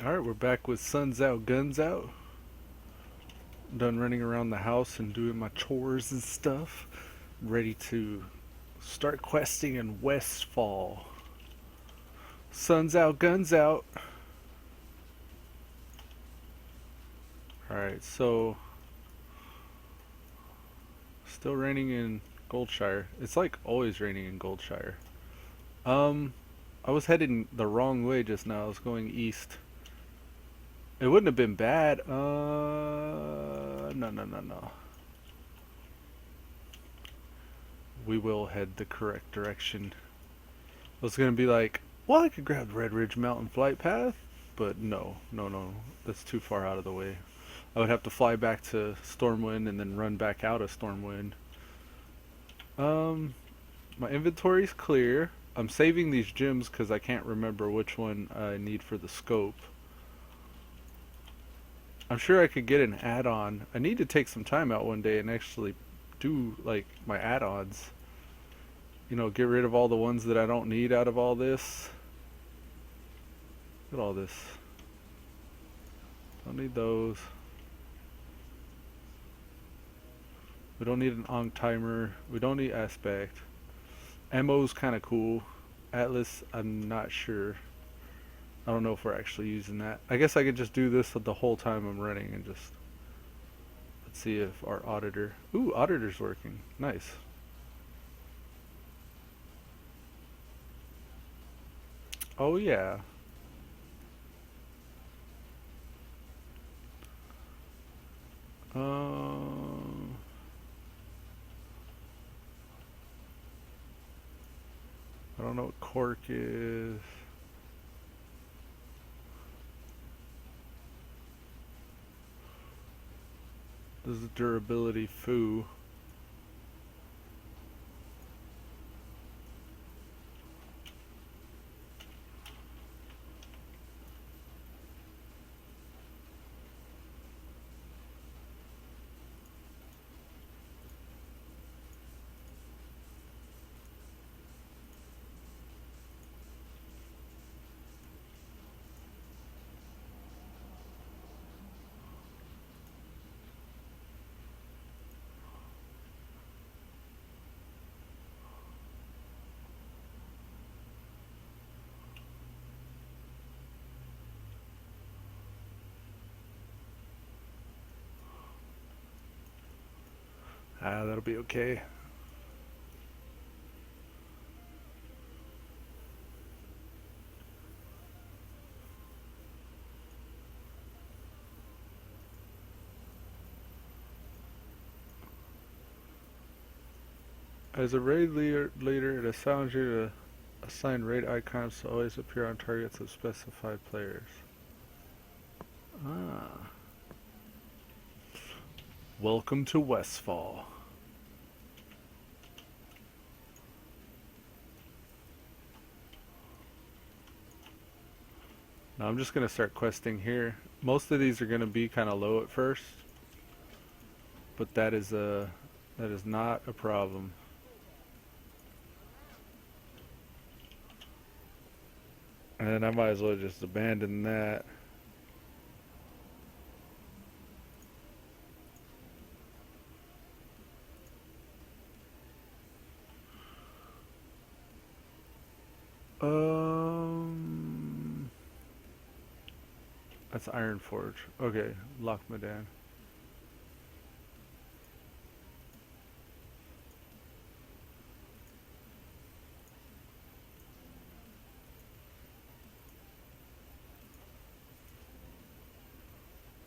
Alright, we're back with Sunsout Gunsout. Done running around the house and doing my chores and stuff. Ready to start questing in Westfall. Sun's out, guns out. Alright, so still raining in Goldshire. It's like always raining in Goldshire. Um, I was heading the wrong way just now. I was going east. It wouldn't have been bad. No, no, no, no. We will head the correct direction. I was gonna be like, well, I could grab the Red Ridge Mountain flight path, but no, no, no, that's too far out of the way. I would have to fly back to Stormwind and then run back out of Stormwind. Um, my inventory's clear. I'm saving these gems because I can't remember which one I need for the scope. I'm sure I could get an add-on. I need to take some time out one day and actually do like my add-ons. You know, get rid of all the ones that I don't need out of all this. Look at all this. Don't need those. We don't need an Ankh timer. We don't need aspect. Ammo's kind of cool. Atlas, I'm not sure. I don't know if we're actually using that. I guess I could just do this the whole time I'm running and just let's see if our auditor. Ooh, auditor's working. Nice. Oh yeah. Um, I don't know what cork is. This is durability foo. Ah, that'll be okay. As a raid leader, it assigns you to assign raid icons to always appear on targets of specified players. Ah. Welcome to Westfall. Now I'm just gonna start questing here. Most of these are gonna be kind of low at first, but that is not a problem. And I might as well just abandon that. Um, that's Iron Forge. Okay, Lochmadan.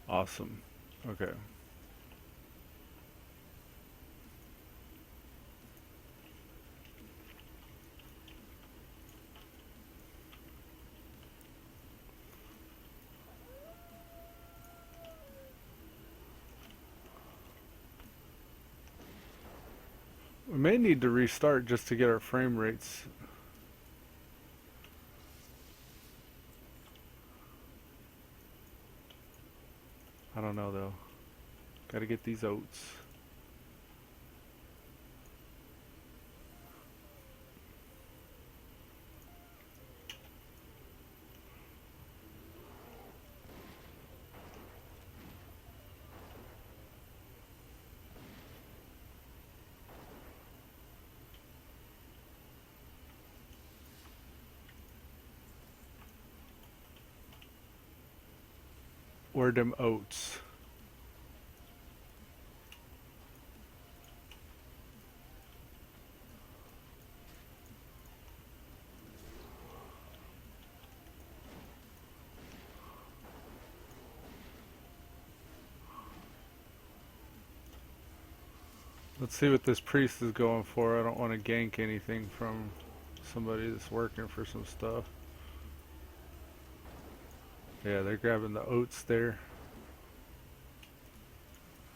Awesome. Okay. We may need to restart just to get our frame rates. I don't know though. Gotta get these oats. Where them oats? Let's see what this priest is going for. I don't want to gank anything from somebody that's working for some stuff. Yeah, they're grabbing the oats there.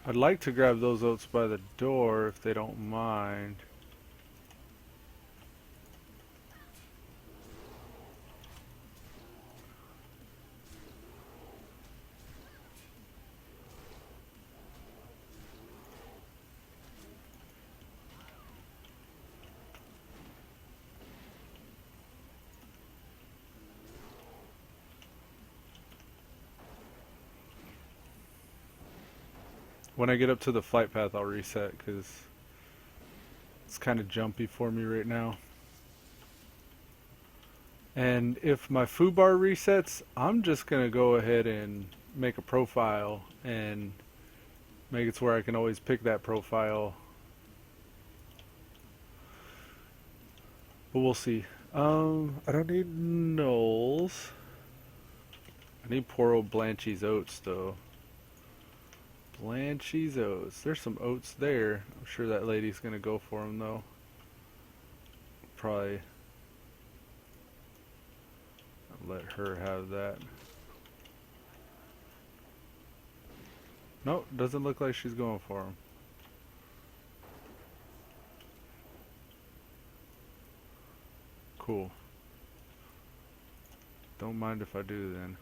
I'd like to grab those oats by the door if they don't mind. When I get up to the flight path, I'll reset because it's kind of jumpy for me right now. And if my foobar resets, I'm just going to go ahead and make a profile and make it to where I can always pick that profile. But we'll see. I don't need Knolls. I need poor old Blanchy's oats though. Blanchy's oats. There's some oats there. I'm sure that lady's gonna go for them though. Probably let her have that. Nope, doesn't look like she's going for them. Cool. Don't mind if I do then.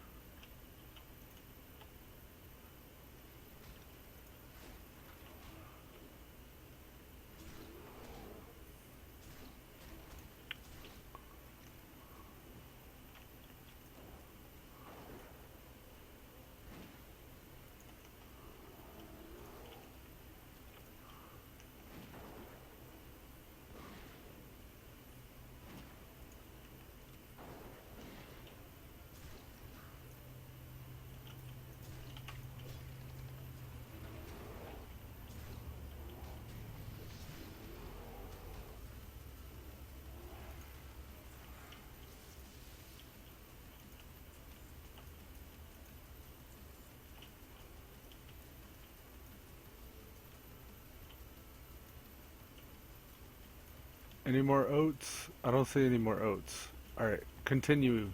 Any more oats? I don't see any more oats. Alright, continue.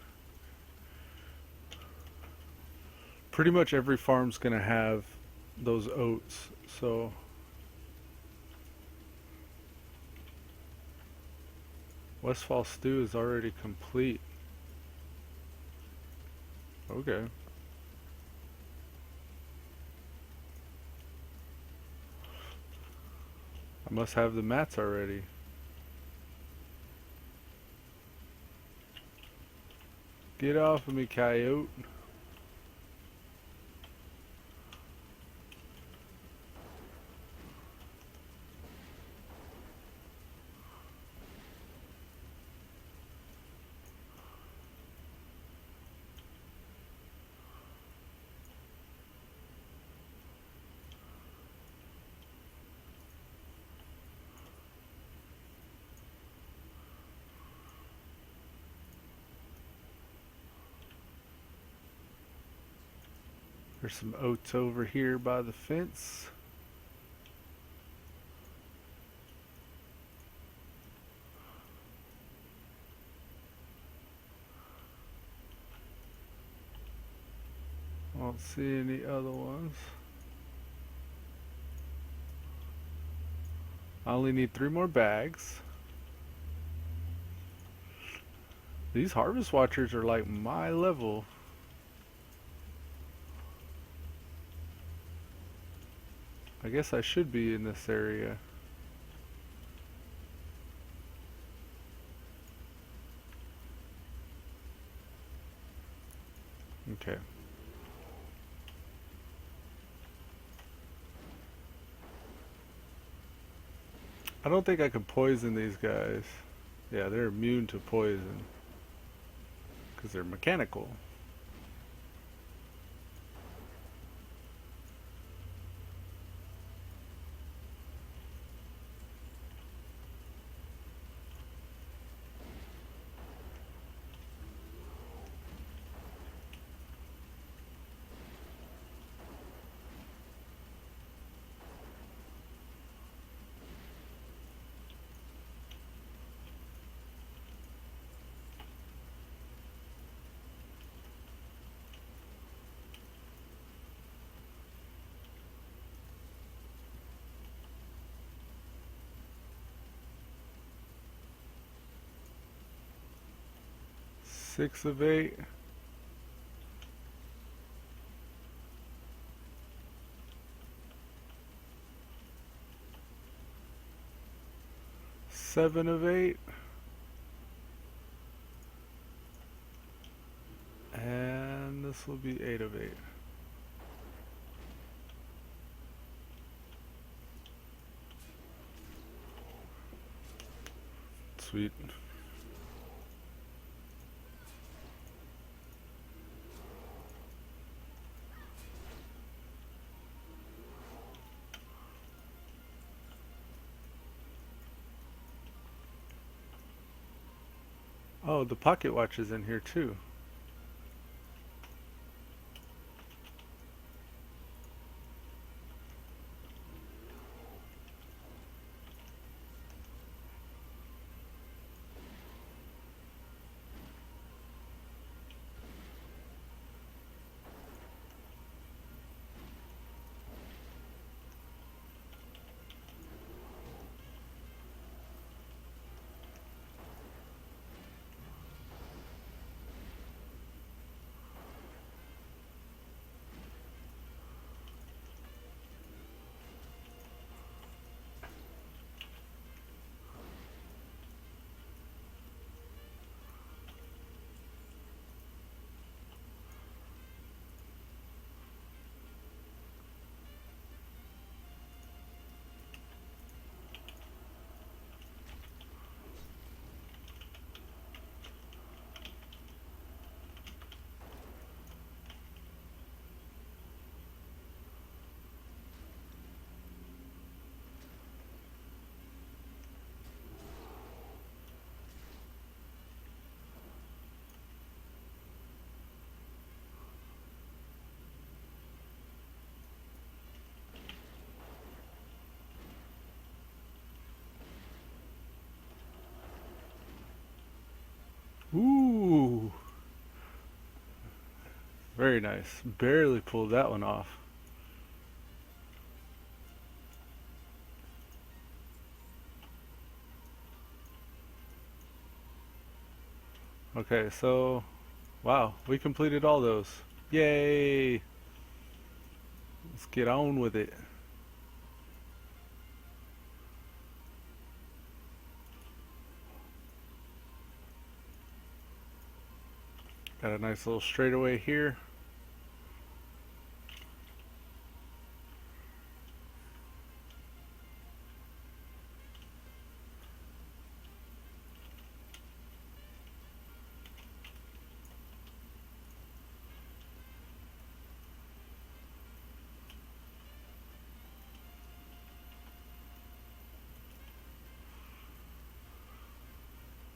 Pretty much every farm's gonna have those oats, so Westfall stew is already complete. Okay. I must have the mats already. Get off of me, coyote. There's some oats over here by the fence. I don't see any other ones. I only need 3 more bags. These harvest watchers are like my level. I guess I should be in this area. Okay. I don't think I can poison these guys. Yeah, they're immune to poison because they're mechanical. 6 of 8. Seven of 8. And this will be 8 of 8. Sweet. Oh, the pocket watch is in here too. Ooh. Very nice. Barely pulled that one off. Okay, so wow, we completed all those. Yay! Let's get on with it. Got a nice little straightaway here.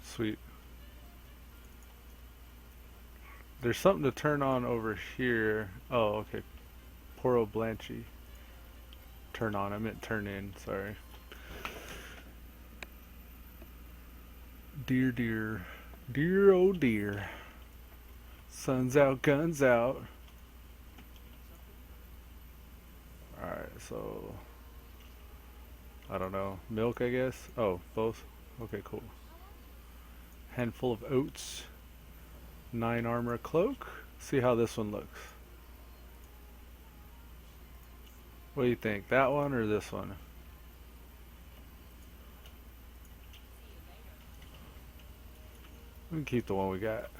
Sweet. There's something to turn on over here. Oh, okay. Poro Blanchy. Turn on. I meant turn in. Sorry. Dear, dear. Dear, oh dear. Sun's out, guns out. Alright, so... I don't know. Milk, I guess? Oh, both? Okay, cool. Handful of oats. 9 armor cloak. See how this one looks. What do you think? That one or this one? We can keep the one we got.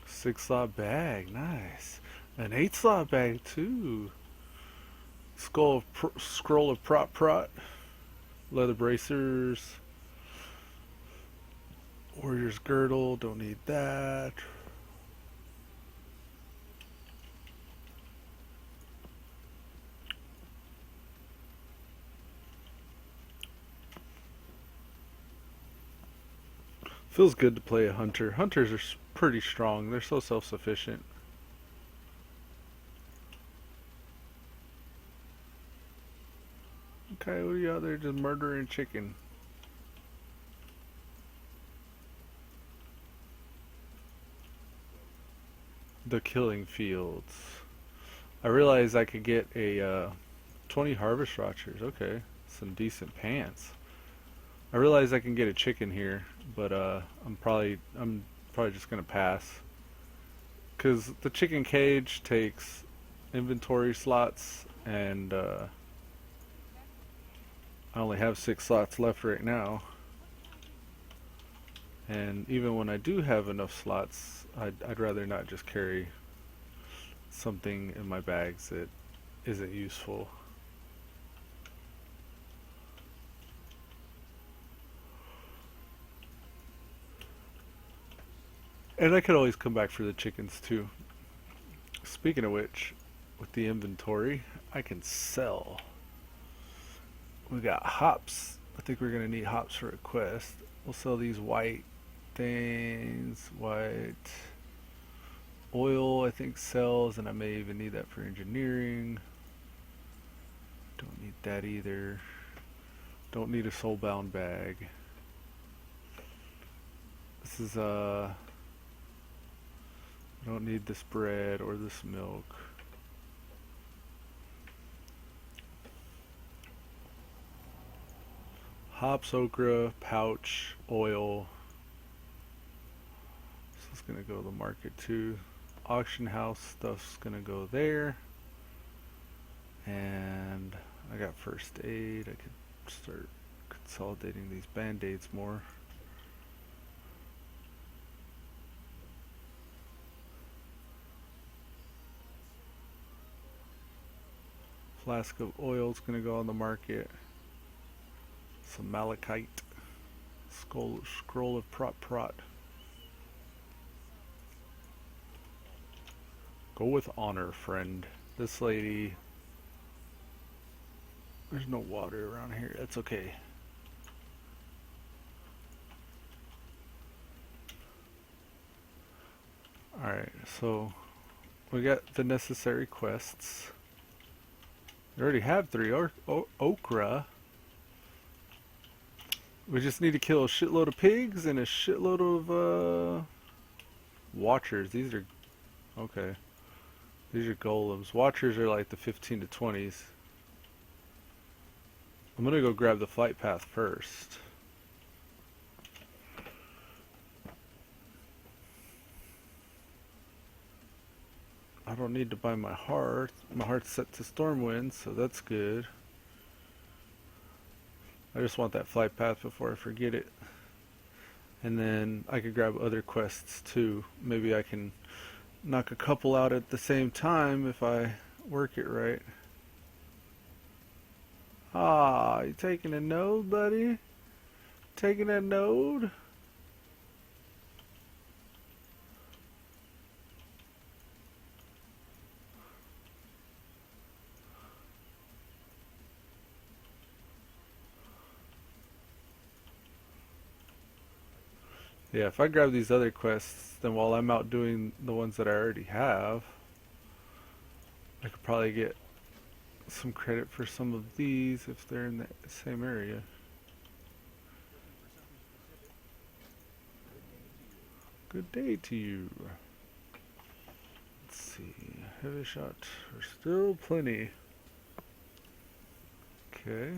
6-slot bag. Nice. An 8-slot bag too. Scroll of prot. Leather bracers. Warrior's girdle. Don't need that. Feels good to play a hunter. Hunters are pretty strong. They're so self-sufficient. Okay, what are you out there just murdering chicken? The killing fields. I realized I could get a 20 harvest rotchers. Okay, some decent pants. I realize I can get a chicken here. but I'm probably just gonna pass because the chicken cage takes inventory slots, and I only have 6 slots left right now. And even when I do have enough slots, I'd rather not just carry something in my bags that isn't useful. And I could always come back for the chickens too. Speaking of which, with the inventory, I can sell. We got hops. I think we're gonna need hops for a quest. We'll sell these white things. White oil, I think, sells, and I may even need that for engineering. Don't need that either. Don't need a soulbound bag. This is I don't need this bread or this milk. Hops, okra, pouch, oil. This is gonna go to the market too. Auction house stuff's gonna go there. And I got first aid. I could start consolidating these band-aids more. Flask of oil is going to go on the market. Some malachite. Scroll of prot. Go with honor, friend. This lady... There's no water around here. That's okay. Alright, so we got the necessary quests. We already have 3 okra. We just need to kill a shitload of pigs and a shitload of watchers. These are okay. These are golems. Watchers are like the 15 to 20s. I'm gonna go grab the flight path first. I don't need to buy my heart. My heart's set to Stormwind, so that's good. I just want that flight path before I forget it. And then I could grab other quests too. Maybe I can knock a couple out at the same time if I work it right. Ah, you taking a node, buddy? Taking a node? Yeah, if I grab these other quests, then while I'm out doing the ones that I already have, I could probably get some credit for some of these if they're in the same area. Good day to you. Let's see. Heavy shot. There's still plenty. Okay.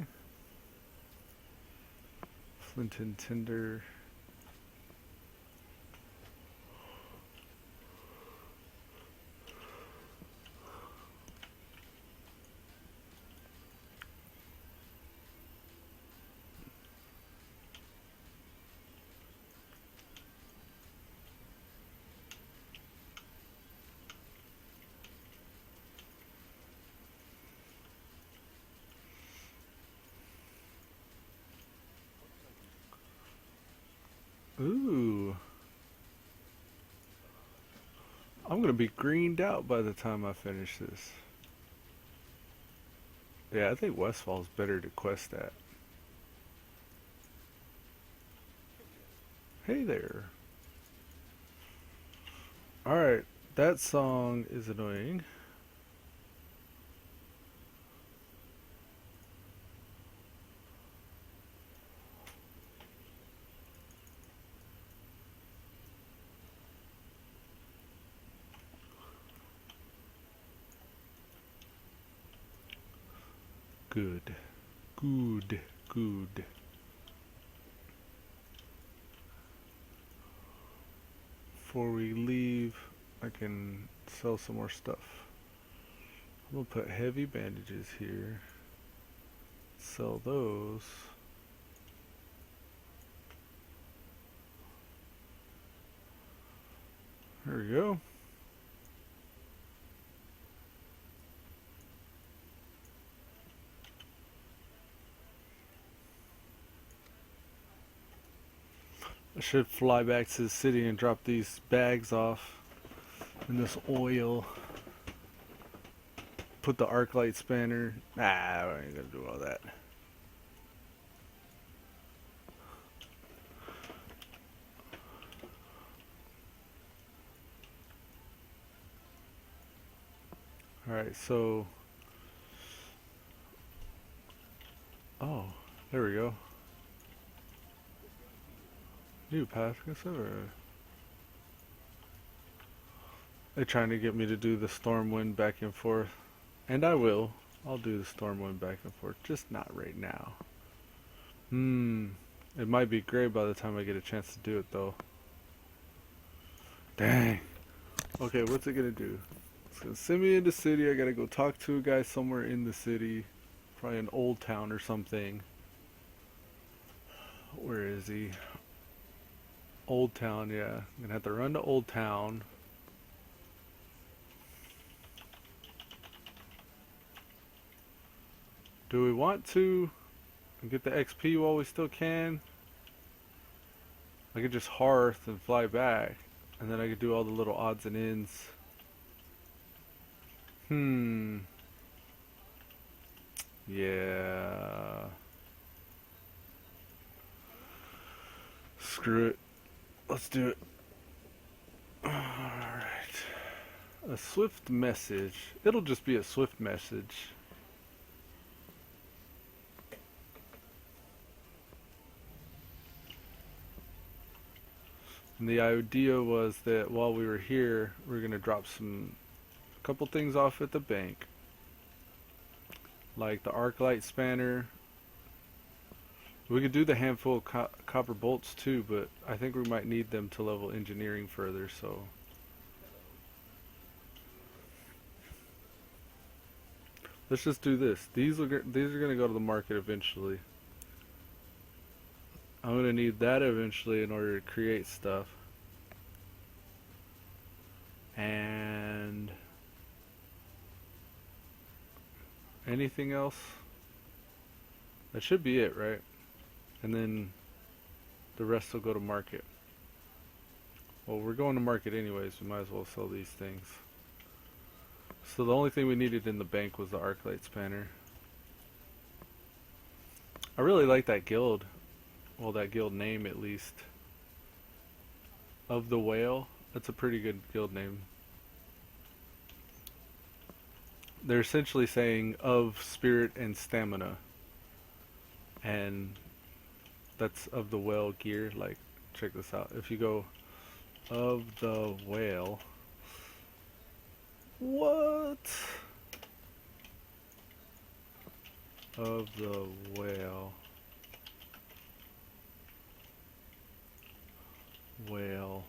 Flint and tinder. Ooh. I'm gonna be greened out by the time I finish this. Yeah, I think Westfall's better to quest at. Hey there. Alright, that song is annoying. Good. Good. before we leave, I can sell some more stuff. I'm gonna put heavy bandages here. Sell those. There we go. I should fly back to the city and drop these bags off and this oil. Put the arc light spanner. Nah, I ain't gonna do all that. Alright, so... Oh, there we go. New path, they're trying to get me to do the Stormwind back and forth. And I will. I'll do the Stormwind back and forth, just not right now. It might be great by the time I get a chance to do it though. Dang. Okay, what's it gonna do? It's gonna send me into the city. I gotta go talk to a guy somewhere in the city. Probably an old town or something. Where is he? Old Town, yeah. I'm gonna have to run to Old Town. Do we want to get the XP while we still can? I could just hearth and fly back, and then I could do all the little odds and ends. Yeah. Screw it. Let's do it. Alright. A swift message. It'll just be a swift message. And the idea was that while we were here, we were going to drop a couple things off at the bank. Like the arc light spanner. We could do the handful of copper bolts too, but I think we might need them to level engineering further, so... Let's just do this. These are going to go to the market eventually. I'm going to need that eventually in order to create stuff. And... anything else? That should be it, right? And then the rest will go to market. Well, we're going to market anyways. We might as well sell these things. So the only thing we needed in the bank was the arc light spanner. I really like that guild. Well, that guild name at least. Of the Whale. That's a pretty good guild name. They're essentially saying of spirit and stamina. And that's of the whale gear. Like, check this out. If you go of the whale. What? Of the whale. Whale.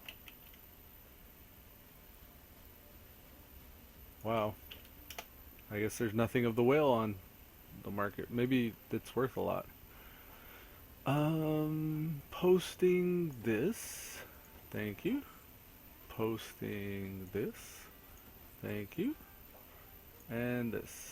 Wow. I guess there's nothing of the whale on the market. Maybe it's worth a lot. Posting this. Thank you. Posting this. Thank you. And this.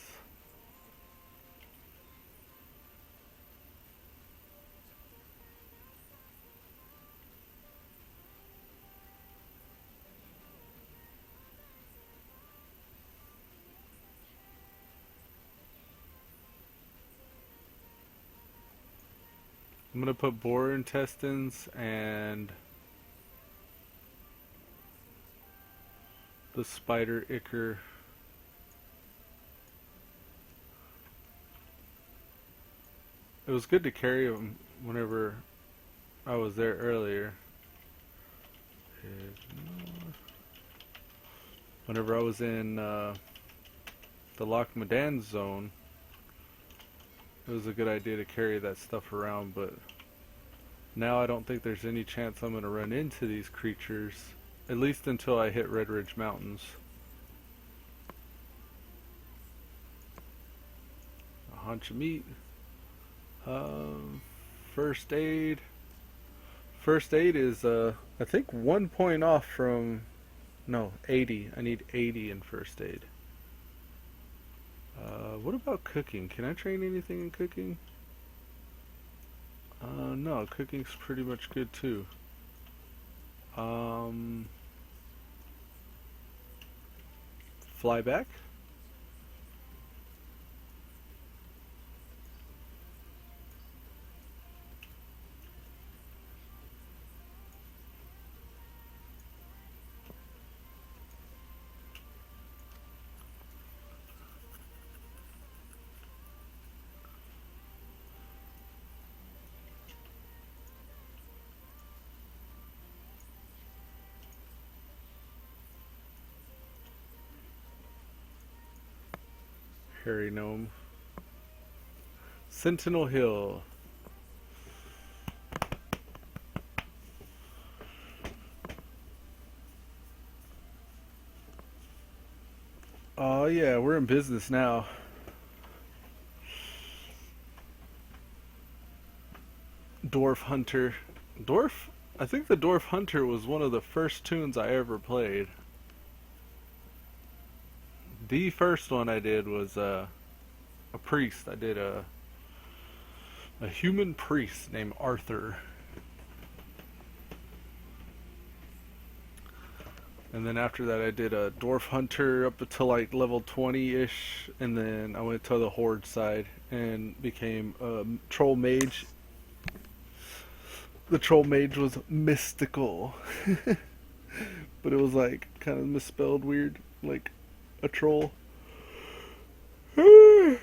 I'm gonna put boar intestines and the spider ichor. It was good to carry them whenever I was there earlier. Whenever I was in the Loch Madan zone, it was a good idea to carry that stuff around, but now I don't think there's any chance I'm going to run into these creatures At least until I hit Red Ridge Mountains. A haunch of meat. First aid. First aid is, I think 1 point off from... No, 80. I need 80 in first aid. What about cooking? Can I train anything in cooking? No, cooking's pretty much good too. Fly back? Hairy gnome. Sentinel Hill. Oh yeah, we're in business now. Dwarf Hunter. I think the Dwarf Hunter was one of the first tunes I ever played. The first one I did was a priest. I did a human priest named Arthur. And then after that I did a Dwarf Hunter up until like level 20-ish, and then I went to the Horde side and became a Troll Mage. The Troll Mage was mystical. But it was like kind of misspelled weird, like a troll. I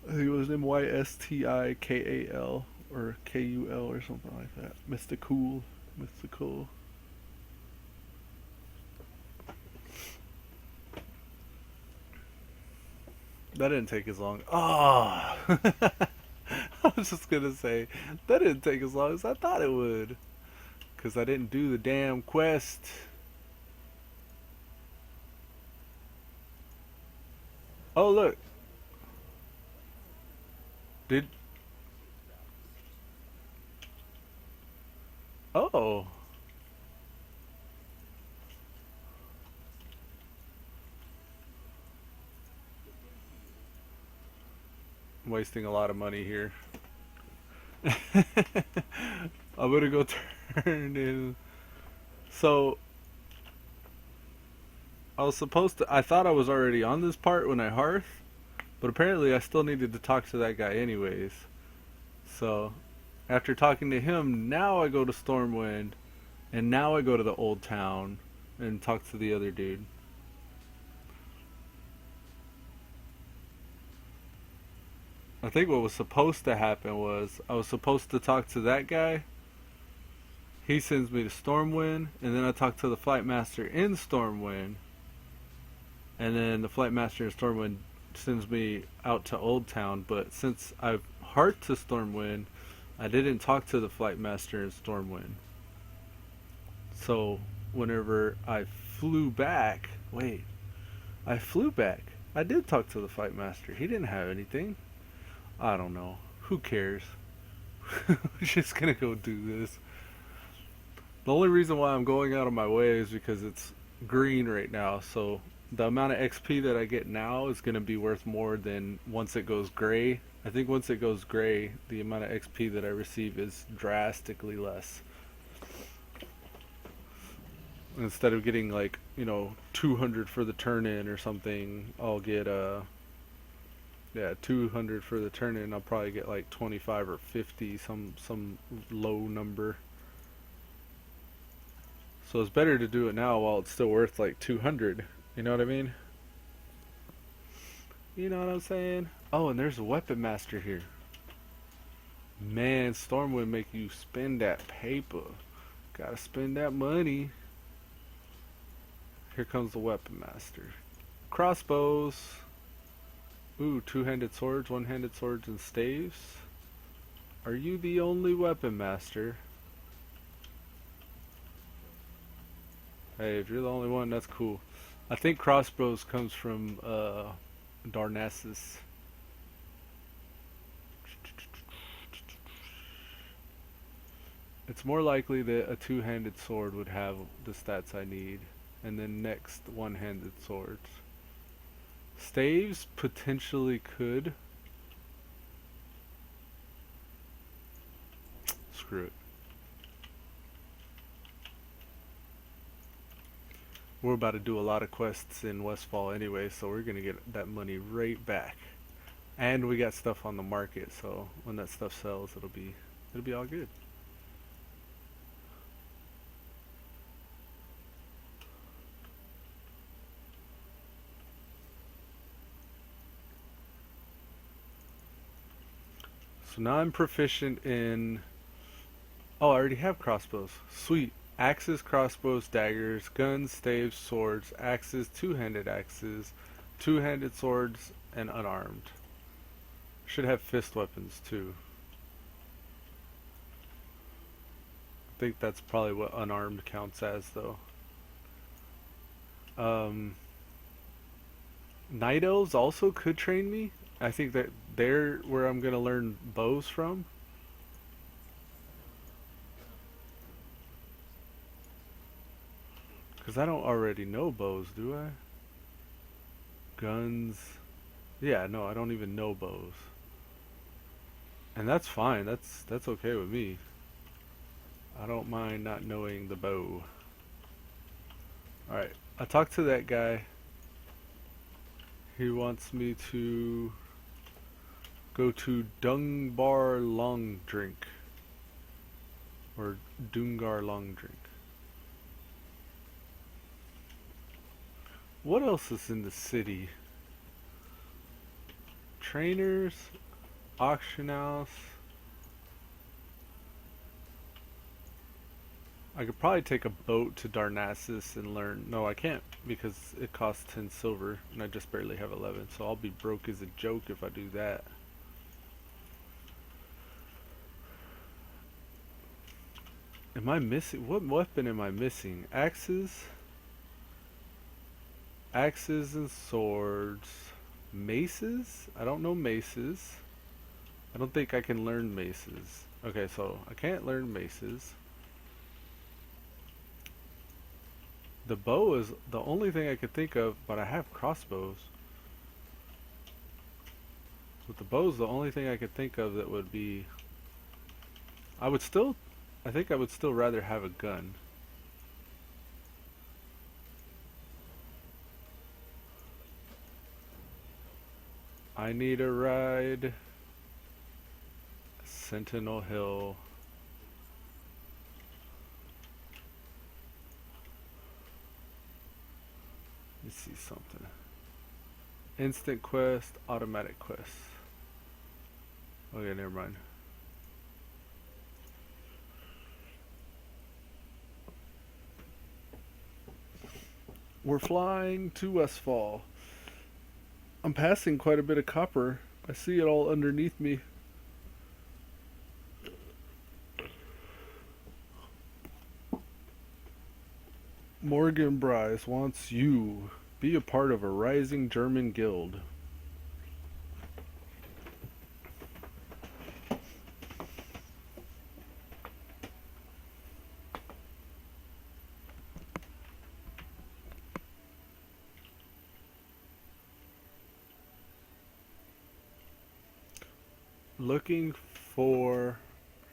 think it was Mystikal or Kul or something like that. Mystical. That didn't take as long. Oh! I was just gonna say, that didn't take as long as I thought it would. Because I didn't do the damn quest. Oh, look. Oh. I'm wasting a lot of money here. I'm gonna go turn in. So, I thought I was already on this part when I hearth, but apparently I still needed to talk to that guy anyways. So, after talking to him, now I go to Stormwind, and now I go to the old town and talk to the other dude. I think what was supposed to happen was I was supposed to talk to that guy. He sends me to Stormwind, and then I talk to the Flight Master in Stormwind, and then the Flight Master in Stormwind sends me out to Old Town. But since I've hearthed to Stormwind, I didn't talk to the Flight Master in Stormwind. So whenever I flew back, I did talk to the Flight Master. He didn't have anything. I don't know. Who cares? We're just gonna go do this. The only reason why I'm going out of my way is because it's green right now, so the amount of XP that I get now is gonna be worth more than once it goes gray. I think once it goes gray, the amount of XP that I receive is drastically less. Instead of getting like, 200 for the turn-in or something, I'll get 200 for the turn-in. I'll probably get like 25 or 50, some low number. So it's better to do it now while it's still worth like 200. You know what I mean? You know what I'm saying? Oh, and there's a Weapon Master here. Man, Stormwind make you spend that paper. Gotta spend that money. Here comes the Weapon Master. Crossbows. Ooh, two-handed swords, one-handed swords, and staves. Are you the only Weapon Master? Hey, if you're the only one, that's cool. I think crossbows comes from Darnassus. It's more likely that a two-handed sword would have the stats I need. And then next, one-handed swords. Staves potentially could. Screw it. We're about to do a lot of quests in Westfall anyway, so we're gonna get that money right back. And we got stuff on the market, so when that stuff sells, it'll be all good. So now I'm proficient in. Oh, I already have crossbows. Sweet. Axes, crossbows, daggers, guns, staves, swords, axes, two-handed swords, and unarmed. Should have fist weapons too. I think that's probably what unarmed counts as though. Um, Night elves also could train me. I think that they're where I'm gonna learn bows from. Cause I don't already know bows, do I? Guns. Yeah, no, I don't even know bows. And that's fine. That's okay with me. I don't mind not knowing the bow. Alright. I talked to that guy. He wants me to go to Dungbar Long Drink. Or Dungar Long Drink. What else is in the city? Trainers, auction house. I could probably take a boat to Darnassus and learn. No, I can't because it costs 10 silver and I just barely have 11. So I'll be broke as a joke if I do that. Am I missing? What weapon am I missing? Axes? Axes and swords. Maces? I don't know maces. I don't think I can learn maces. Okay, so I can't learn maces. The bow is the only thing I could think of, but I have crossbows. But the bow is the only thing I could think of that would be... I think I would still rather have a gun. I need a ride. Sentinel Hill. Let's see something. Instant quest, automatic quest. Okay, never mind. We're flying to Westfall. I'm passing quite a bit of copper. I see it all underneath me. Morgan Bryce wants you. Be a part of a rising German guild. Looking for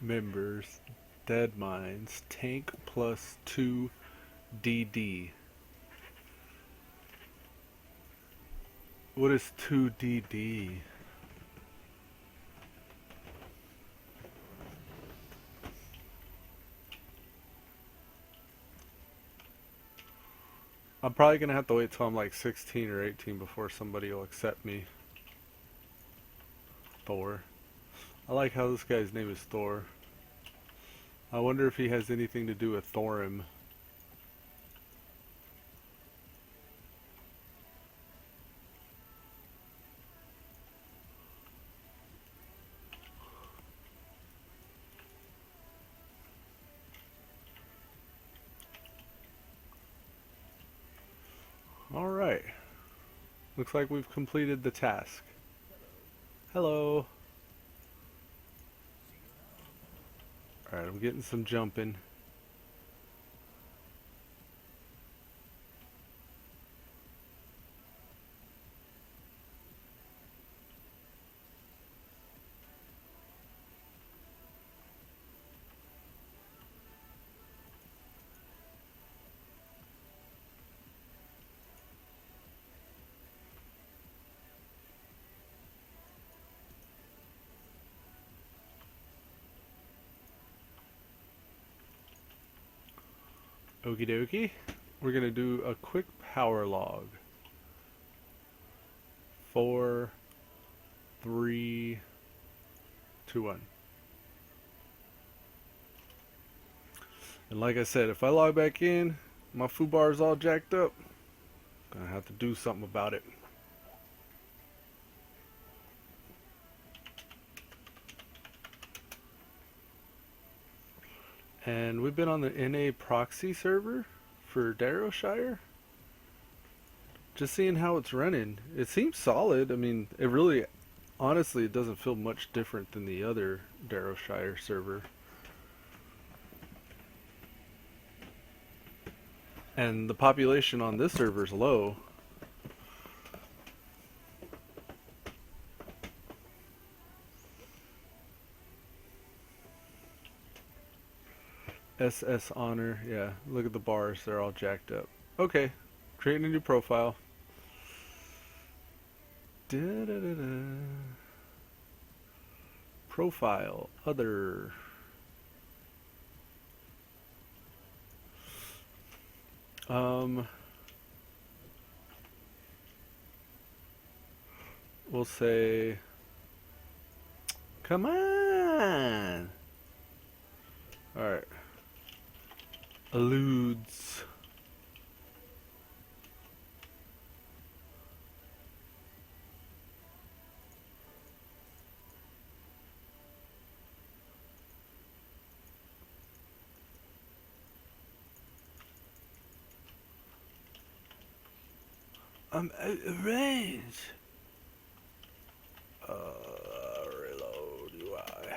members. Deadmines. Tank plus 2 DD. What is 2 DD? I'm probably gonna have to wait till I'm like 16 or 18 before somebody will accept me. Thor. I like how this guy's name is Thor. I wonder if he has anything to do with Thorim. Looks like we've completed the task. Hello. Alright, I'm getting some jumping. Okie dokie. We're gonna do a quick power log. 4, 3, 2, 1. And like I said, if I log back in, my foo bar is all jacked up. Gonna have to do something about it. And we've been on the NA proxy server for Darrowshire. Just seeing how it's running. It seems solid. I mean, it really, honestly, it doesn't feel much different than the other Darrowshire server. And the population on this server is low. SS Honor, yeah, look at the bars, they're all jacked up. Okay, creating a new profile. Da-da-da-da. Profile, other. We'll say, come on. Alright. Eludes. I'm out of range. Reload UI.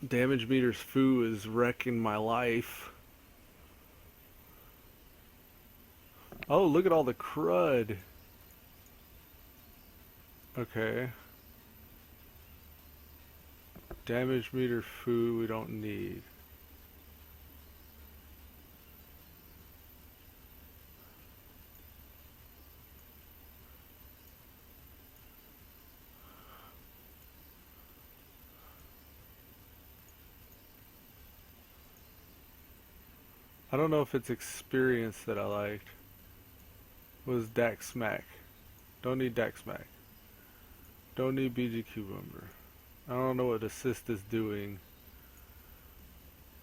Damage meters foo is wrecking my life. Oh, look at all the crud. Okay. Damage meter foo we don't need. I don't know if it's experience that I liked. Was Dak Smack. Don't need Dak Smack. Don't need BGQ Bomber. I don't know what assist is doing.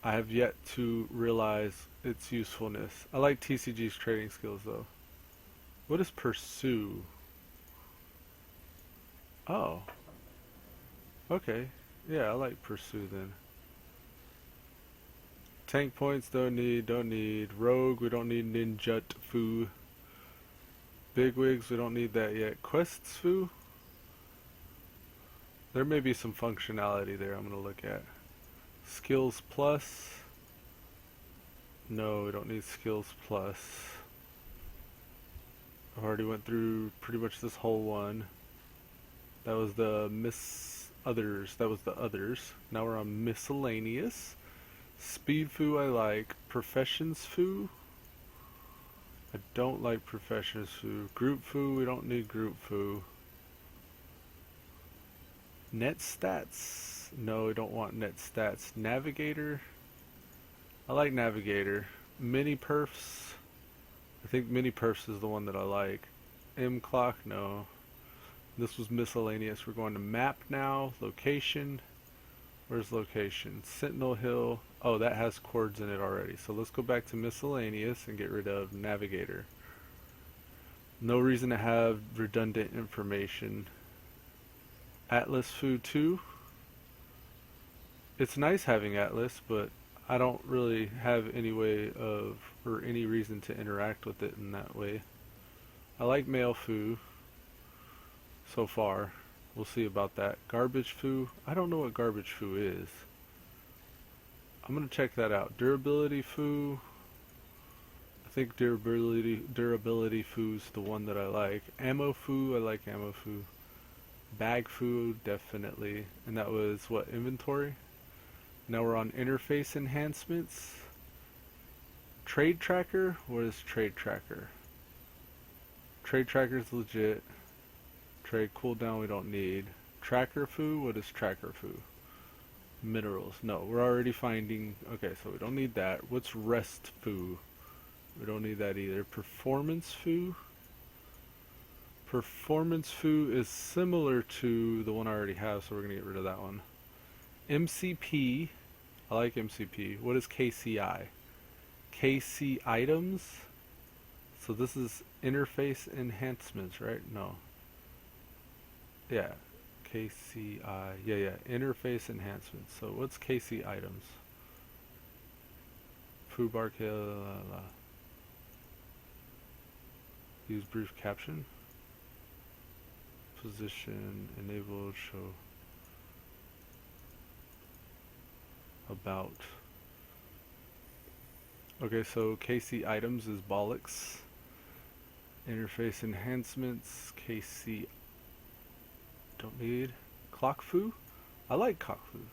I have yet to realize its usefulness. I like TCG's trading skills though. What is pursue? Oh. Okay. Yeah, I like pursue then. Tank points, don't need. Rogue, we don't need ninja foo. Bigwigs, we don't need that yet. Quests foo? There may be some functionality there I'm going to look at. Skills plus. No, we don't need skills plus. I've already went through pretty much this whole one. That was the others. That was the others. Now we're on miscellaneous. Speed foo I like. Professions foo. I don't like professions foo. Group foo, we don't need group foo. Net stats. No, we don't want net stats. Navigator. I like Navigator. Mini perfs. I think mini perfs is the one that I like. M clock, no. This was miscellaneous. We're going to map now. Location. Where's location? Sentinel Hill. Oh, that has chords in it already. So let's go back to miscellaneous and get rid of Navigator. No reason to have redundant information. Atlas Foo 2. It's nice having Atlas, but I don't really have any way of, or any reason to interact with it in that way. I like male foo so far. We'll see about that. Garbage foo. I don't know what garbage foo is. I'm gonna check that out. Durability foo. I think durability foo's the one that I like. Ammo foo. I like ammo foo. Bag foo, definitely. And that was what, inventory? Now we're on interface enhancements. Trade tracker. What is trade tracker? Trade tracker's legit. Trade cooldown we don't need. Tracker foo. What is tracker foo? Minerals. No, we're already finding. Okay, so we don't need that. What's rest foo? We don't need that either. Performance foo. Performance foo is similar to the one I already have, so we're gonna get rid of that one. MCP. I like MCP. What is KCI? KC items. So this is interface enhancements, right? No. Yeah. KCI. Yeah. Interface enhancements. So what's KC items? Foo bar kill. Use brief caption. Position enabled. Show about. Okay, so KC items is bollocks. Interface enhancements. KC don't need. Clock foo? I like clock foo.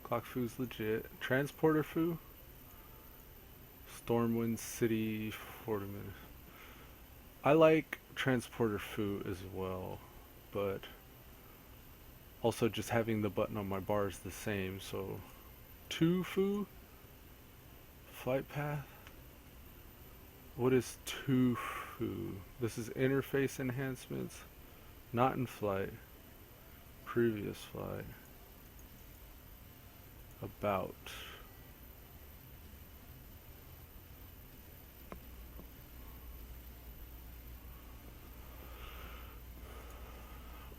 Clock foo's legit. Transporter foo? Stormwind City 40 minutes. I like transporter foo as well, but also just having the button on my bar is the same, so 2 foo? Flight path? What is 2 foo? This is interface enhancements. Not in flight. Previous flight. About.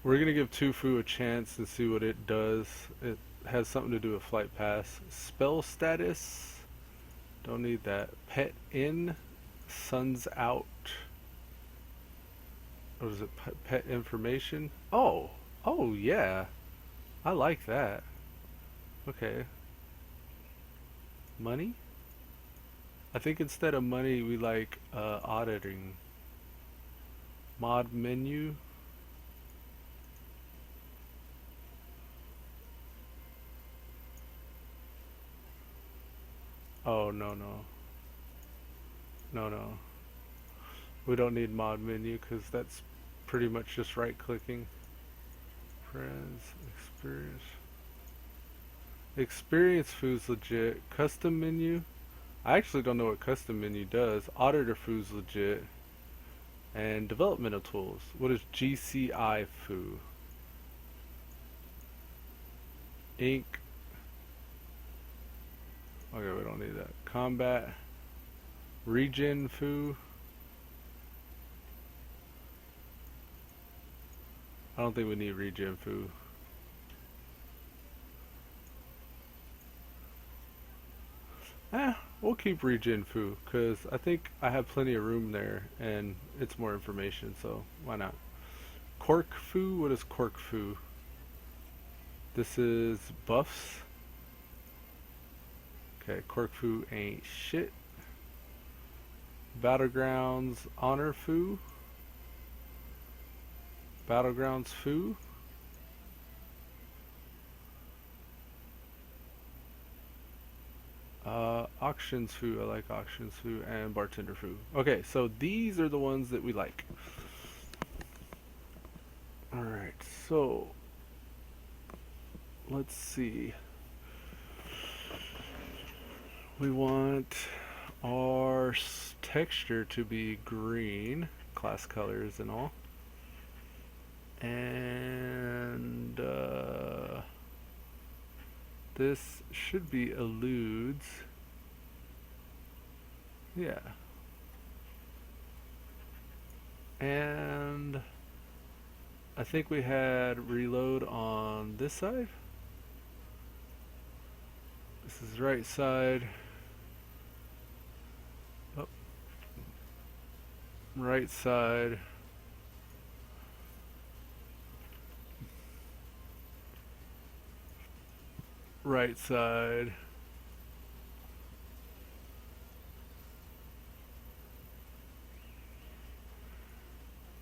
We're gonna give 2 foo a chance and see what it does. It has something to do with flight pass. Spell status. Don't need that. Pet in. Sun's out. What is it? Pet information? Oh yeah. I like that. Okay. Money? I think instead of money we like auditing. Mod menu. Oh no. We don't need mod menu because that's pretty much just right clicking. Friends, experience. Experience food's legit. Custom menu. I actually don't know what custom menu does. Auditor food's legit. And developmental tools. What is GCI foo? Ink. Okay, we don't need that. Combat. Regen foo. I don't think we need regen foo. We'll keep regen foo because I think I have plenty of room there and it's more information, so why not? Cork foo. What is cork foo? This is buffs. Okay, cork foo ain't shit. Battlegrounds honor foo. Battlegrounds foo. Auctions foo. I like auctions foo. And bartender foo. Okay, so these are the ones that we like. Alright, so let's see. We want our texture to be green, class colors and all. And this should be Eludes. Yeah. And I think we had reload on this side. This is the right side. Oh. right side, right side,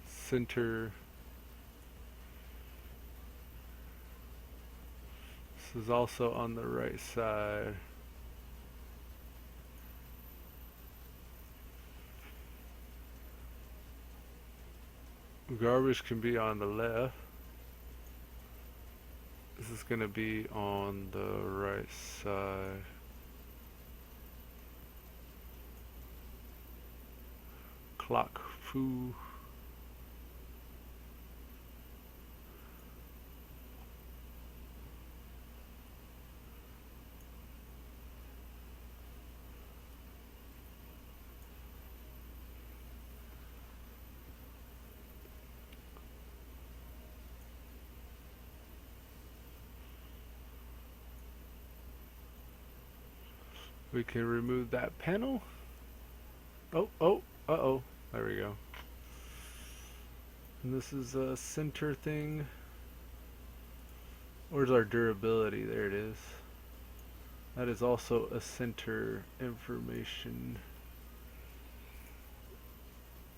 center. This is also on the right side. Garbage can be on the left. This is going to be on the right side. Clock foo. We can remove that panel. Uh-oh. There we go. And this is a center thing. Where's our durability? There it is. That is also a center information.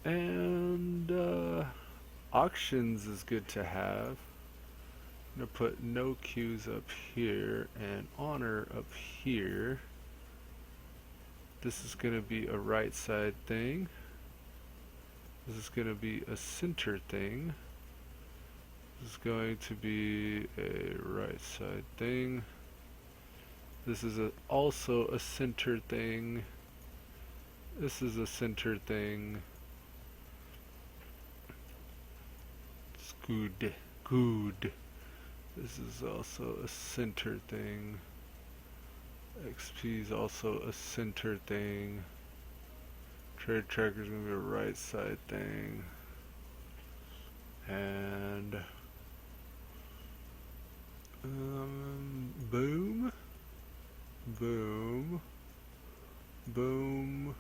And auctions is good to have. I'm going to put no queues up here and honor up here. This is going to be a right side thing. This is going to be a center thing. This is going to be a right side thing. This is also a center thing. This is a center thing. It's good. Good. This is also a center thing. XP is also a center thing. Trade tracker is going to be a right side thing. And boom, boom, boom,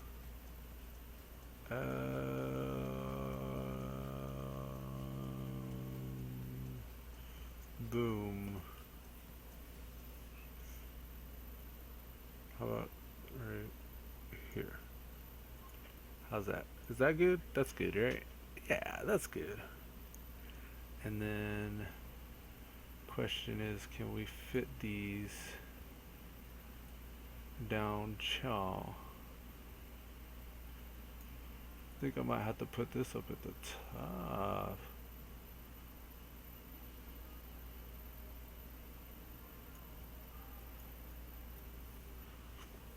boom. How about right here? How's that? Is that good? That's good, right? Yeah, that's good. And then question is, can we fit these down chaw? I think I might have to put this up at the top.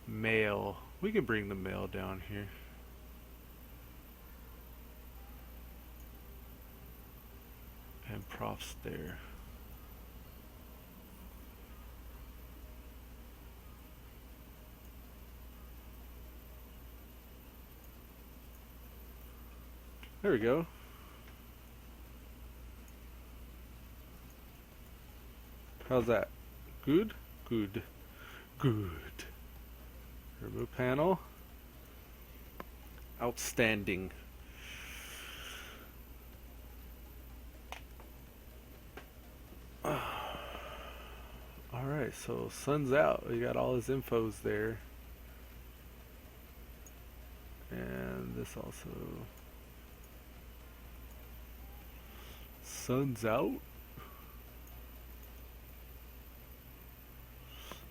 Mail. We can bring the mail down here. And profs there. There we go. How's that? Good? Good. Good. Remove panel. Outstanding. Alright, so sun's out. We got all his infos there. And this also. Sun's out.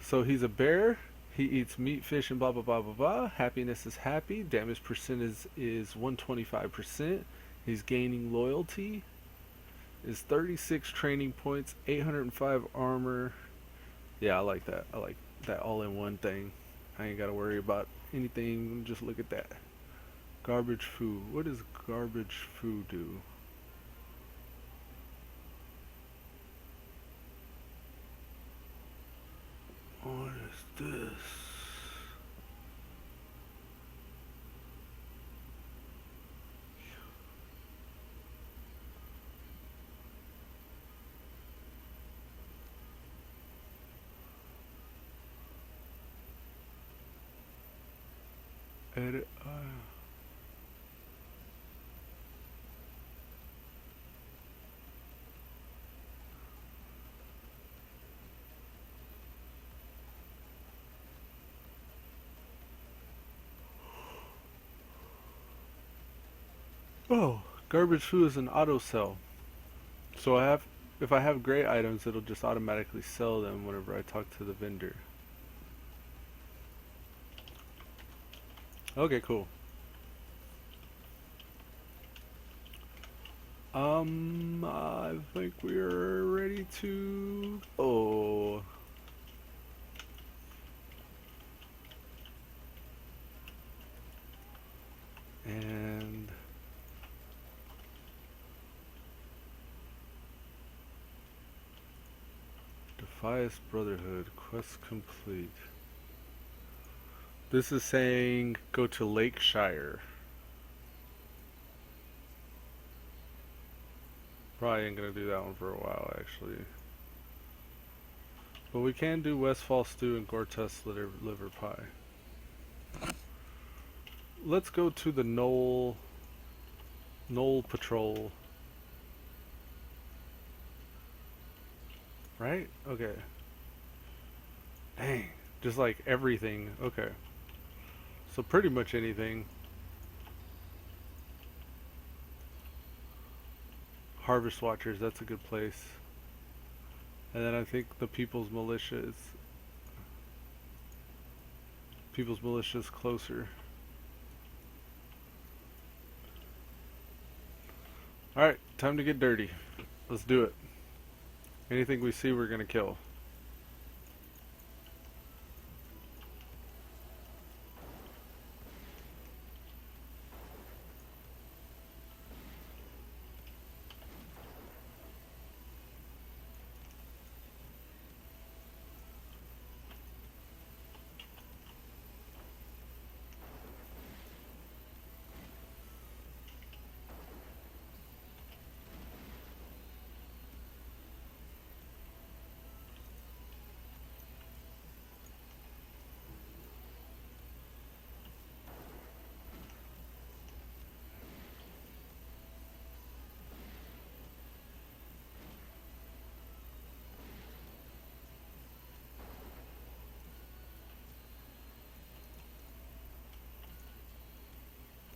So he's a bear. He eats meat, fish, and blah blah blah blah blah. Happiness is happy. Damage percent is 125%. He's gaining loyalty. Is 36 training points, 805 armor. Yeah, I like that. I like that all-in-one thing. I ain't gotta worry about anything. Just look at that. Garbage food. What does garbage food do? What is this? Edit. Oh, garbage food is an auto sell. So if I have gray items, it'll just automatically sell them whenever I talk to the vendor. Okay, cool. I think we're ready to. Oh. And Defias Brotherhood quest complete. This is saying go to Lakeshire. Probably ain't gonna do that one for a while, actually. But we can do Westfall stew and Gortus liver pie. Let's go to the Knoll Patrol. Right? Okay. Dang. Just like everything. Okay. So pretty much anything. Harvest Watchers, that's a good place. And then I think the People's Militia is closer. Alright, time to get dirty. Let's do it. Anything we see, we're gonna kill.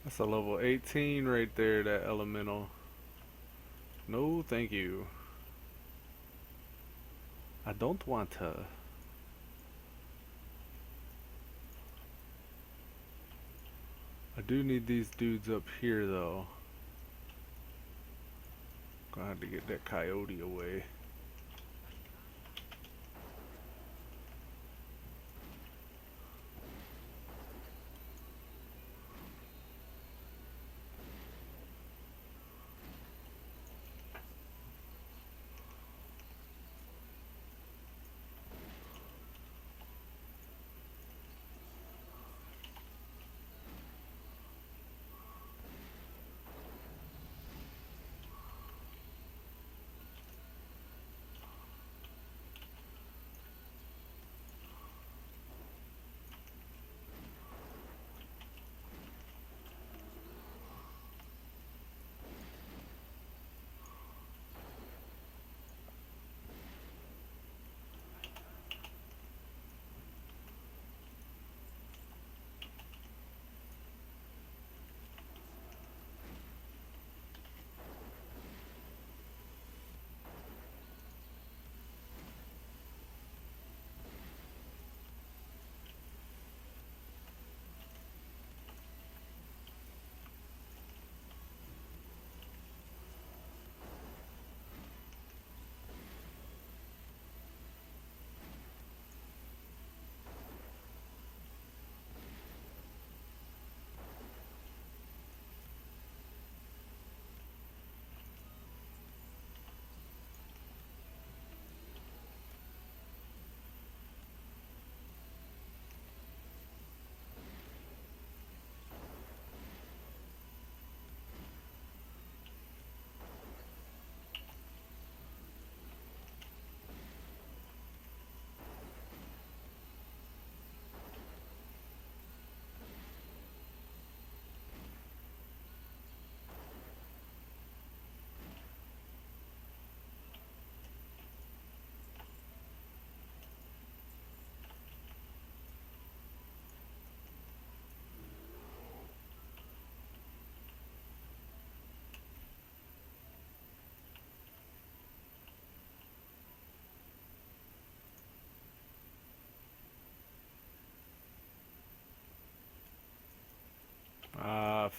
That's a level 18 right there, that elemental. No, thank you. I don't want to. I do need these dudes up here, though. Gonna have to get that coyote away.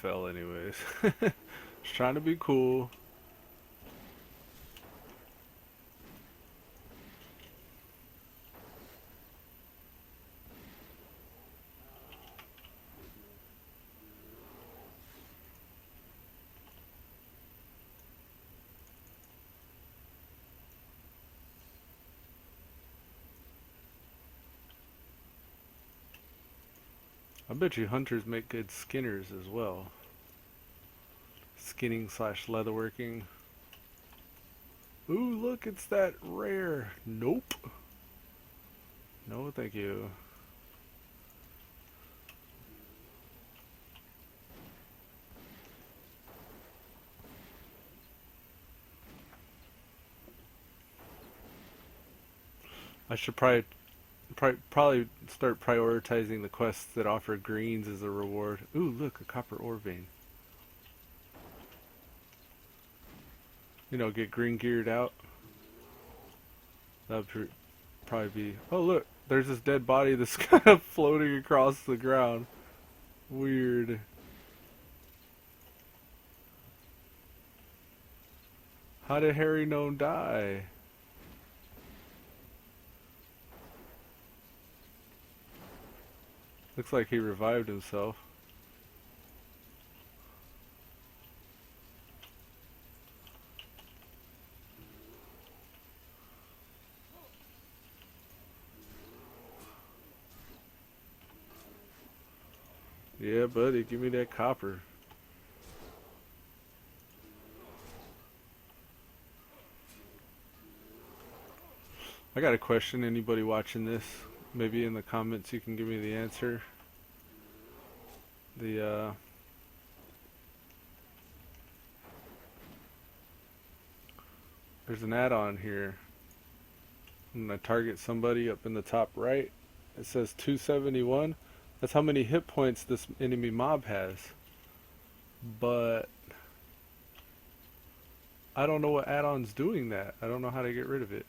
fell anyways. Just trying to be cool. I bet you hunters make good skinners as well. Skinning slash leatherworking. Ooh, look, it's that rare. Nope. No, thank you. I should probably start prioritizing the quests that offer greens as a reward. Ooh, look, a copper ore vein. You know, get green geared out. That would probably be... Oh, look, there's this dead body that's kind of floating across the ground. Weird. How did Harry Gnome die? Looks like he revived himself. Yeah, buddy, give me that copper. I got a question. Anybody watching this? Maybe in the comments you can give me the answer. There's an add-on here. I'm gonna target somebody up in the top right. It says 271. That's how many hit points this enemy mob has. But I don't know what add-on's doing that. I don't know how to get rid of it.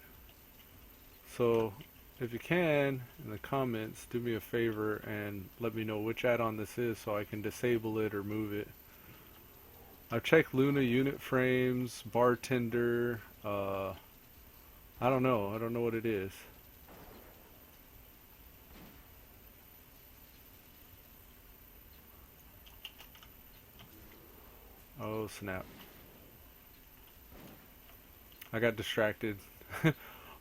So if you can, in the comments, do me a favor and let me know which add-on this is so I can disable it or move it. I've checked Luna unit frames, bartender, I don't know what it is. Oh snap. I got distracted. I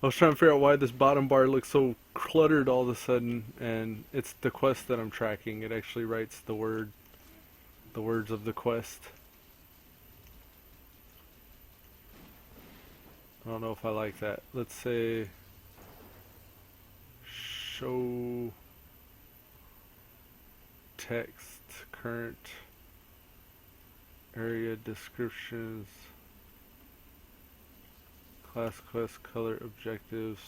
was trying to figure out why this bottom bar looks so cluttered all of a sudden, and it's the quest that I'm tracking. It actually writes the words of the quest. I don't know if I like that. Let's say show text, current area descriptions, class quest, color objectives,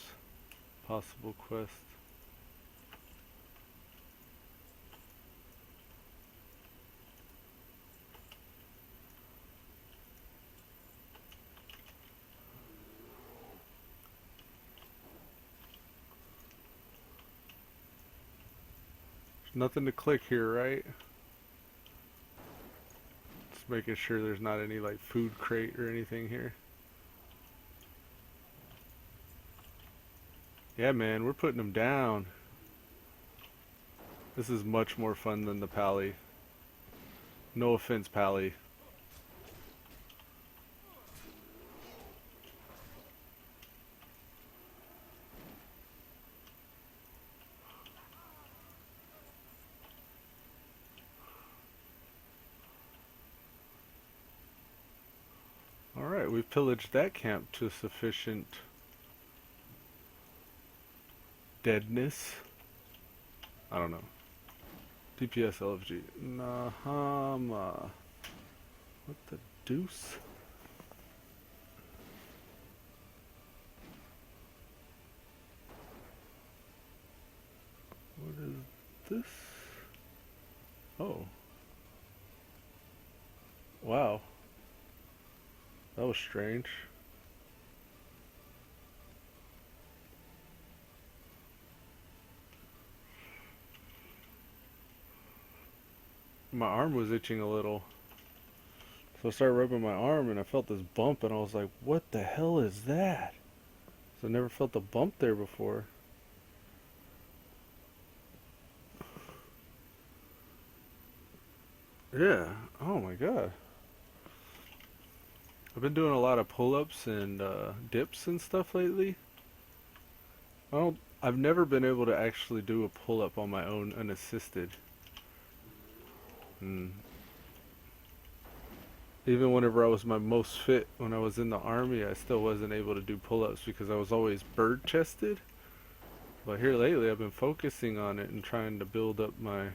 possible quest. Nothing to click here, right? Just making sure there's not any like food crate or anything here. Yeah, man, we're putting them down. This is much more fun than the Pally. No offense, Pally. Alright, we've pillaged that camp to sufficient deadness. I don't know. DPS LFG. Nahama. What the deuce? What is this? Oh. Wow. That was strange. my arm was itching a little. So I started rubbing my arm and I felt this bump and I was like, what the hell is that? So I never felt a bump there before. Yeah. Oh my god. I've been doing a lot of pull-ups and dips and stuff lately. I've never been able to actually do a pull-up on my own unassisted. And even whenever I was my most fit, when I was in the army, I still wasn't able to do pull-ups because I was always bird-chested. But here lately, I've been focusing on it and trying to build up my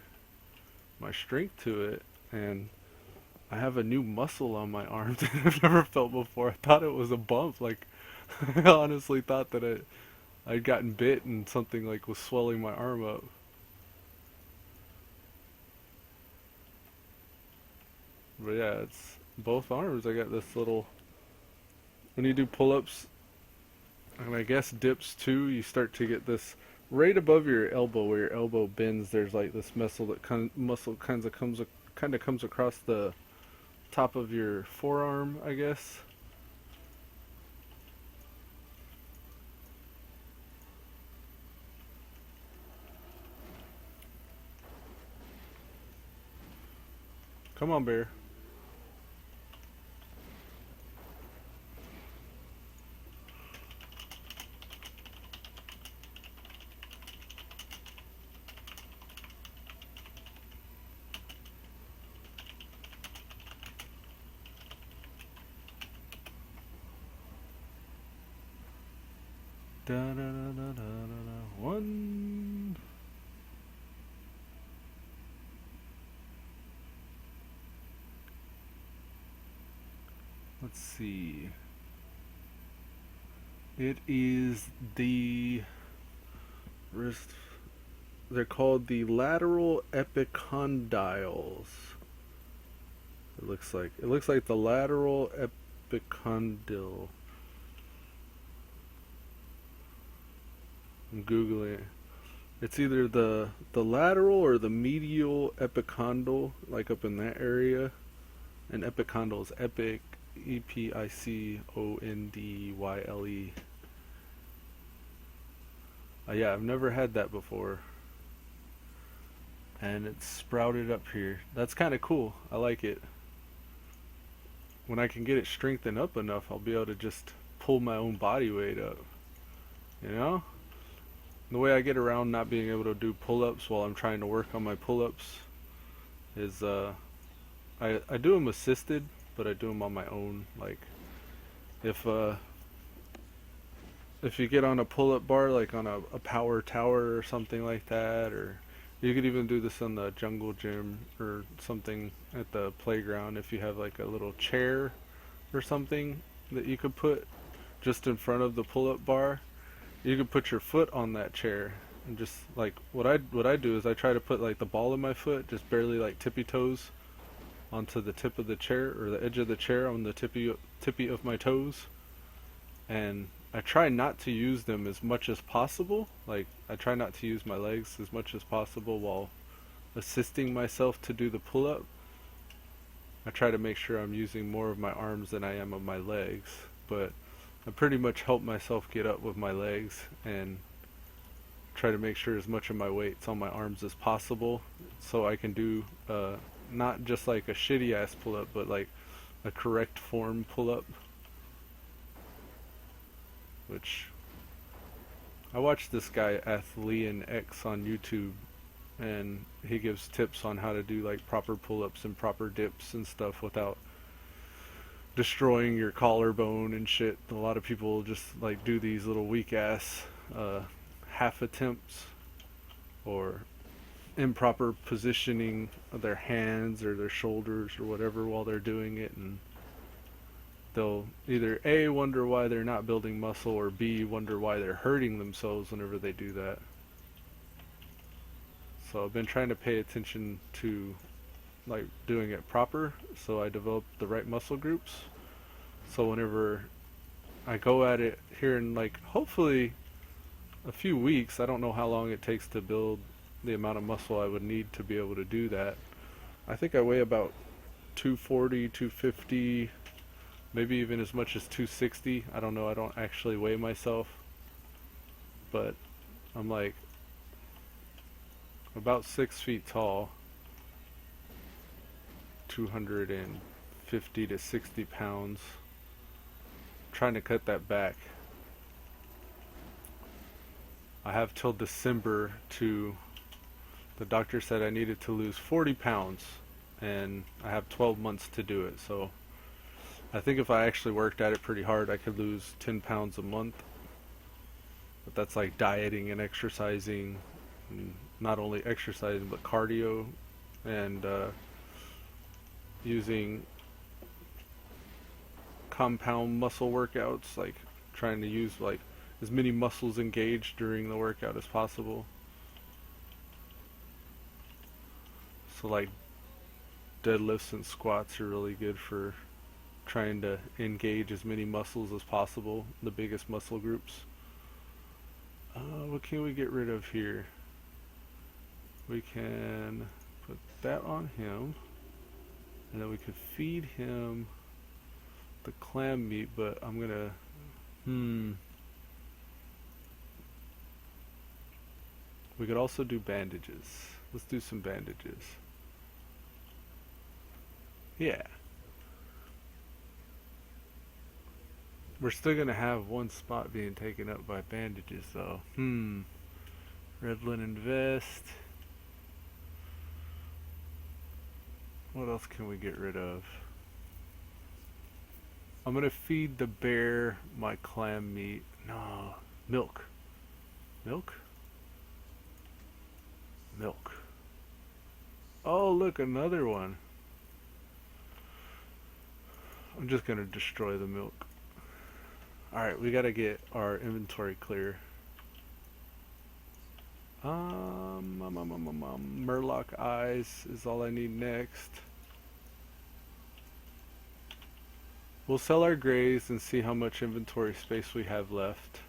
strength to it, and I have a new muscle on my arm that I've never felt before. I thought it was a bump. Like, I honestly thought that I'd gotten bit and something like was swelling my arm up. But yeah, it's both arms. I got this little. When you do pull-ups, and I guess dips too, you start to get this right above your elbow, where your elbow bends. There's like this muscle that kind of comes across the top of your forearm, I guess. Come on, bear. Da da da da da da. One. Let's see. It is the wrist. They're called the lateral epicondyles. It looks like the lateral epicondyle. I'm googling it. It's either the lateral or the medial epicondyle, like up in that area. And epicondyle is epic, EPICONDYLE. Yeah, I've never had that before. And it's sprouted up here. That's kind of cool. I like it. When I can get it strengthened up enough, I'll be able to just pull my own body weight up. You know? The way I get around not being able to do pull-ups while I'm trying to work on my pull-ups is I do them assisted, but I do them on my own. Like if you get on a pull-up bar, like on a power tower or something like that, or you could even do this on the jungle gym or something at the playground. If you have like a little chair or something that you could put just in front of the pull-up bar, you could put your foot on that chair and just like what I do is I try to put like the ball of my foot just barely like tippy toes onto the tip of the chair, or the edge of the chair on the tippy of my toes, and I try not to use them as much as possible. Like I try not to use my legs as much as possible while assisting myself to do the pull-up. I try to make sure I'm using more of my arms than I am of my legs, but I pretty much help myself get up with my legs and try to make sure as much of my weight's on my arms as possible, so I can do not just like a shitty ass pull-up, but like a correct form pull-up. Which I watched this guy Athlean X on YouTube, and he gives tips on how to do like proper pull-ups and proper dips and stuff without destroying your collarbone and shit. A lot of people just like do these little weak ass half attempts or improper positioning of their hands or their shoulders or whatever while they're doing it, and they'll either A, wonder why they're not building muscle, or B, wonder why they're hurting themselves whenever they do that. So I've been trying to pay attention to like doing it proper, so I developed the right muscle groups. So whenever I go at it here in like hopefully a few weeks, I don't know how long it takes to build the amount of muscle I would need to be able to do that, I think I weigh about 240, 250, maybe even as much as 260. I don't know. I don't actually weigh myself, but I'm like about 6 feet tall, 250 to 60 pounds. Trying to cut that back. I have till December to, the doctor said I needed to lose 40 pounds, and I have 12 months to do it. So I think if I actually worked at it pretty hard, I could lose 10 pounds a month. But that's like dieting and exercising, and not only exercising but cardio, and using compound muscle workouts, like trying to use like as many muscles engaged during the workout as possible. So like deadlifts and squats are really good for trying to engage as many muscles as possible, the biggest muscle groups. What can we get rid of here? We can put that on him, and then we could feed him the clam meat, but I'm gonna we could also do bandages. Let's do some bandages. Yeah. We're still gonna have one spot being taken up by bandages though. Red linen vest. What else can we get rid of? I'm gonna feed the bear my clam meat. No, milk. Milk? Milk. Oh, look, another one. I'm just gonna destroy the milk. Alright, we gotta get our inventory clear. Murloc eyes is all I need next. We'll sell our grays and see how much inventory space we have left.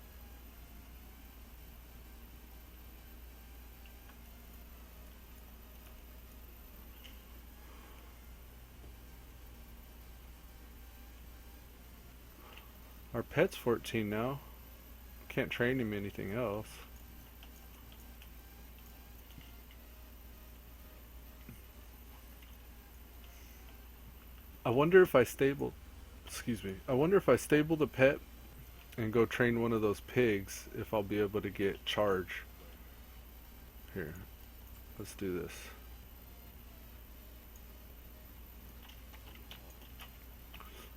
Our pet's 14 now. Can't train him anything else. I wonder if I stable, I wonder if I stable the pet and go train one of those pigs, if I'll be able to get charge. Here, let's do this.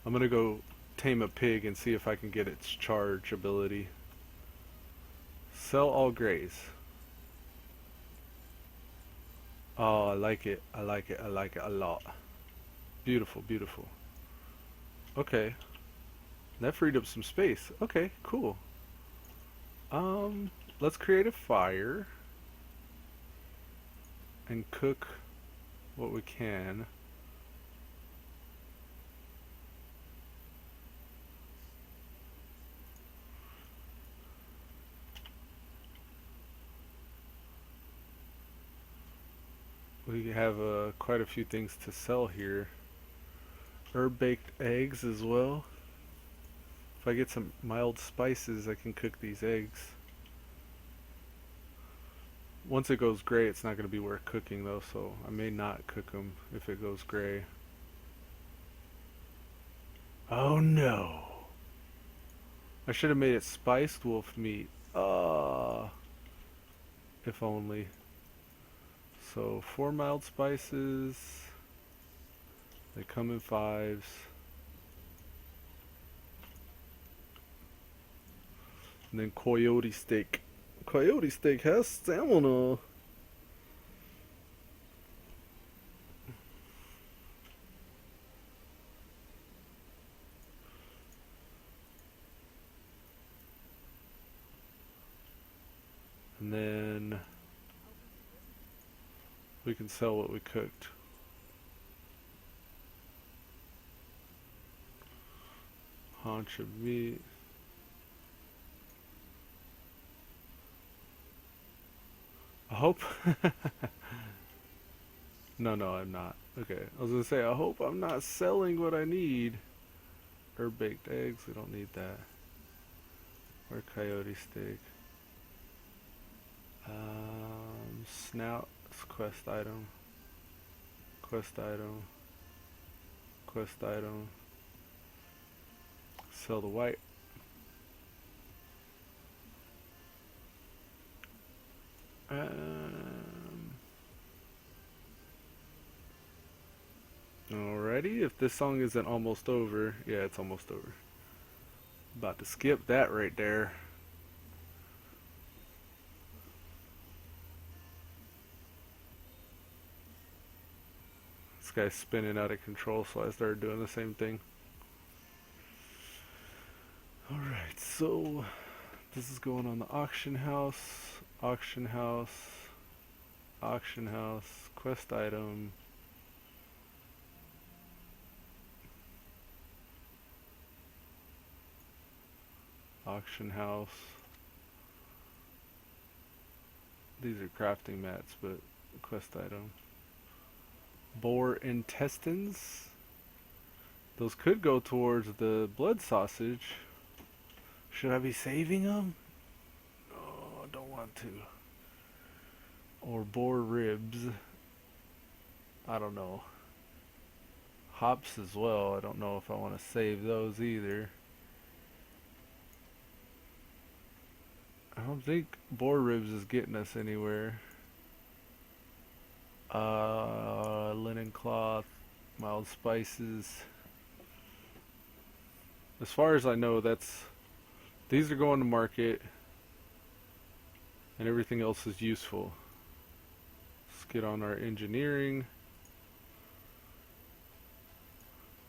I'm gonna go tame a pig and see if I can get its charge ability. Sell all grays. Oh, I like it. I like it. I like it a lot. Beautiful, beautiful. Okay. That freed up some space. Okay, cool. Let's create a fire and cook what we can. We have quite a few things to sell here. Herb baked eggs as well. If I get some mild spices, I can cook these eggs. Once it goes gray, it's not going to be worth cooking though, so I may not cook them if it goes gray. Oh no! I should have made it spiced wolf meat. If only. So 4 mild spices. They come in 5s. And then coyote steak. Coyote steak has stamina. And then we can sell what we cooked. Haunch of meat. I hope. No, I'm not. Okay, I was gonna say, I hope I'm not selling what I need. Herb baked eggs, we don't need that. Or coyote steak. Snout, quest item. Quest item. Quest item. Sell the white. Alrighty, if this song isn't almost over, yeah, it's almost over. About to skip that right there. This guy's spinning out of control, so I started doing the same thing. Alright, so this is going on the auction house, auction house, auction house, quest item. Auction house. These are crafting mats, but quest item. Boar intestines. Those could go towards the blood sausage. Should I be saving them? Oh, I don't want to. Or boar ribs. I don't know. Hops as well. I don't know if I want to save those either. I don't think boar ribs is getting us anywhere. Linen cloth, mild spices. As far as I know, these are going to market, and everything else is useful. Let's get on our engineering.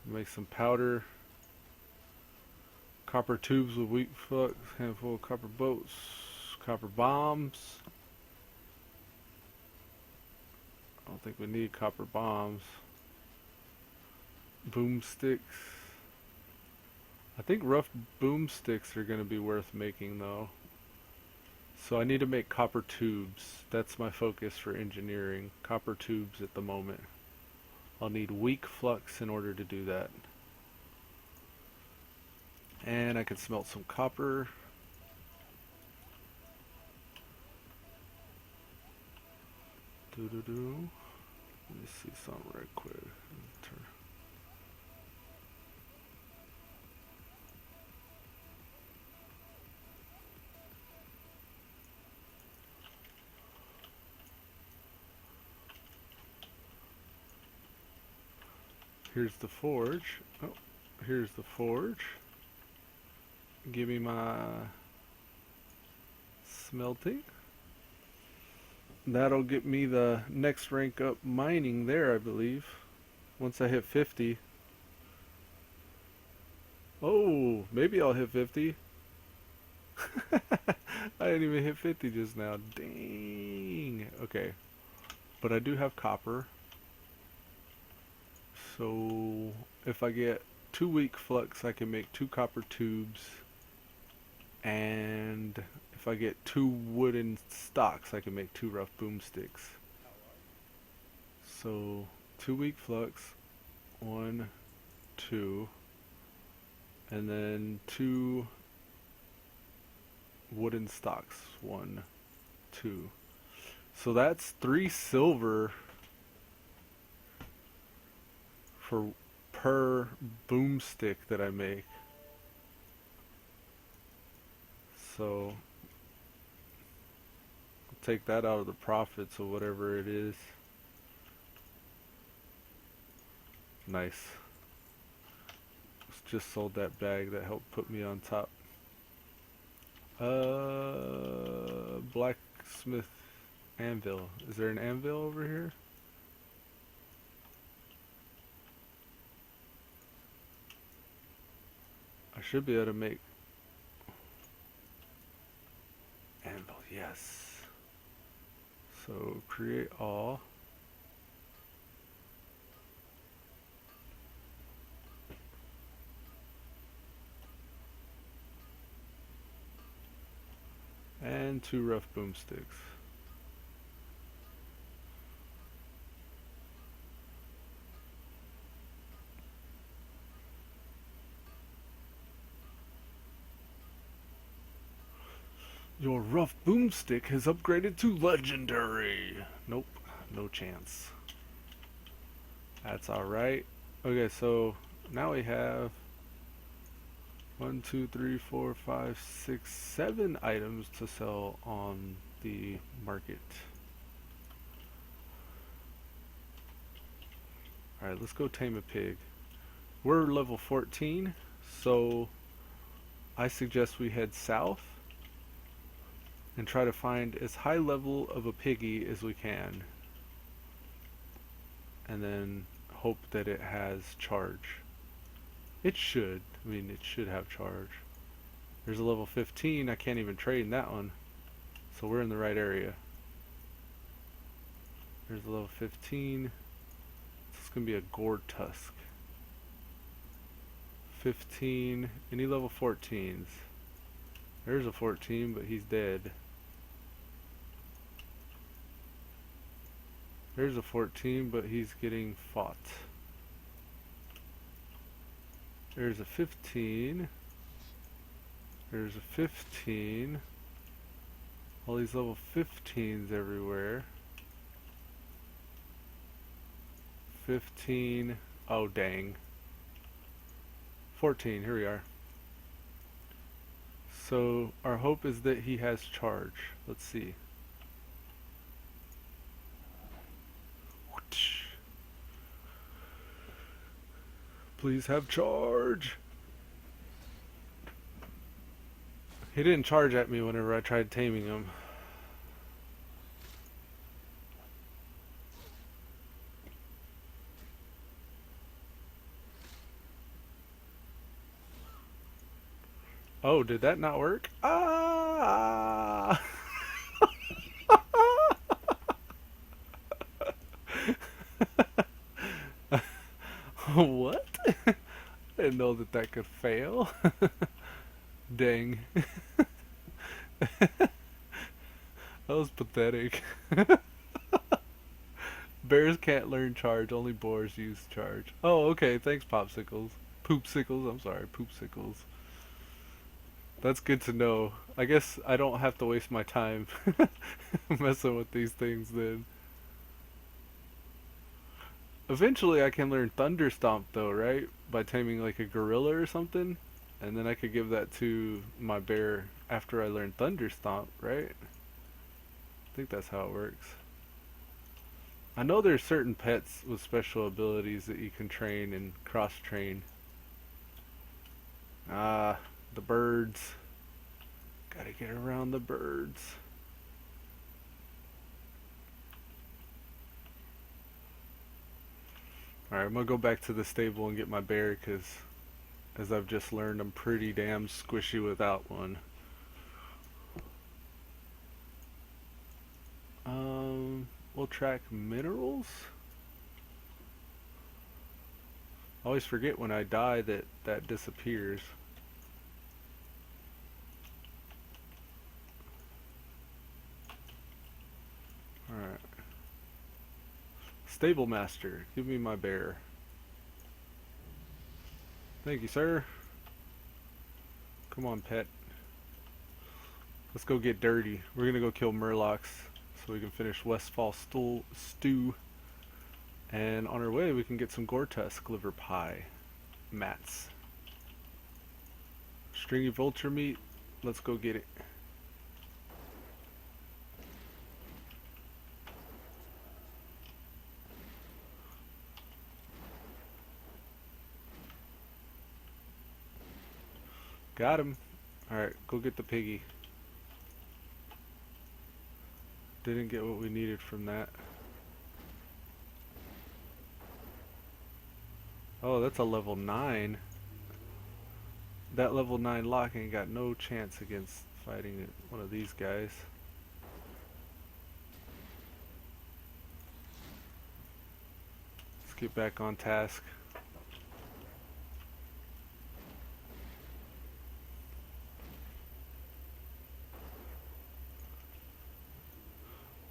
Make some powder. Copper tubes with weak flux, handful of copper boats, copper bombs. I don't think we need copper bombs. Boomsticks. I think rough boomsticks are going to be worth making though. So I need to make copper tubes. That's my focus for engineering. Copper tubes at the moment. I'll need weak flux in order to do that. And I can smelt some copper. Let me see something right quick. Here's the forge. Oh, here's the forge. Give me my smelting. That'll get me the next rank up mining there, I believe. Once I hit 50. Oh, maybe I'll hit 50. I didn't even hit 50 just now. Dang. Okay. But I do have copper. So if I get 2 weak flux, I can make 2 copper tubes. And if I get 2 wooden stocks, I can make 2 rough boomsticks. So 2 weak flux, 1, 2, and then 2 wooden stocks, 1, 2. So that's 3 silver per boomstick that I make. So I'll take that out of the profits of whatever it is. Nice. Just sold that bag that helped put me on top. Blacksmith anvil. Is there an anvil over here? I should be able to make anvil, yes. So create all. And 2 rough boomsticks. Your rough boomstick has upgraded to legendary. Nope, no chance. That's alright. Okay, so now we have 1, 2, 3, 4, 5, 6, 7 items to sell on the market. Alright, let's go tame a pig. We're level 14, so I suggest we head south and try to find as high level of a piggy as we can. And then hope that it has charge. It should. I mean, it should have charge. There's a level 15. I can't even trade in that one. So we're in the right area. There's a level 15. It's going to be a gourd tusk. 15. Any level 14s? There's a 14, but he's dead. There's a 14, but he's getting fought. There's a 15. There's a 15. All these level 15s everywhere. 15. Oh, dang. 14. Here we are. So, our hope is that he has charge. Let's see. Please have charge. He didn't charge at me whenever I tried taming him. Oh, did that not work? Ah! What? I didn't know that that could fail. Dang. That was pathetic. Bears can't learn charge, only boars use charge. Oh, okay, thanks popsicles. Poopsicles, I'm sorry, poopsicles. That's good to know. I guess I don't have to waste my time messing with these things then. Eventually I can learn Thunder Stomp though, right? By taming like a gorilla or something. And then I could give that to my bear after I learn Thunder Stomp, right? I think that's how it works. I know there's certain pets with special abilities that you can train and cross-train. Ah, the birds. Gotta get around the birds. Alright, I'm gonna go back to the stable and get my bear, because as I've just learned, I'm pretty damn squishy without one. We'll track minerals. I always forget when I die that that disappears. Alright. Stable master, give me my bear. Thank you, sir. Come on, pet. Let's go get dirty. We're gonna go kill murlocs so we can finish Westfall stew. And on our way, we can get some Gortusk liver pie. Mats. Stringy vulture meat. Let's go get it. Got him. Alright, go get the piggy. Didn't get what we needed from that. Oh, that's a level 9. That level 9 lock ain't got no chance against fighting one of these guys. Let's get back on task.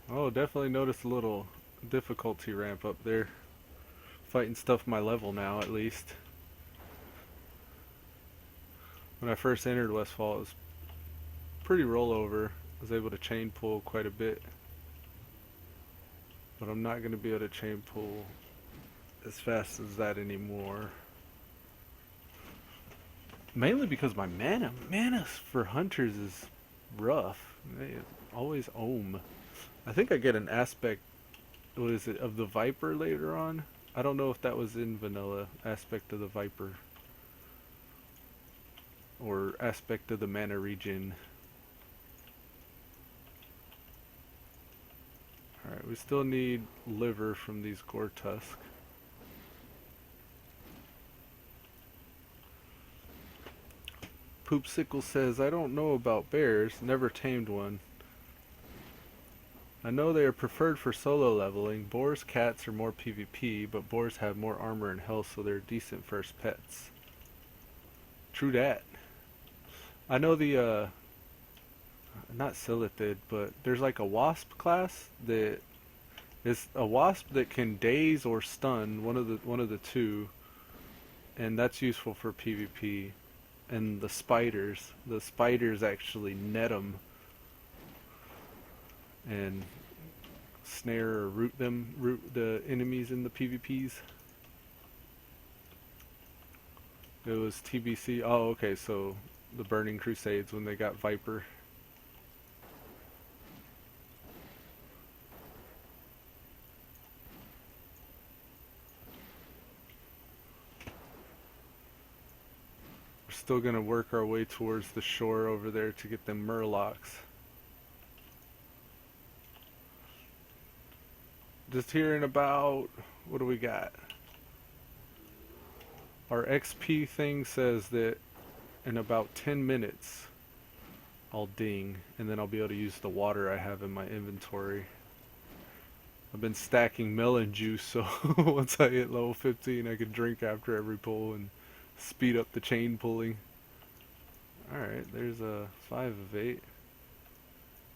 Oh, definitely noticed a little difficulty ramp up there. Fighting stuff my level now, at least. When I first entered Westfall, it was pretty rollover. I was able to chain pull quite a bit. But I'm not going to be able to chain pull as fast as that anymore. Mainly because my mana for hunters is rough. They always ohm. I think I get an aspect, what is it, of the Viper later on? I don't know if that was in vanilla, aspect of the Viper. Or aspect of the mana regen. Alright, we still need liver from these gore tusk. Poopsicle says, I don't know about bears, never tamed one. I know they are preferred for solo leveling. Boars, cats are more PvP, but boars have more armor and health, so they're decent first pets. True that. I know the, not Silithid, but there's like a wasp class that is a wasp that can daze or stun, one of the two, and that's useful for PvP. And the spiders actually net them and snare or root the enemies in the PvPs. It was TBC. Oh, okay, so the Burning Crusades when they got Viper. Still gonna work our way towards the shore over there to get them murlocs. Just hearing about, what do we got? Our XP thing says that in about 10 minutes I'll ding, and then I'll be able to use the water I have in my inventory. I've been stacking melon juice, so once I hit level 15 I can drink after every pull and speed up the chain pulling. Alright, there's a 5 of 8.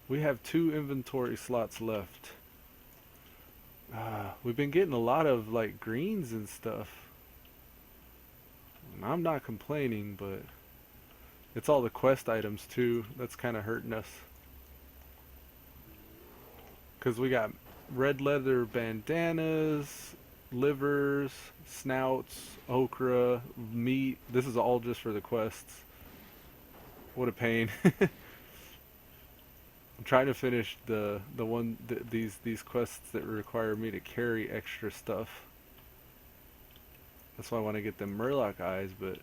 We have 2 inventory slots left. We've been getting a lot of like greens and stuff. And I'm not complaining, but it's all the quest items too that's kind of hurting us. Because we got red leather bandanas, livers, snouts, okra, meat. This is all just for the quests. What a pain. I'm trying to finish these quests that require me to carry extra stuff. That's why I want to get them Murloc eyes, but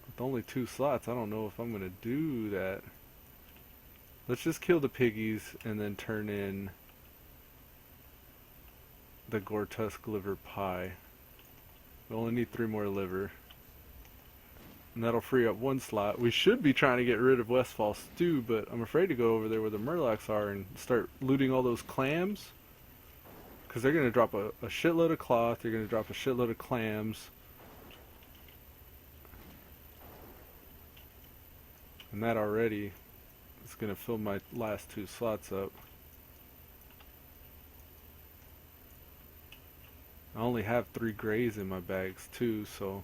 with only 2 slots, I don't know if I'm going to do that. Let's just kill the piggies and then turn in the gore tusk liver pie. We only need 3 more liver. And that'll free up 1 slot. We should be trying to get rid of Westfall stew, but I'm afraid to go over there where the Murlocs are and start looting all those clams. Because they're going to drop a shitload of cloth, they're going to drop a shitload of clams. And that already is going to fill my last 2 slots up. I only have 3 grays in my bags too, so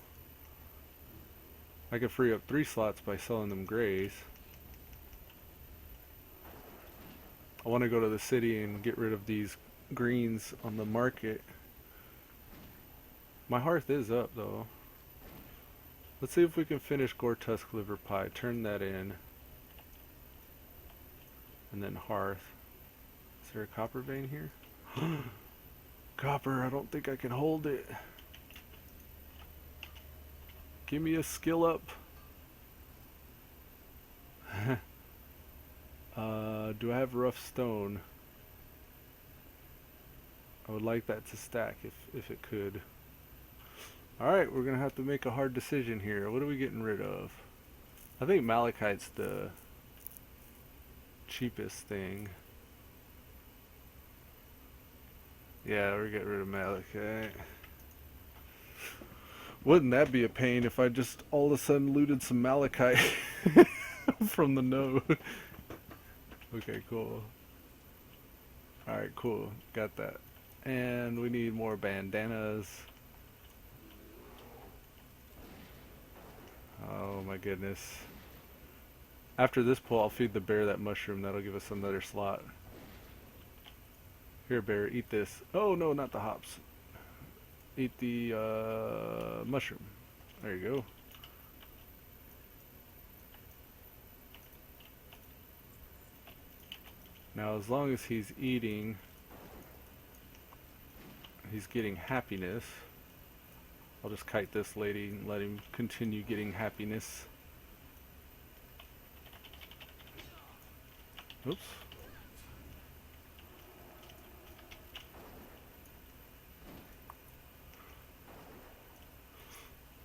I could free up 3 slots by selling them grays. I want to go to the city and get rid of these greens on the market. My hearth is up though. Let's see if we can finish gore tusk liver pie. Turn that in. And then hearth. Is there a copper vein here? Copper, I don't think I can hold it. Give me a skill up. Do I have rough stone? I would like that to stack if it could. Alright, we're gonna have to make a hard decision here. What are we getting rid of? I think malachite's the cheapest thing. Yeah, we're getting rid of malachite. Wouldn't that be a pain if I just all of a sudden looted some malachite from the node? Okay, cool. Alright, cool. Got that. And we need more bandanas. Oh my goodness. After this pull, I'll feed the bear that mushroom. That'll give us another slot. Here, bear, eat this. Oh, no, not the hops. Eat the mushroom. There you go. Now, as long as he's eating, he's getting happiness. I'll just kite this lady and let him continue getting happiness. Oops.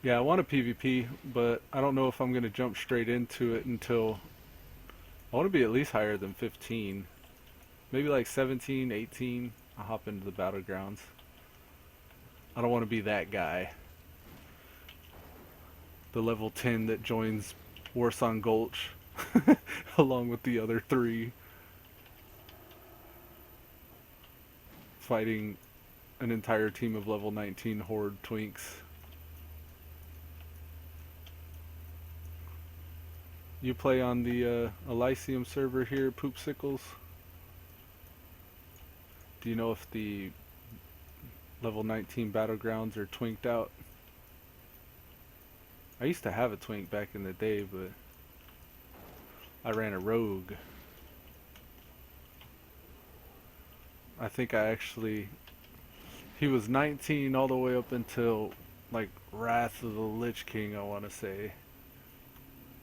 Yeah, I want a PvP, but I don't know if I'm going to jump straight into it until... I want to be at least higher than 15. Maybe like 17, 18. I'll hop into the battlegrounds. I don't want to be that guy. The level 10 that joins Warson Gulch along with the other 3. Fighting an entire team of level 19 horde twinks. You play on the Elysium server here, Poopsicles? Do you know if the level 19 battlegrounds are twinked out? I used to have a twink back in the day, but I ran a rogue. I think I actually... He was 19 all the way up until, like, Wrath of the Lich King, I want to say.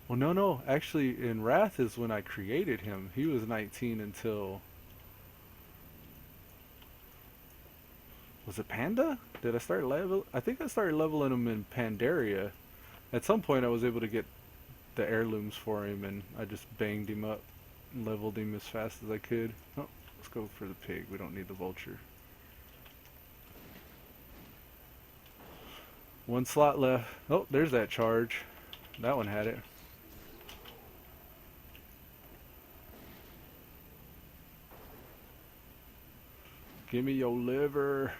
Well, no. Actually, in Wrath is when I created him. He was 19 until... Was it Panda? Did I start level? I think I started leveling him in Pandaria. At some point I was able to get the heirlooms for him, and I just banged him up and leveled him as fast as I could. Oh, let's go for the pig. We don't need the vulture. One slot left. Oh, there's that charge. That one had it. Give me your liver.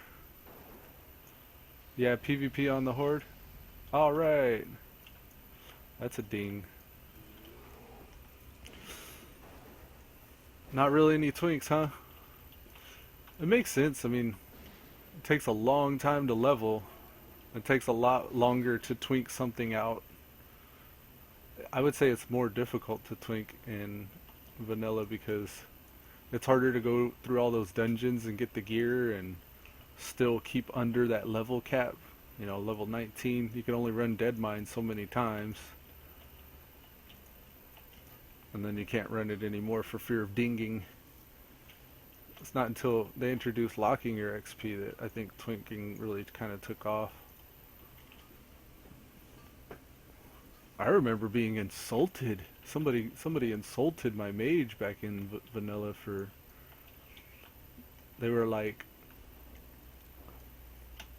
Yeah, PvP on the horde. Alright. That's a ding. Not really any twinks, huh? It makes sense. I mean, it takes a long time to level. It takes a lot longer to twink something out. I would say it's more difficult to twink in vanilla because it's harder to go through all those dungeons and get the gear and still keep under that level cap. You know, level 19, you can only run Deadmines so many times. And then you can't run it anymore for fear of dinging. It's not until they introduced locking your XP that I think twinking really kind of took off. I remember being insulted. Somebody insulted my mage back in vanilla for... They were like...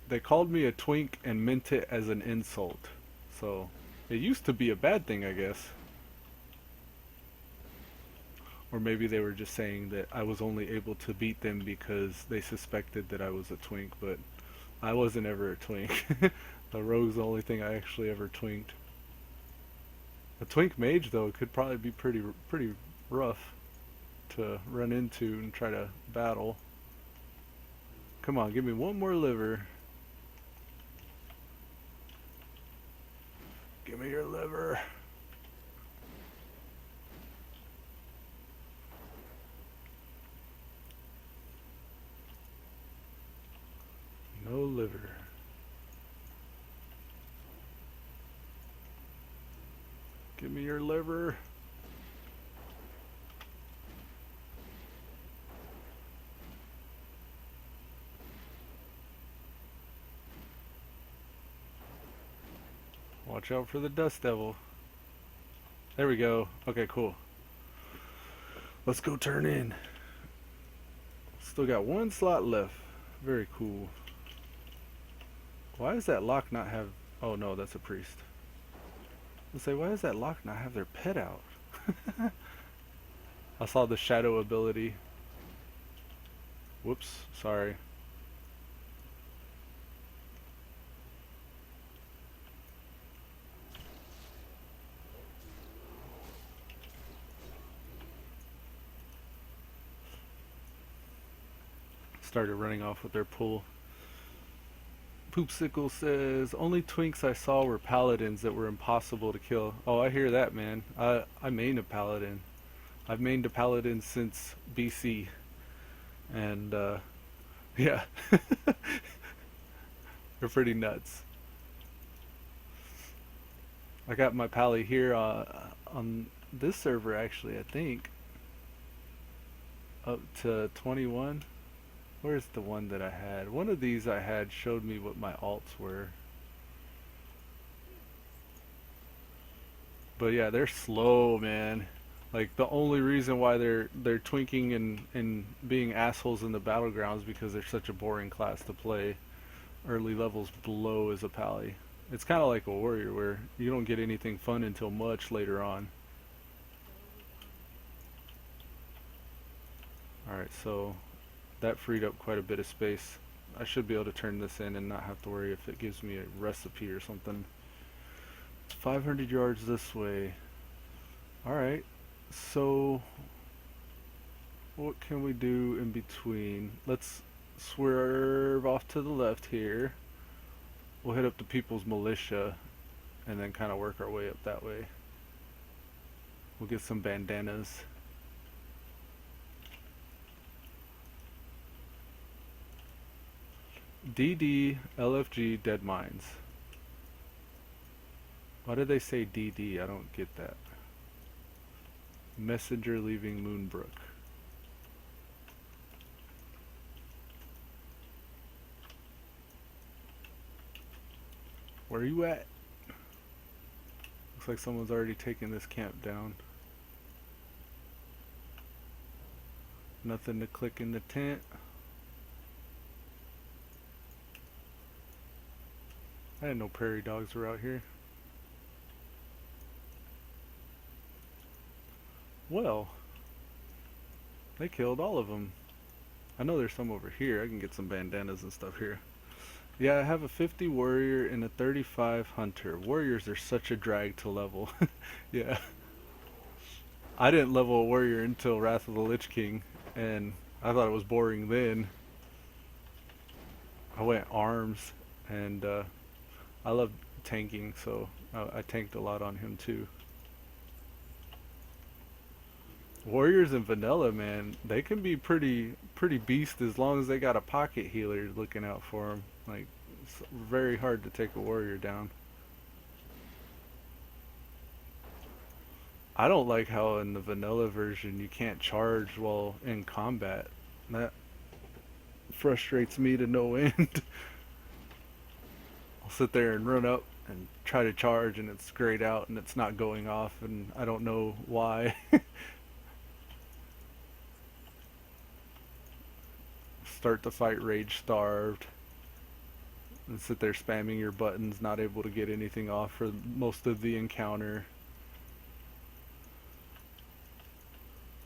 They called me a twink and meant it as an insult. So, it used to be a bad thing, I guess. Or maybe they were just saying that I was only able to beat them because they suspected that I was a twink, but I wasn't ever a twink. The rogue's the only thing I actually ever twinked. A twink mage, though, could probably be pretty rough to run into and try to battle. Come on, give me one more liver. Give me your liver. No liver. Give me your liver. Watch out for the dust devil. There we go. Okay, cool. Let's go turn in. Still got one slot left. Very cool. Why does that lock not have... Oh no, that's a priest. Let's say, why does that lock not have their pet out? I saw the shadow ability. Whoops, sorry. started running off with their pull. Poopsicle says, only twinks I saw were paladins that were impossible to kill. Oh, I hear that, man. I mained a paladin. I've mained a paladin since BC. And, yeah. They're pretty nuts. I got my pally here on this server, actually, I think. Up to 21. Where's the one that I had? One of these I had showed me what my alts were. But yeah, they're slow, man. Like, the only reason why they're twinking and being assholes in the battlegrounds because they're such a boring class to play. Early levels below as a pally. It's kind of like a warrior where you don't get anything fun until much later on. Alright, so that freed up quite a bit of space. I should be able to turn this in and not have to worry if it gives me a recipe or something. It's 500 yards this way. Alright, so what can we do in between? Let's swerve off to the left here. We'll hit up the People's Militia and then kind of work our way up that way. We'll get some bandanas. DD, LFG, Deadmines. Why did they say DD? I don't get that. Messenger leaving Moonbrook. Where are you at? Looks like someone's already taken this camp down. Nothing to click in the tent. I didn't know prairie dogs were out here. Well, they killed all of them. I know there's some over here. I can get some bandanas and stuff here. Yeah, I have a 50 warrior and a 35 hunter. Warriors are such a drag to level. Yeah. I didn't level a warrior until Wrath of the Lich King, and I thought it was boring then. I went arms, and I love tanking, so I tanked a lot on him too. Warriors in vanilla, man, they can be pretty beast as long as they got a pocket healer looking out for them. Like, it's very hard to take a warrior down. I don't like how in the vanilla version you can't charge while in combat. That frustrates me to no end. I'll sit there and run up and try to charge and it's grayed out and it's not going off and I don't know why. Start the fight rage starved and sit there spamming your buttons, not able to get anything off for most of the encounter.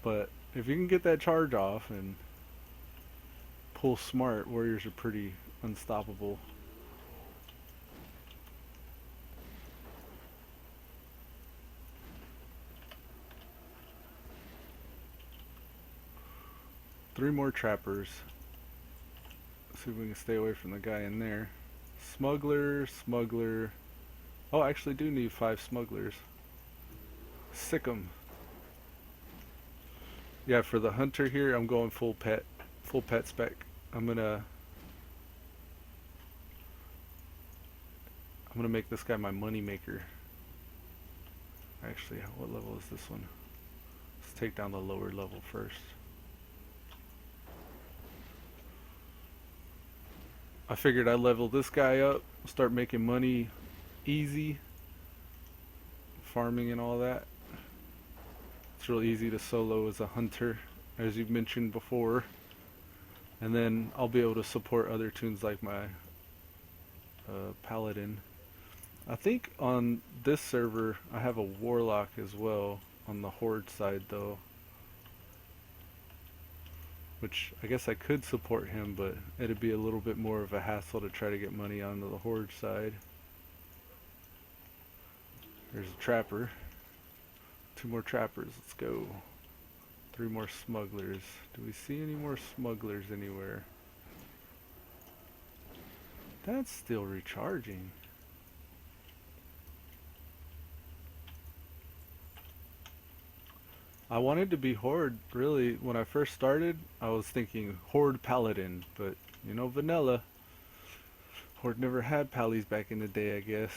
But if you can get that charge off and pull smart, warriors are pretty unstoppable. Three more trappers. See if we can stay away from the guy in there. Smuggler, smuggler. Oh, I actually do need 5 smugglers. Sick 'em. Yeah, for the hunter here, I'm going full pet spec. I'm gonna make this guy my money maker. Actually, what level is this one? Let's take down the lower level first. I figured I'd level this guy up, start making money easy, farming and all that. It's real easy to solo as a hunter, as you've mentioned before. And then I'll be able to support other tunes like my paladin. I think on this server I have a warlock as well on the horde side though. Which I guess I could support him, but it'd be a little bit more of a hassle to try to get money onto the horde side. There's a trapper. 2 more trappers, let's go. 3 more smugglers. Do we see any more smugglers anywhere? That's still recharging. I wanted to be Horde, really. When I first started, I was thinking Horde Paladin, but, you know, vanilla. Horde never had pallies back in the day, I guess.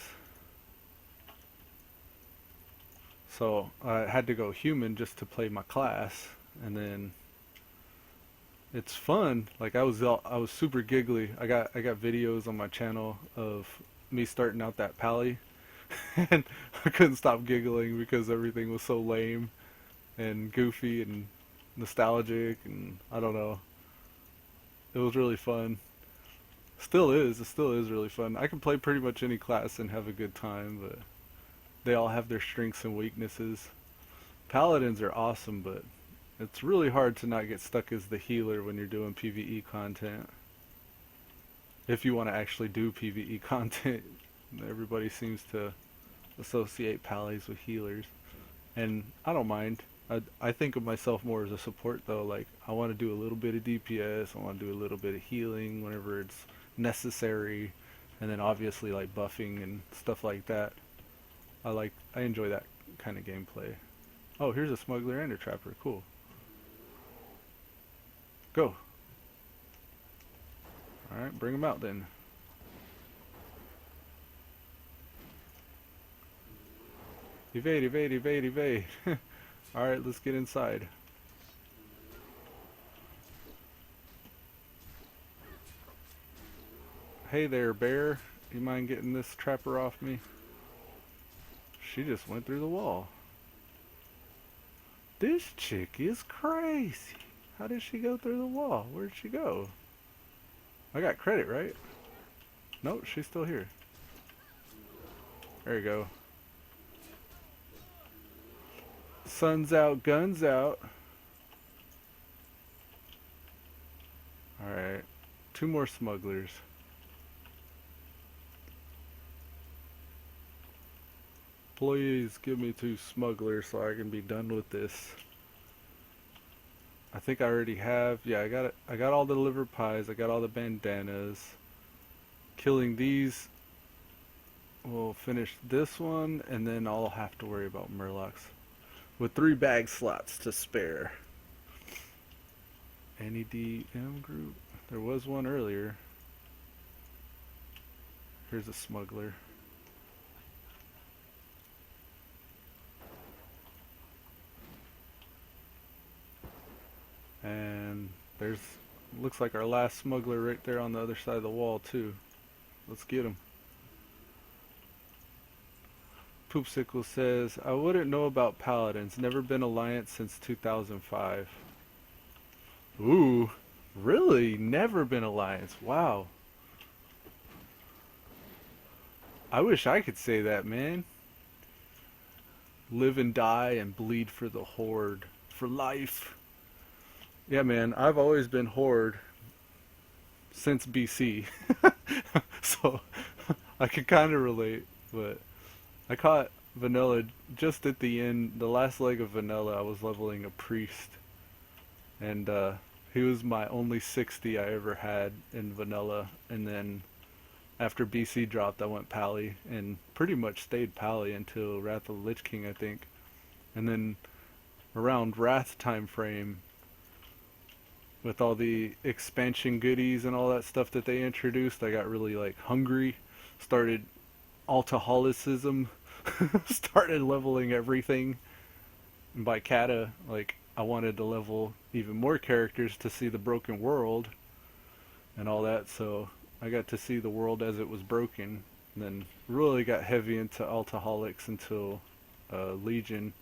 So I had to go human just to play my class, and then it's fun. Like I was super giggly. I got videos on my channel of me starting out that pally, and I couldn't stop giggling because everything was so lame and goofy and nostalgic, and I don't know. It was really fun. Still is. It still is really fun. I can play pretty much any class and have a good time, but they all have their strengths and weaknesses. Paladins are awesome, but it's really hard to not get stuck as the healer when you're doing PvE content. If you want to actually do PvE content, everybody seems to associate pallies with healers, and I don't mind. I think of myself more as a support though. Like I want to do a little bit of DPS, I want to do a little bit of healing whenever it's necessary, and then obviously like buffing and stuff like that. I enjoy that kind of gameplay. Oh, here's a smuggler and a trapper. Cool. Go. Alright, bring them out then. Evade, evade, evade, evade. Alright, let's get inside. Hey there, bear. You mind getting this trapper off me? She just went through the wall. This chick is crazy. How did she go through the wall? Where'd she go? I got credit, right? Nope, she's still here. There you go. Sunsout Gunsout. Alright. 2 more smugglers. Please give me 2 smugglers so I can be done with this. I think I already have. Yeah, I got it. I got all the liver pies. I got all the bandanas. Killing these will finish this one, and then I'll have to worry about murlocs with 3 bag slots to spare. Any DM group? There was one earlier. Here's a smuggler. And there's, looks like our last smuggler right there on the other side of the wall too. Let's get him. Poopsicle says, I wouldn't know about paladins. Never been alliance since 2005. Ooh, really? Never been alliance. Wow. I wish I could say that, man. Live and die and bleed for the Horde. For life. Yeah, man, I've always been Horde since BC. So I can kind of relate, but I caught Vanilla just at the end, the last leg of Vanilla. I was leveling a priest, and he was my only 60 I ever had in Vanilla, and then after BC dropped I went Pally, and pretty much stayed Pally until Wrath of the Lich King, I think. And then around Wrath time frame, with all the expansion goodies and all that stuff that they introduced, I got really like hungry, started alcoholicism, started leveling everything. And by Kata, like I wanted to level even more characters to see the broken world and all that, so I got to see the world as it was broken, and then really got heavy into alcoholics until Legion.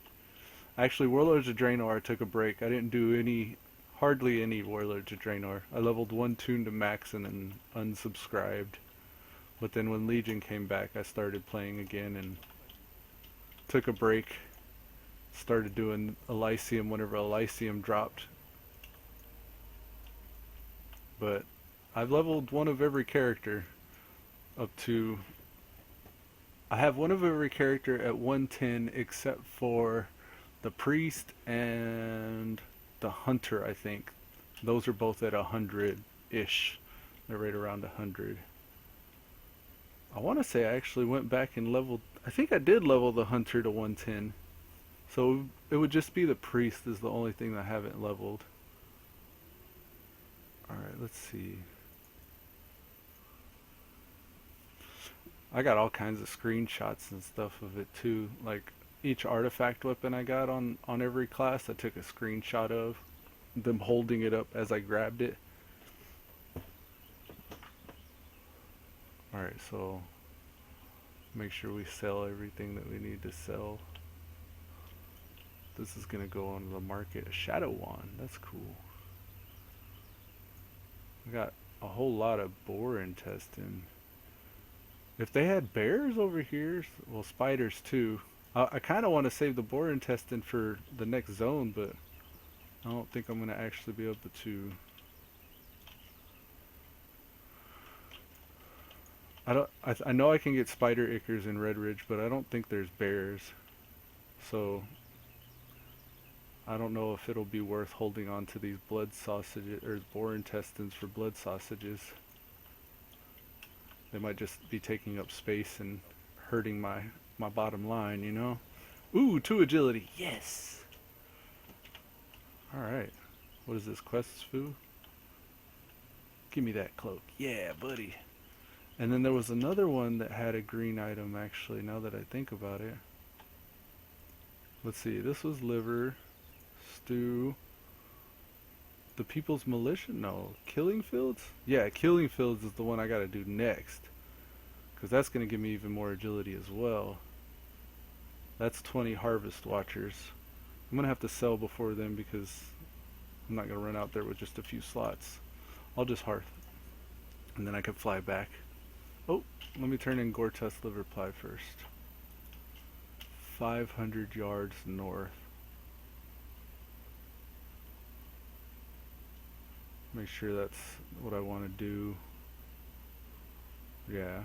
Actually, Warlords of Draenor, I took a break. I didn't do hardly any Warlords of Draenor. I leveled 1 toon to max and then unsubscribed. But then when Legion came back, I started playing again and took a break. Started doing Elysium whenever Elysium dropped. But I've leveled one of every character up to... I have one of every character at 110 except for the priest and the hunter, I think. Those are both at 100-ish. They're right around 100. I want to say I actually went back and leveled. I think I did level the hunter to 110. So it would just be the priest is the only thing that I haven't leveled. Alright, let's see. I got all kinds of screenshots and stuff of it too. Like each artifact weapon I got on every class, I took a screenshot of them holding it up as I grabbed it. Alright, so make sure we sell everything that we need to sell. This is gonna go on the market. A shadow wand, that's cool. I got a whole lot of boar intestine. If they had bears over here, well, spiders too. I kind of want to save the boar intestine for the next zone, but I don't think I'm gonna actually be able to. I know I can get spider ichors in Red Ridge, but I don't think there's bears. So I don't know if it'll be worth holding on to these blood sausages or boar intestines for blood sausages. They might just be taking up space and hurting my bottom line, you know? Ooh, 2 agility. Yes. All right. What is this, quests foo? Give me that cloak. Yeah, buddy. And then there was another one that had a green item, actually, now that I think about it. Let's see, this was liver, stew, the People's Militia? No, Killing Fields? Yeah, Killing Fields is the one I gotta do next. Because that's gonna give me even more agility as well. That's 20 Harvest Watchers. I'm gonna have to sell before then because I'm not gonna run out there with just a few slots. I'll just hearth. And then I can fly back. Oh, let me turn in Gortus Liver Pie first. 500 yards north. Make sure that's what I want to do. Yeah,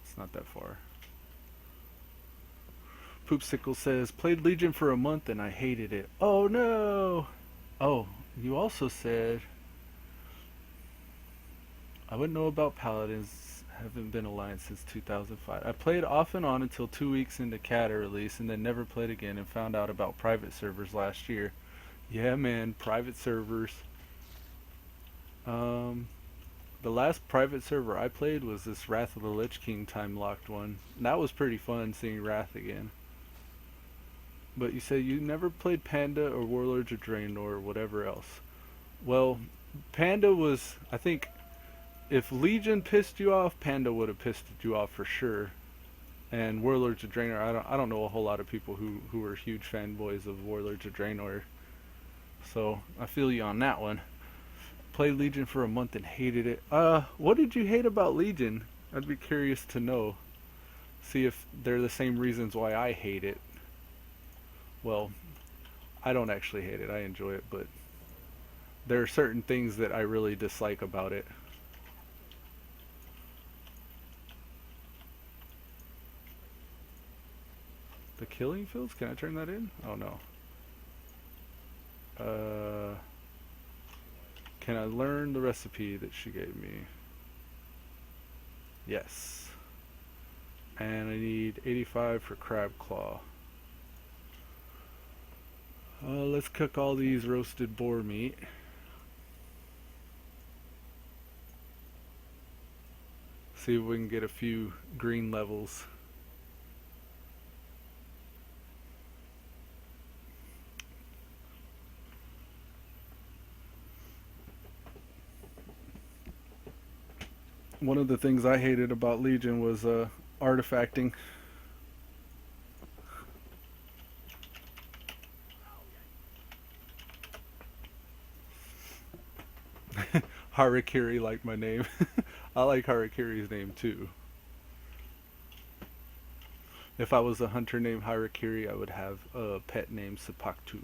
it's not that far. Poopsicle says, played Legion for a month and I hated it. Oh no! Oh, you also said, I wouldn't know about Paladins. Haven't been Alliance since 2005. I played off and on until 2 weeks into Cata release and then never played again and found out about private servers last year. Yeah man, private servers. The last private server I played was this Wrath of the Lich King time locked one. And that was pretty fun seeing Wrath again. But you said you never played Panda or Warlords of Draenor or whatever else. Well, Panda was, I think, if Legion pissed you off, Panda would have pissed you off for sure. And Warlords of Draenor, I don't know a whole lot of people who are huge fanboys of Warlords of Draenor. So I feel you on that one. Played Legion for a month and hated it. What did you hate about Legion? I'd be curious to know. See if they're the same reasons why I hate it. Well, I don't actually hate it. I enjoy it, but there are certain things that I really dislike about it. The Killing Fields? Can I turn that in? Oh no. Can I learn the recipe that she gave me? Yes. And I need 85 for crab claw. Let's cook all these roasted boar meat. See if we can get a few green levels. One of the things I hated about Legion was artifacting. Harakiri like my name. I like Harakiri's name too. If I was a hunter named Harakiri, I would have a pet named Sepaktu.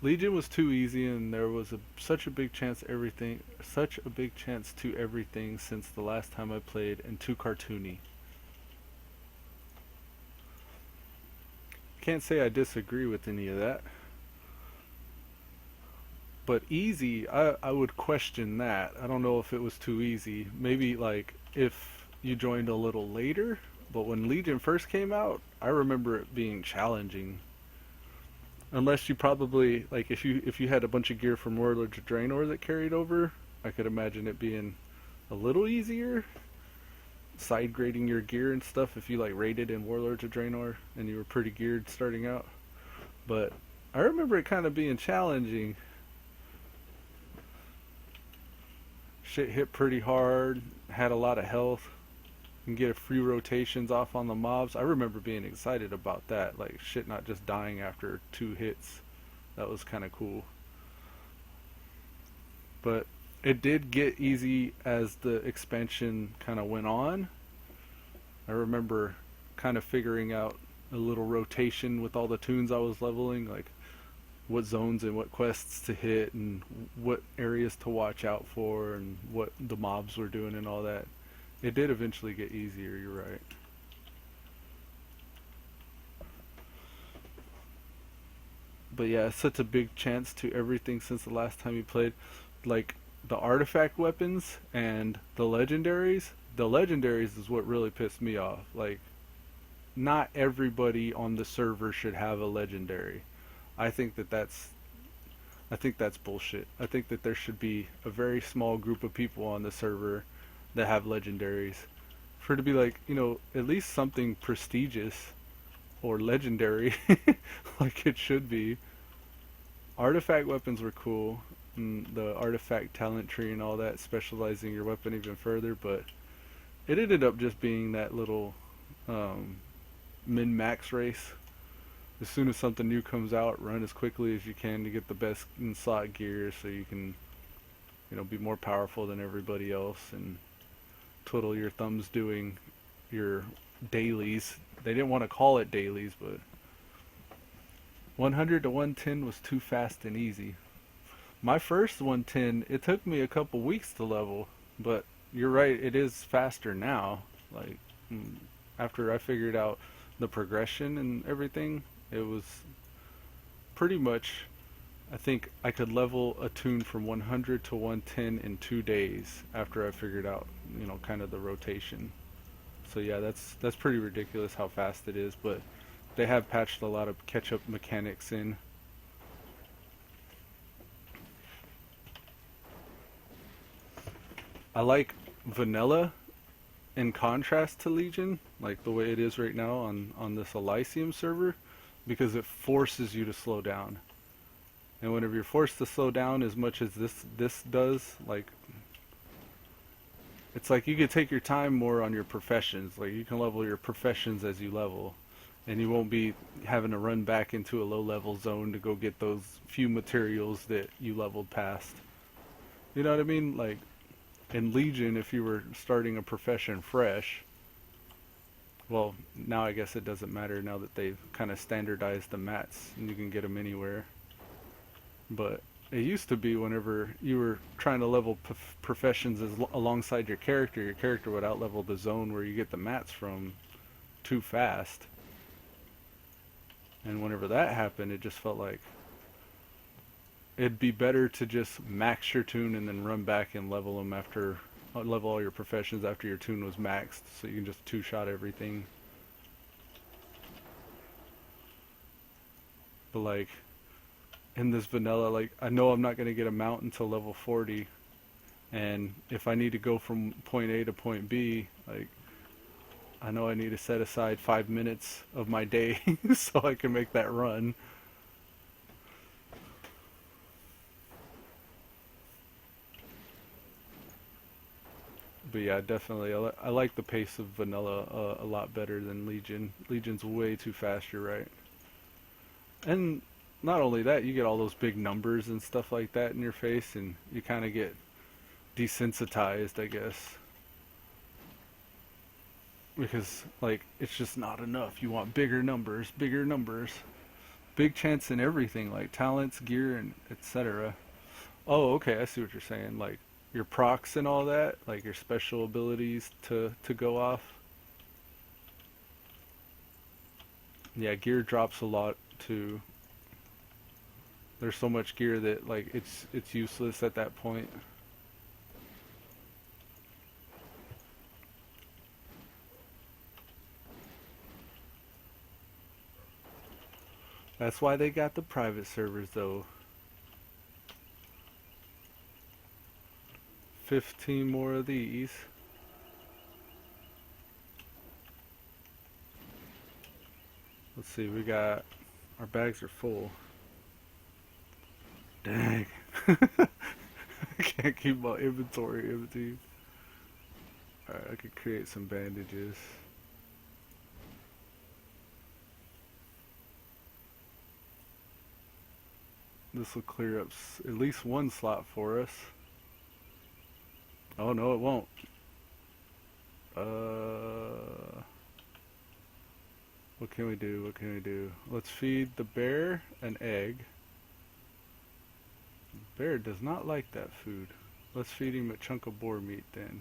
Legion was too easy, and there was such a big chance to everything since the last time I played, and too cartoony. can't say I disagree with any of that. But easy, I would question that. I don't know if it was too easy. Maybe like if you joined a little later, but when Legion first came out, I remember it being challenging. Unless you probably like if you had a bunch of gear from Warlords of Draenor that carried over, I could imagine it being a little easier. Side grading your gear and stuff if you like raided in Warlords of Draenor and you were pretty geared starting out. But I remember it kind of being challenging. Shit hit pretty hard, had a lot of health, and get a few rotations off on the mobs. I remember being excited about that, like shit not just dying after 2 hits. That was kind of cool. But it did get easy as the expansion kind of went on. I remember kind of figuring out a little rotation with all the toons I was leveling, like what zones and what quests to hit and what areas to watch out for and what the mobs were doing and all that. It did eventually get easier, you're right. But yeah, it's such a big chance to everything since the last time you played. Like the artifact weapons and the legendaries. The legendaries is what really pissed me off. Like, not everybody on the server should have a legendary. I think that that's I think that's bullshit. I think that there should be a very small group of people on the server that have legendaries. For it to be like, at least something prestigious or legendary like it should be. Artifact weapons were cool. And the artifact talent tree and all that, specializing your weapon even further, but it ended up just being that little min-max race. As soon as something new comes out, run as quickly as you can to get the best in slot gear so you can, be more powerful than everybody else and twiddle your thumbs doing your dailies. They didn't want to call it dailies, but 100 to 110 was too fast and easy. My first 110, it took me a couple weeks to level, but you're right, it is faster now. Like, after I figured out the progression and everything, it was pretty much, I think I could level a toon from 100 to 110 in 2 days after I figured out, kind of the rotation. So yeah, that's pretty ridiculous how fast it is, but they have patched a lot of catch-up mechanics in. I like vanilla in contrast to Legion, like the way it is right now on this Elysium server, because it forces you to slow down. And whenever you're forced to slow down as much as this does, like, it's like you could take your time more on your professions. Like, you can level your professions as you level, and you won't be having to run back into a low level zone to go get those few materials that you leveled past. You know what I mean? Like, in Legion, if you were starting a profession fresh, well, now I guess it doesn't matter now that they've kind of standardized the mats and you can get them anywhere. But it used to be whenever you were trying to level professions alongside your character would outlevel the zone where you get the mats from too fast. And whenever that happened, it just felt like it'd be better to just max your toon and then run back and level them level all your professions after your toon was maxed, so you can just two-shot everything. But like, in this vanilla, like, I know I'm not going to get a mount until level 40, and if I need to go from point A to point B, like, I know I need to set aside 5 minutes of my day so I can make that run. But yeah, definitely, I like the pace of vanilla a lot better than Legion. Legion's way too fast, you're right. And not only that, you get all those big numbers and stuff like that in your face, and you kind of get desensitized, I guess. Because, like, it's just not enough. You want bigger numbers, bigger numbers. Big chance in everything, like talents, gear, and etc. Oh, okay, I see what you're saying. Like, your procs and all that, like your special abilities to go off. Yeah, gear drops a lot too. There's so much gear that like it's useless at that point. That's why they got the private servers though. 15 more of these. Let's see, we got our bags are full. Dang. I can't keep my inventory empty. Alright, I could create some bandages. This will clear up at least one slot for us. Oh no, it won't. What can we do? What can we do? Let's feed the bear an egg. The bear does not like that food. Let's feed him a chunk of boar meat then.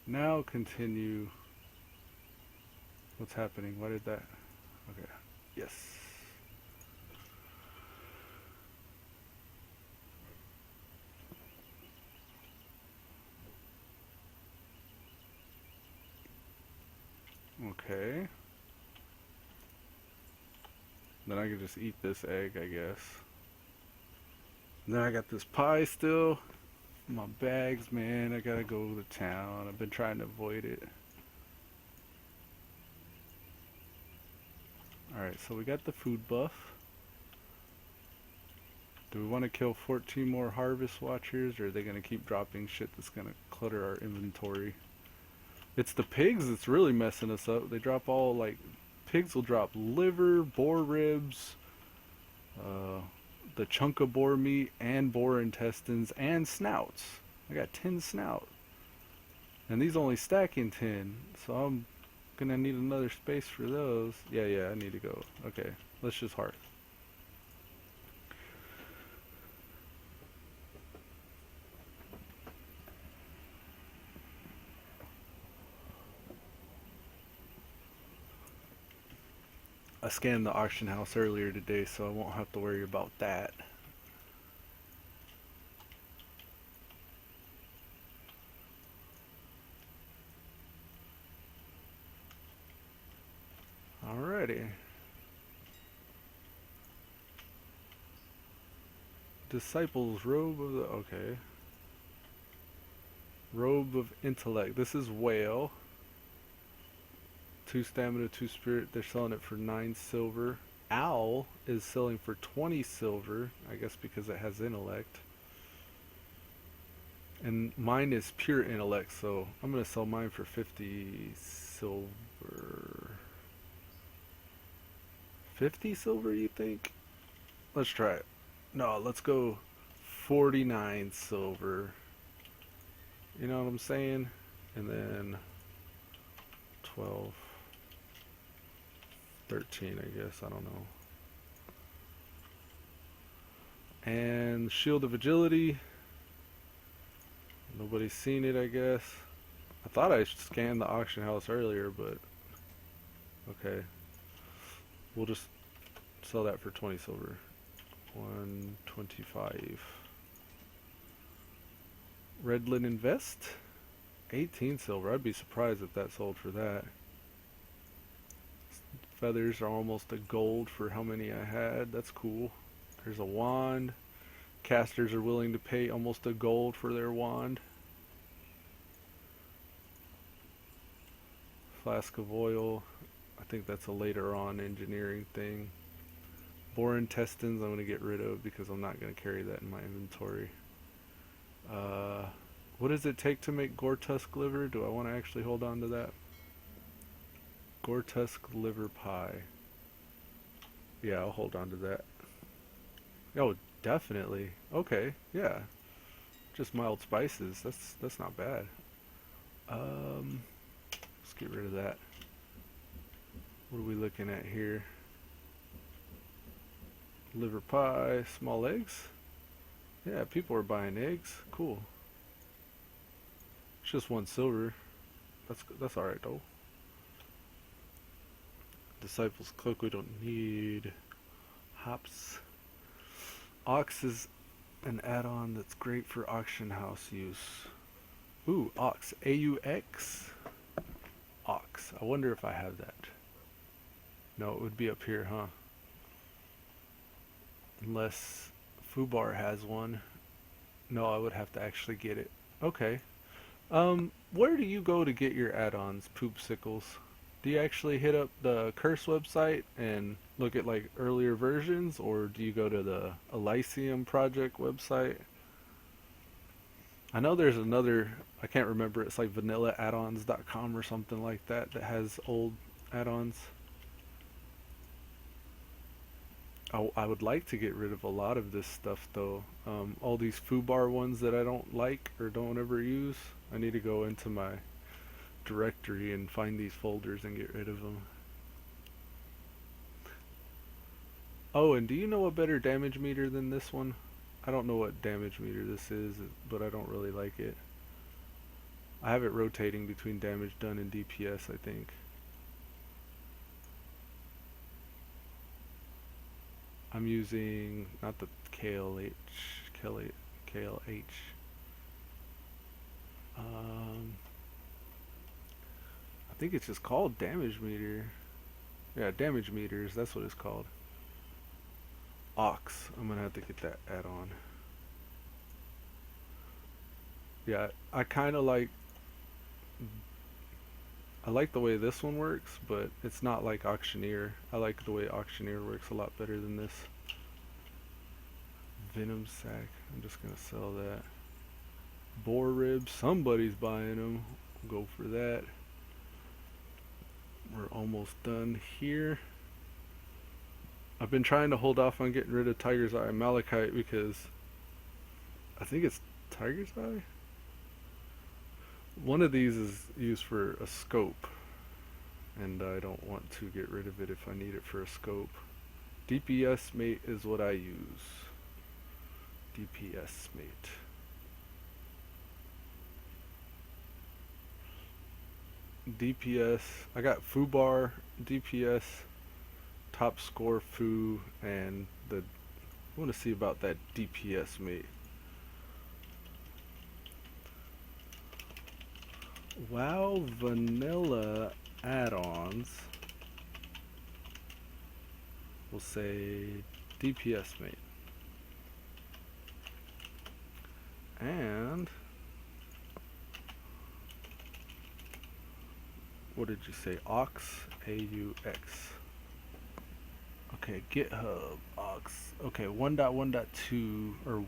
Now continue. What's happening? Why did that? Okay. Yes. Okay. Then I can just eat this egg, I guess. And then I got this pie still. My bags, man. I gotta go to town. I've been trying to avoid it. Alright, so we got the food buff. Do we want to kill 14 more harvest watchers, or are they going to keep dropping shit that's going to clutter our inventory? It's the pigs that's really messing us up. They drop all, like, pigs will drop liver, boar ribs, the chunk of boar meat, and boar intestines, and snouts. I got 10 snout. And these only stack in 10, so I'm going to need another space for those. Yeah, I need to go. Okay, let's just hearth. I scanned the auction house earlier today, so I won't have to worry about that. Alrighty. Disciples robe of the... okay. Robe of intellect. This is whale. 2 stamina, 2 spirit. They're selling it for 9 silver. Owl is selling for 20 silver. I guess because it has intellect. And mine is pure intellect, so I'm going to sell mine for 50 silver. 50 silver, you think? Let's try it. No, let's go 49 silver. You know what I'm saying? And then 12, 13, I guess. I don't know. And Shield of Agility. Nobody's seen it, I guess. I thought I scanned the auction house earlier, but okay. We'll just sell that for 20 silver. 125. Red linen vest. 18 silver. I'd be surprised if that sold for that. Feathers are almost a gold for how many I had. That's cool. There's a wand. Casters are willing to pay almost a gold for their wand. Flask of oil. I think that's a later on engineering thing. Boar intestines I'm going to get rid of because I'm not going to carry that in my inventory. What does it take to make Gortusk liver? Do I want to actually hold on to that? Gortusk liver pie. Yeah, I'll hold on to that. Oh, definitely. Okay, yeah. Just mild spices. That's not bad. Let's get rid of that. What are we looking at here? Liver pie, small eggs. Yeah, people are buying eggs. Cool. It's just 1 silver. That's all right though. Disciples Cloak we don't need. Hops. Ox is an add-on that's great for auction house use. Ooh, Ox. AUX. Ox. I wonder if I have that. No, it would be up here, huh? Unless Fubar has one. No, I would have to actually get it. Okay. Where do you go to get your add-ons, Poopsicles? Do you actually hit up the Curse website and look at like earlier versions, or do you go to the Elysium project website? I know there's another, I can't remember, it's like vanillaaddons.com or something like that that has old add-ons. I would like to get rid of a lot of this stuff though. All these foobar ones that I don't like or don't ever use, I need to go into my directory and find these folders and get rid of them. Oh, and do you know a better damage meter than this one? I don't know what damage meter this is, but I don't really like it. I have it rotating between damage done and DPS, I think. I'm using not the KLH. I think it's just called damage meter. Yeah, damage meters, that's what it's called. Ox. I'm gonna have to get that add-on. Yeah, I kind of like the way this one works, but it's not like Auctioneer. I like the way Auctioneer works a lot better than this. Venom Sack. I'm just gonna sell that. Boar Ribs. Somebody's buying them. We'll go for that. We're almost done here. I've been trying to hold off on getting rid of Tiger's Eye Malachite because I think it's Tiger's Eye? One of these is used for a scope, and I don't want to get rid of it if I need it for a scope. DPS mate is what I use. DPS mate. DPS, I got Fubar, DPS, top score Foo, and I want to see about that DPS mate. WoW vanilla add-ons, we'll say DPS mate. And what did you say? Ox, AUX. Okay, GitHub, Ox. Okay, 1.1.2 or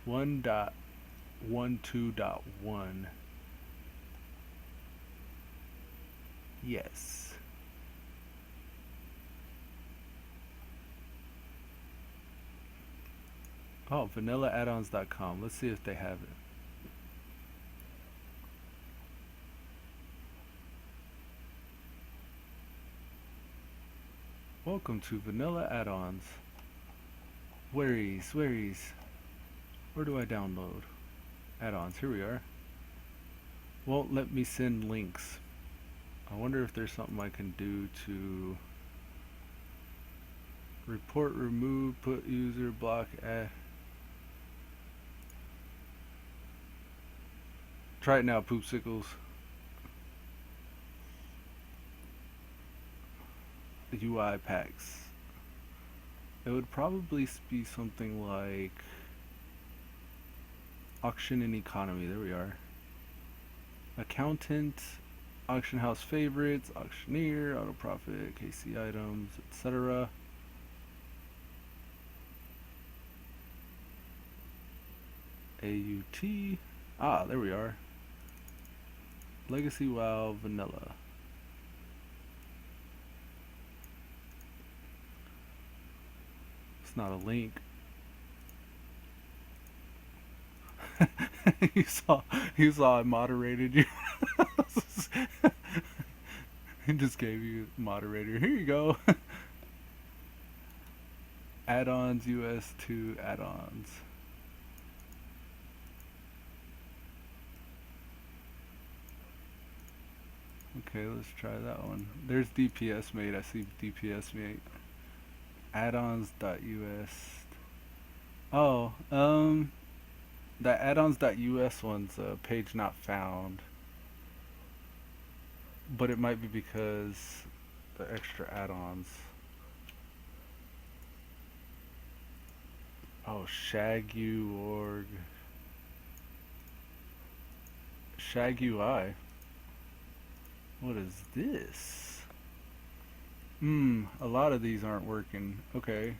1.12.1. Yes. Oh, vanillaaddons.com. Let's see if they have it. Welcome to Vanilla Add-ons. Where's? Where do I download? Add-ons, here we are. Won't let me send links. I wonder if there's something I can do to report, remove, put user, block, add. Try it now, Poopsicles. UI packs. It would probably be something like auction and economy. There we are. Accountant, auction house favorites, auctioneer, auto profit, KC items, etc. AUT. Ah, there we are. Legacy WoW vanilla. It's not a link. you saw I moderated you. He just gave you moderator. Here you go. Add-ons US 2 add-ons. Okay, let's try that one. There's DPS mate. I see DPS mate. Addons.us. Oh, the addons.us one's page not found, but it might be because the extra add-ons. Oh, shag.org. Shag.ui. What is this? A lot of these aren't working. Okay.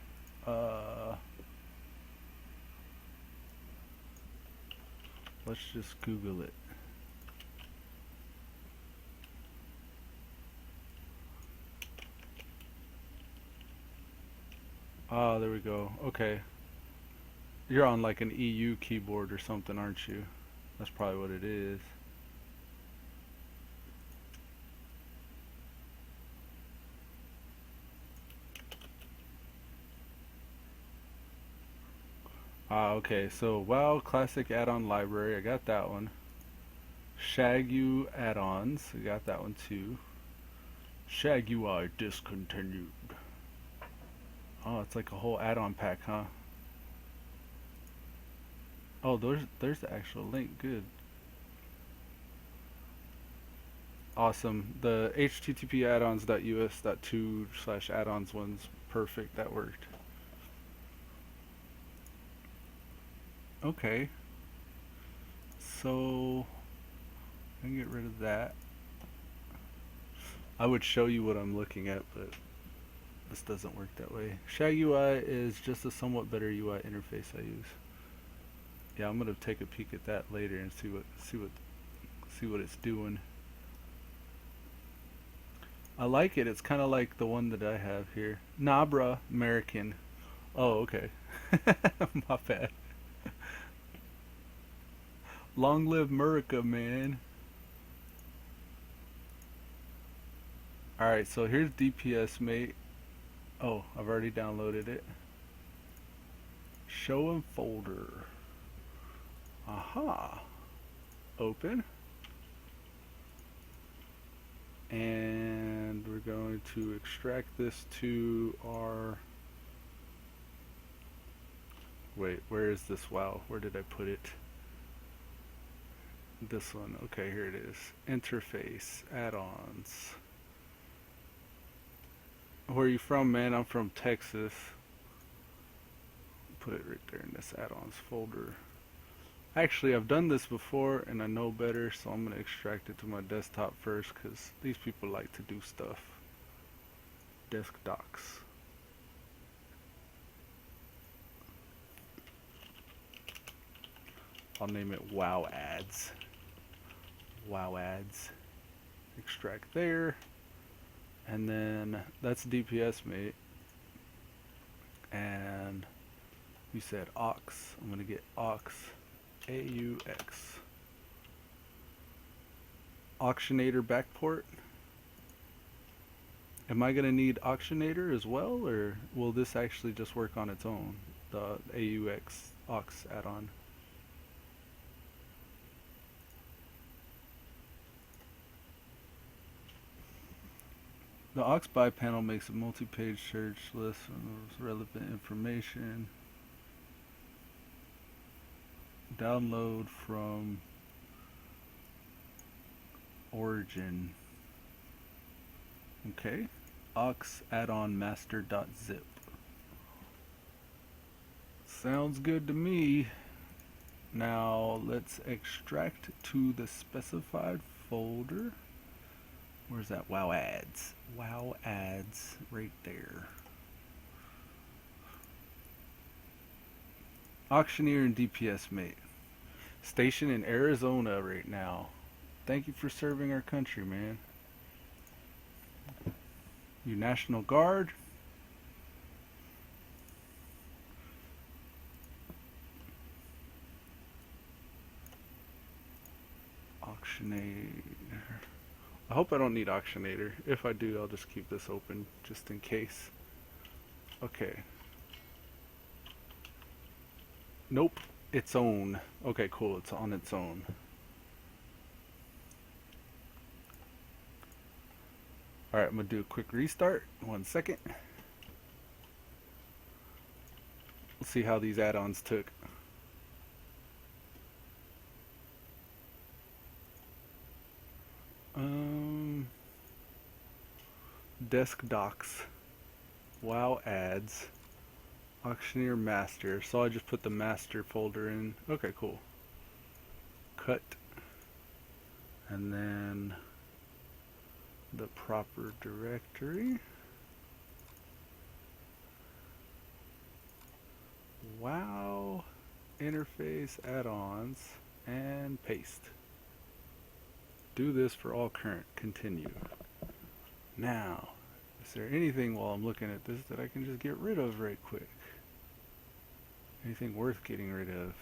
Let's just Google it. Ah, there we go. Okay. You're on like an EU keyboard or something, aren't you? That's probably what it is. Ah, okay. So WoW Classic Add-on Library, I got that one. Shag.ui add-ons, I got that one too. Shag.ui discontinued. Oh, it's like a whole add-on pack, huh? Oh, there's the actual link. Good. Awesome. The http addons.us.2/addons one's perfect. That worked. Okay. So I can get rid of that. I would show you what I'm looking at, but this doesn't work that way. Shag.ui is just a somewhat better UI interface I use. Yeah, I'm gonna take a peek at that later and see what it's doing. I like it. It's kind of like the one that I have here. Nabra American. Oh, okay. My bad. Long live America, man. Alright, so here's DPS mate. Oh, I've already downloaded it. Show in folder. Aha. Open. And we're going to extract this to our... Wait, where is this? Wow, where did I put it? This one. Okay, here it is. Interface, add-ons. Where are you from, man? I'm from Texas. Put it right there in this add-ons folder. Actually, I've done this before and I know better, so I'm going to extract it to my desktop first because these people like to do stuff. Desk docs. I'll name it WoW Ads. WoW Ads. Extract there. And then that's DPS mate. And you said aux. I'm going to get aux. AUX. Auctionator backport. Am I going to need Auctionator as well, or will this actually just work on its own? The AUX aux add-on. The aux buy panel makes a multi-page search list of relevant information. Download from origin. Okay. Aux add-on master.zip. Sounds good to me. Now let's extract to the specified folder. Where's that? WoW Ads. WoW Ads right there. Auctioneer and DPS mate. Stationed in Arizona right now. Thank you for serving our country, man. You National Guard. Auctionator. I hope I don't need Auctionator. If I do, I'll just keep this open just in case. Okay. Nope. Its own. Okay, cool. It's on its own. Alright, I'm gonna do a quick restart. 1 second. Let's see how these add-ons took. Desk docs. WoW ads. Auctioneer master. So I just put the master folder in. Okay, cool. Cut. And then the proper directory. WoW interface add-ons and paste. Do this for all current. Continue. Now, is there anything while I'm looking at this that I can just get rid of right quick? Anything worth getting rid of?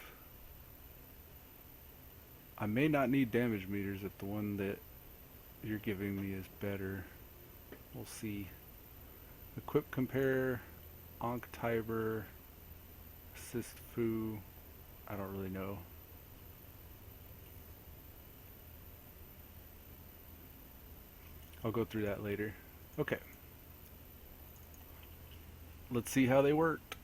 I may not need damage meters if the one that you're giving me is better. We'll see. Equip compare, Ankh Tiber, assist foo. I don't really know. I'll go through that later. Okay. Let's see how they worked.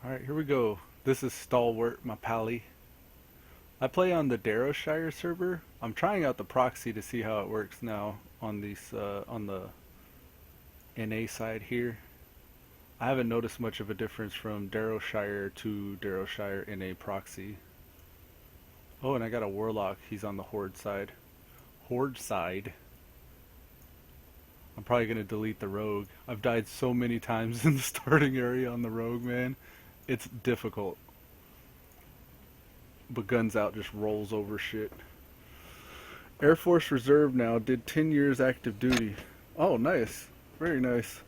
Alright, here we go. This is Stalwart, my pally. I play on the Darrowshire server. I'm trying out the proxy to see how it works now on these on the NA side here. I haven't noticed much of a difference from Darrowshire to Darrowshire NA proxy. Oh, and I got a warlock. He's on the horde side. Horde side. I'm probably gonna delete the rogue. I've died so many times in the starting area on the rogue, man. It's difficult. But Gunsout just rolls over shit. Air Force Reserve now. Did 10 years active duty. Oh, nice. Very nice.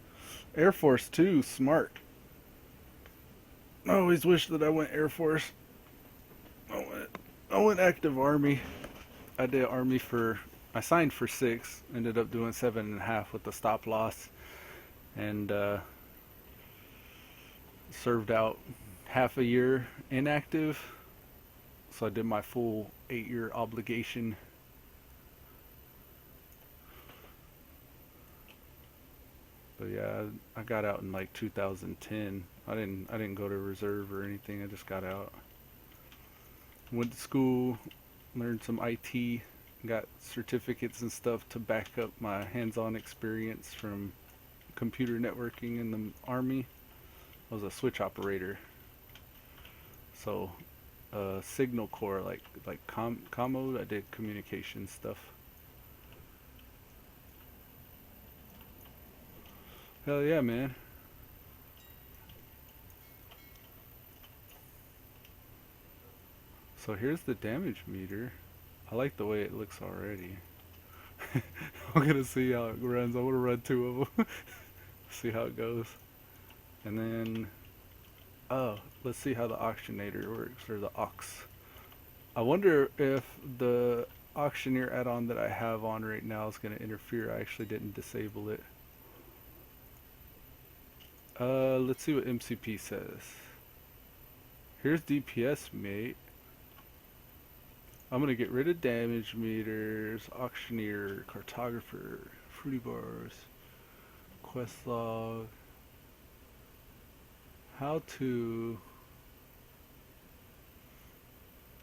Air Force too. Smart. I always wish that I went Air Force. I went active Army. I did Army for... I signed for 6. Ended up doing 7.5 with the stop loss. And served out half a year inactive. So I did my full 8-year obligation. But yeah, I got out in like 2010. I didn't go to reserve or anything. I just got out. Went to school, learned some IT, got certificates and stuff to back up my hands-on experience from computer networking in the Army. I was a switch operator. So signal core, like commode, I did communication stuff. Hell yeah, man. So here's the damage meter. I like the way it looks already. I'm gonna see how it runs. I wanna run 2 of them. See how it goes. And then, oh, let's see how the auctionator works, or the aux. I wonder if the auctioneer add-on that I have on right now is gonna interfere. I actually didn't disable it. Let's see what MCP says. Here's DPS, mate. I'm gonna get rid of damage meters, auctioneer, cartographer, fruity bars, quest log, how to...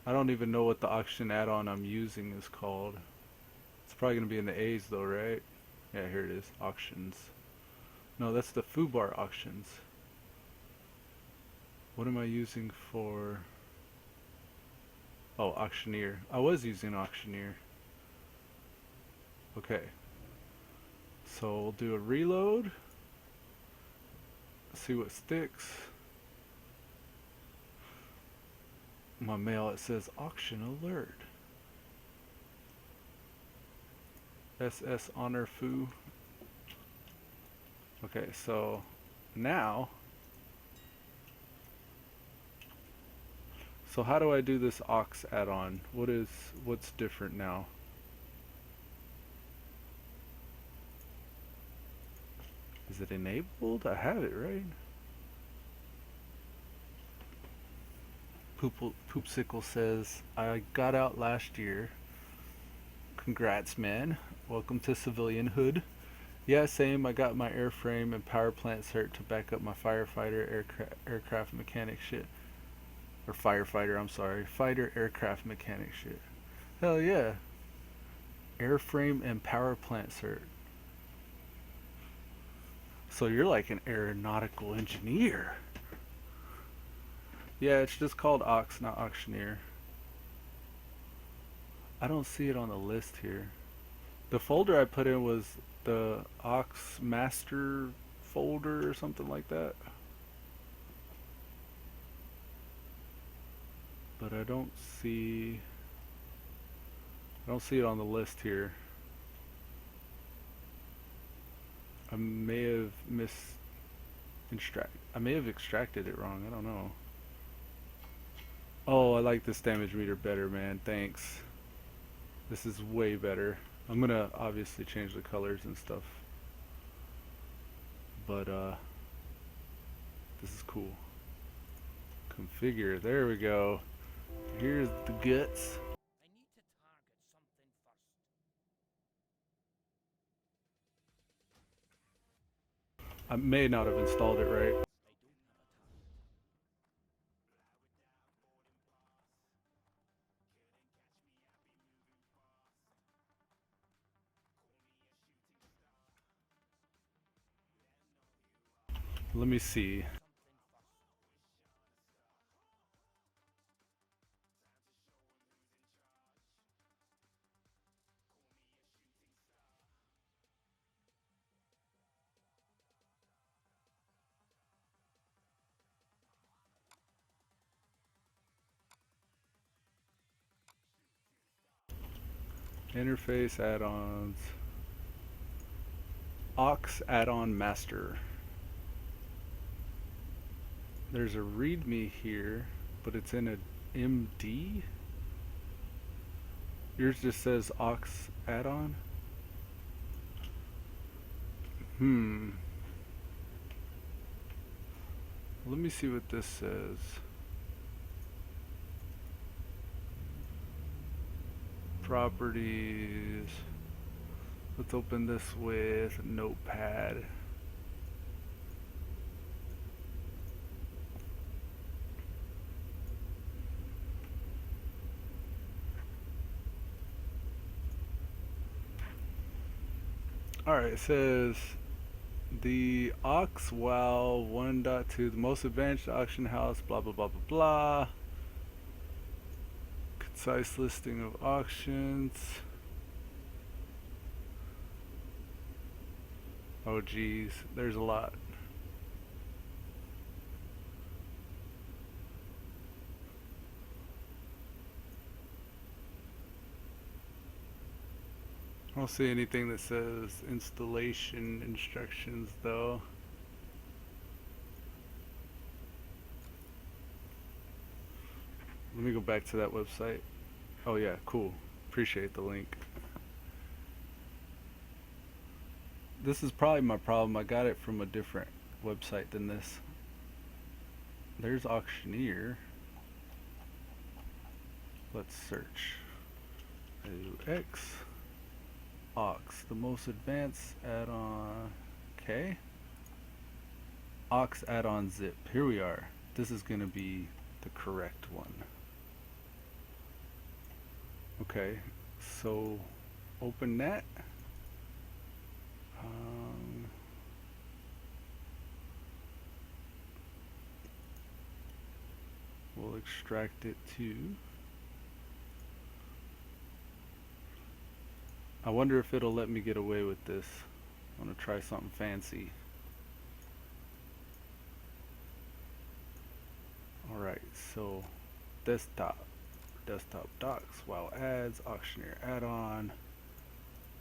I don't even know what the auction add-on I'm using is called. It's probably gonna be in the A's though, right? Yeah, here it is, auctions. No, that's the foobar auctions. What am I using for... Oh, auctioneer. I was using auctioneer. Okay. So we'll do a reload. See what sticks. My mail, it says auction alert. SS honor foo. Okay, so now, so how do I do this aux add-on? What's different now? Is it enabled? I have it, right? Poopsicle says, I got out last year. Congrats, man. Welcome to civilianhood. Yeah, same. I got my airframe and power plant cert to back up my firefighter aircraft mechanic shit. Or firefighter, I'm sorry. Fighter aircraft mechanic shit. Hell yeah. Airframe and power plant cert. So you're like an aeronautical engineer. Yeah, it's just called Ox, not Auctioneer. I don't see it on the list here. The folder I put in was the Ox Master folder or something like that. But I don't see it on the list here. I may have I may have extracted it wrong. I don't know. Oh, I like this damage meter better, man. Thanks. This is way better. I'm gonna obviously change the colors and stuff. But this is cool. Configure. There we go. Here's the guts. I may not have installed it right. Let me see. Interface add-ons. Aux add-on master. There's a readme here, but it's in a MD. Yours just says aux add-on. Let me see what this says. Properties. Let's open this with Notepad. Alright, it says the Oxwow 1.2, the most advanced auction house, blah blah blah blah blah. Concise listing of auctions. Oh geez, there's a lot. I don't see anything that says installation instructions though. Let me go back to that website. Oh yeah, cool. Appreciate the link. This is probably my problem. I got it from a different website than this. There's Auctioneer. Let's search. X. Ox, the most advanced add-on. Okay. Ox add-on zip. Here we are. This is going to be the correct one. Okay, so open that. We'll extract it to. I wonder if it'll let me get away with this. I want to try something fancy. Alright, so desktop docs, wow ads, auctioneer add-on.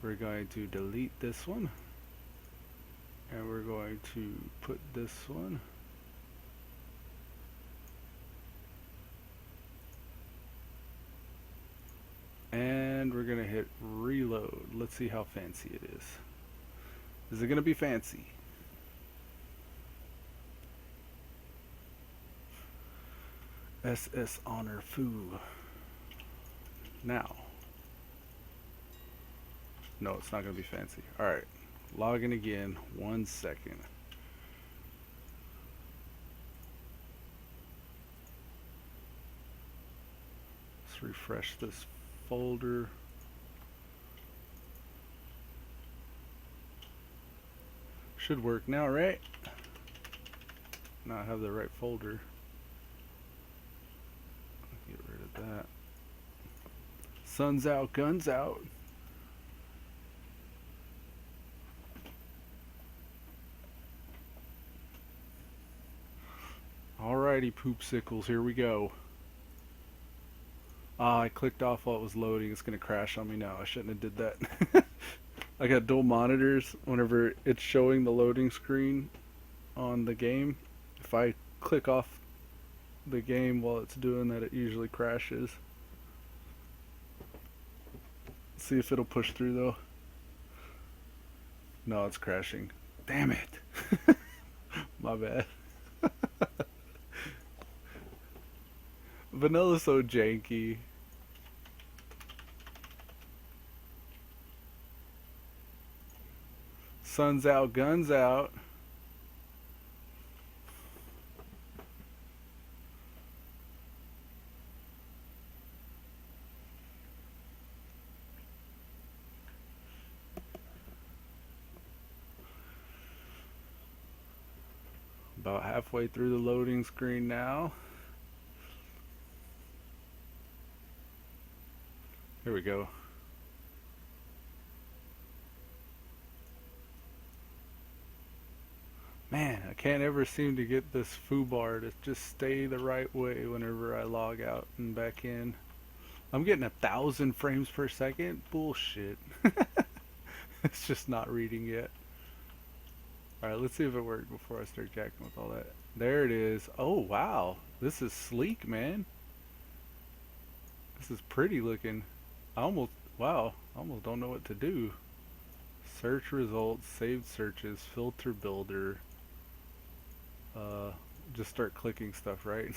We're going to delete this one. And we're going to put this one. And we're gonna hit reload. Let's see how fancy it is. Is it gonna be fancy? SS Honor Foo. Now. No, it's not going to be fancy. Alright. Log in again. 1 second. Let's refresh this folder. Should work now, right? Now I have the right folder. Get rid of that. Sunsout Gunsout. Alrighty, poopsicles, here we go. Ah, I clicked off while it was loading. It's gonna crash on me now. I shouldn't have did that. I got dual monitors. Whenever it's showing the loading screen on the game, if I click off the game while it's doing that, it usually crashes. See if it'll push through though. No, it's crashing. Damn it. My bad. Vanilla's so janky. Sun's out, guns out. About halfway through the loading screen now. Here we go. Man, I can't ever seem to get this foo bar to just stay the right way whenever I log out and back in. I'm getting 1,000 frames per second? Bullshit. It's just not reading yet. Alright, let's see if it worked before I start jacking with all that. There it is. Oh, wow. This is sleek, man. This is pretty looking. Wow, I almost don't know what to do. Search results, saved searches, filter builder. Just start clicking stuff, right?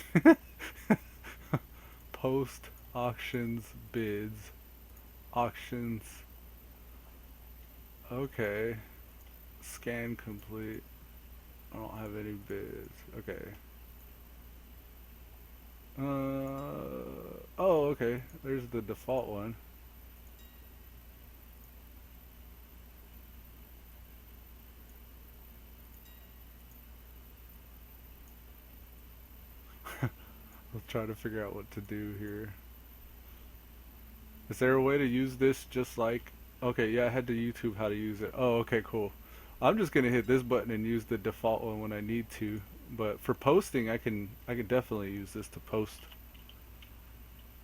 Post, auctions, bids, auctions. Okay. Scan complete. I don't have any bids. Okay. Oh, okay. There's the default one. Let's try to figure out what to do here. Is there a way to use this just like... Okay, yeah, I had to YouTube how to use it. Oh, okay, cool. I'm just gonna hit this button and use the default one when I need to. But for posting, I can definitely use this to post.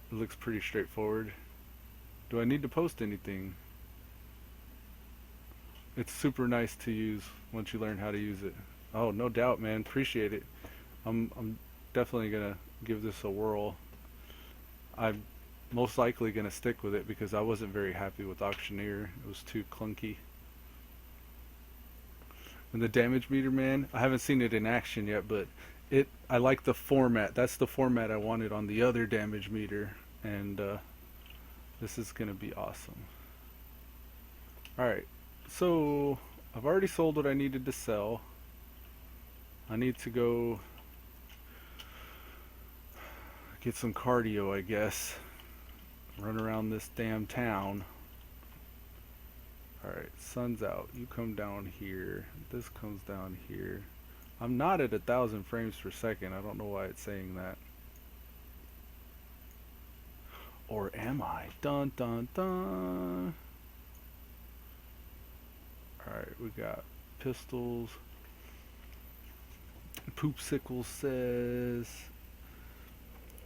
It looks pretty straightforward. Do I need to post anything? It's super nice to use once you learn how to use it. Oh, no doubt, man. Appreciate it. I'm definitely gonna give this a whirl. I'm most likely gonna stick with it because I wasn't very happy with Auctioneer. It was too clunky. And the damage meter, man, I haven't seen it in action yet, but I like the format. That's the format I wanted on the other damage meter, and this is gonna be awesome. Alright, so I've already sold what I needed to sell. I need to go get some cardio, I guess. Run around this damn town. Alright, sun's out. You come down here. This comes down here. I'm not at 1,000 frames per second. I don't know why it's saying that. Or am I? Dun dun dun. Alright, we got pistols. Poopsicle says...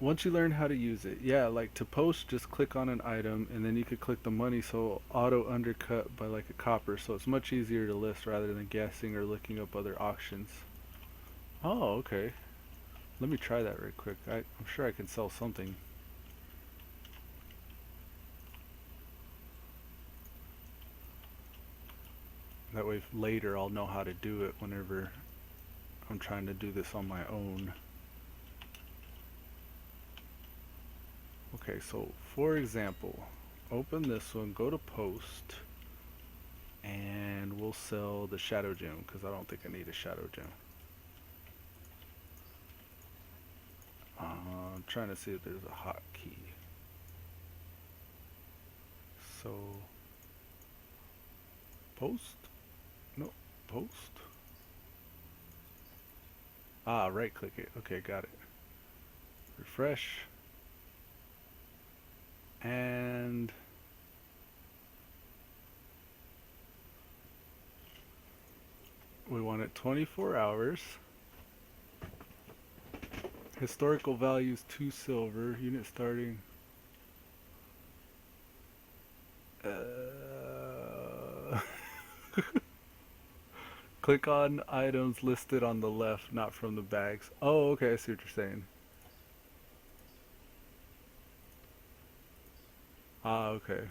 Once you learn how to use it, yeah, like to post, just click on an item and then you could click the money so auto undercut by like a copper, so it's much easier to list rather than guessing or looking up other auctions. Oh, okay. Let me try that right quick. I'm sure I can sell something. That way later I'll know how to do it whenever I'm trying to do this on my own. Okay, so for example, open this one, go to post, and we'll sell the shadow gem because I don't think I need a shadow gem. I'm trying to see if there's a hotkey. So post? No, post. Ah, right click it. Okay, got it. Refresh. And we want it 24 hours. Historical values 2 silver. Unit starting. Click on items listed on the left, not from the bags. Oh, okay, I see what you're saying. Ah, okay.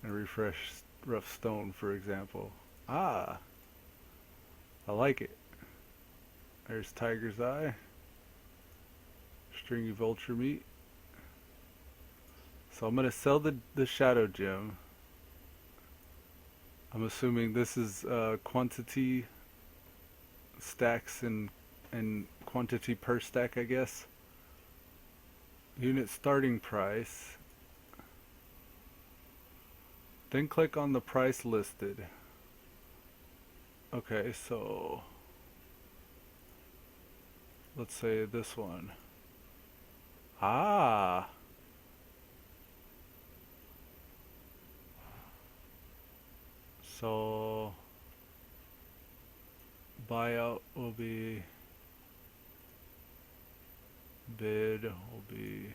And refresh rough stone, for example. Ah, I like it. There's tiger's eye. Stringy vulture meat. So I'm gonna sell the shadow gem. I'm assuming this is quantity stacks and quantity per stack, I guess. Unit starting price. Then click on the price listed. Okay, so let's say this one. Ah, so buyout will be, bid will be,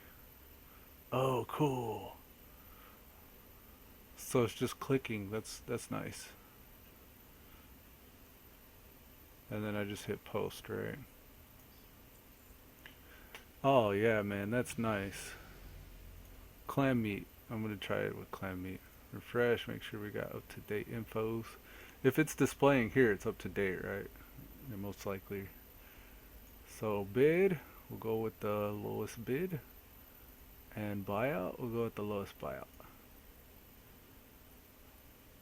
oh cool. So it's just clicking. That's nice. And then I just hit post, right? Oh yeah, man, that's nice. Clam meat. I'm gonna try it with clam meat. Refresh, make sure we got up to date infos. If it's displaying here, it's up to date, right? Yeah, most likely. So bid, we'll go with the lowest bid. And buyout, we'll go with the lowest buyout.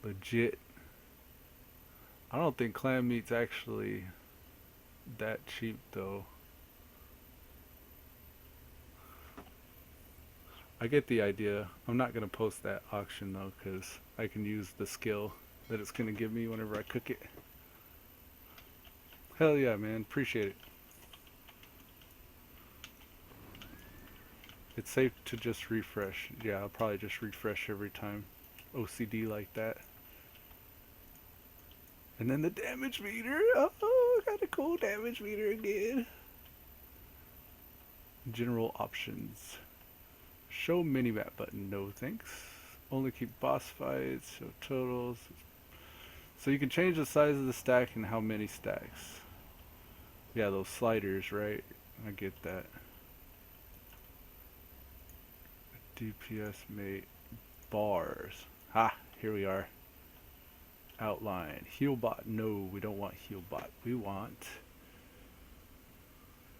Legit. I don't think clam meat's actually that cheap though. I get the idea. I'm not going to post that auction though because I can use the skill that it's going to give me whenever I cook it. Hell yeah, man. Appreciate it. It's safe to just refresh. Yeah, I'll probably just refresh every time. OCD like that. And then the damage meter. Oh, got a cool damage meter again. General options. Show minimap button. No thanks. Only keep boss fights. Show totals. So you can change the size of the stack and how many stacks. Yeah, those sliders, right? I get that. DPS mate bars. Ha! Here we are. Outline. Healbot. No, we don't want healbot. We want...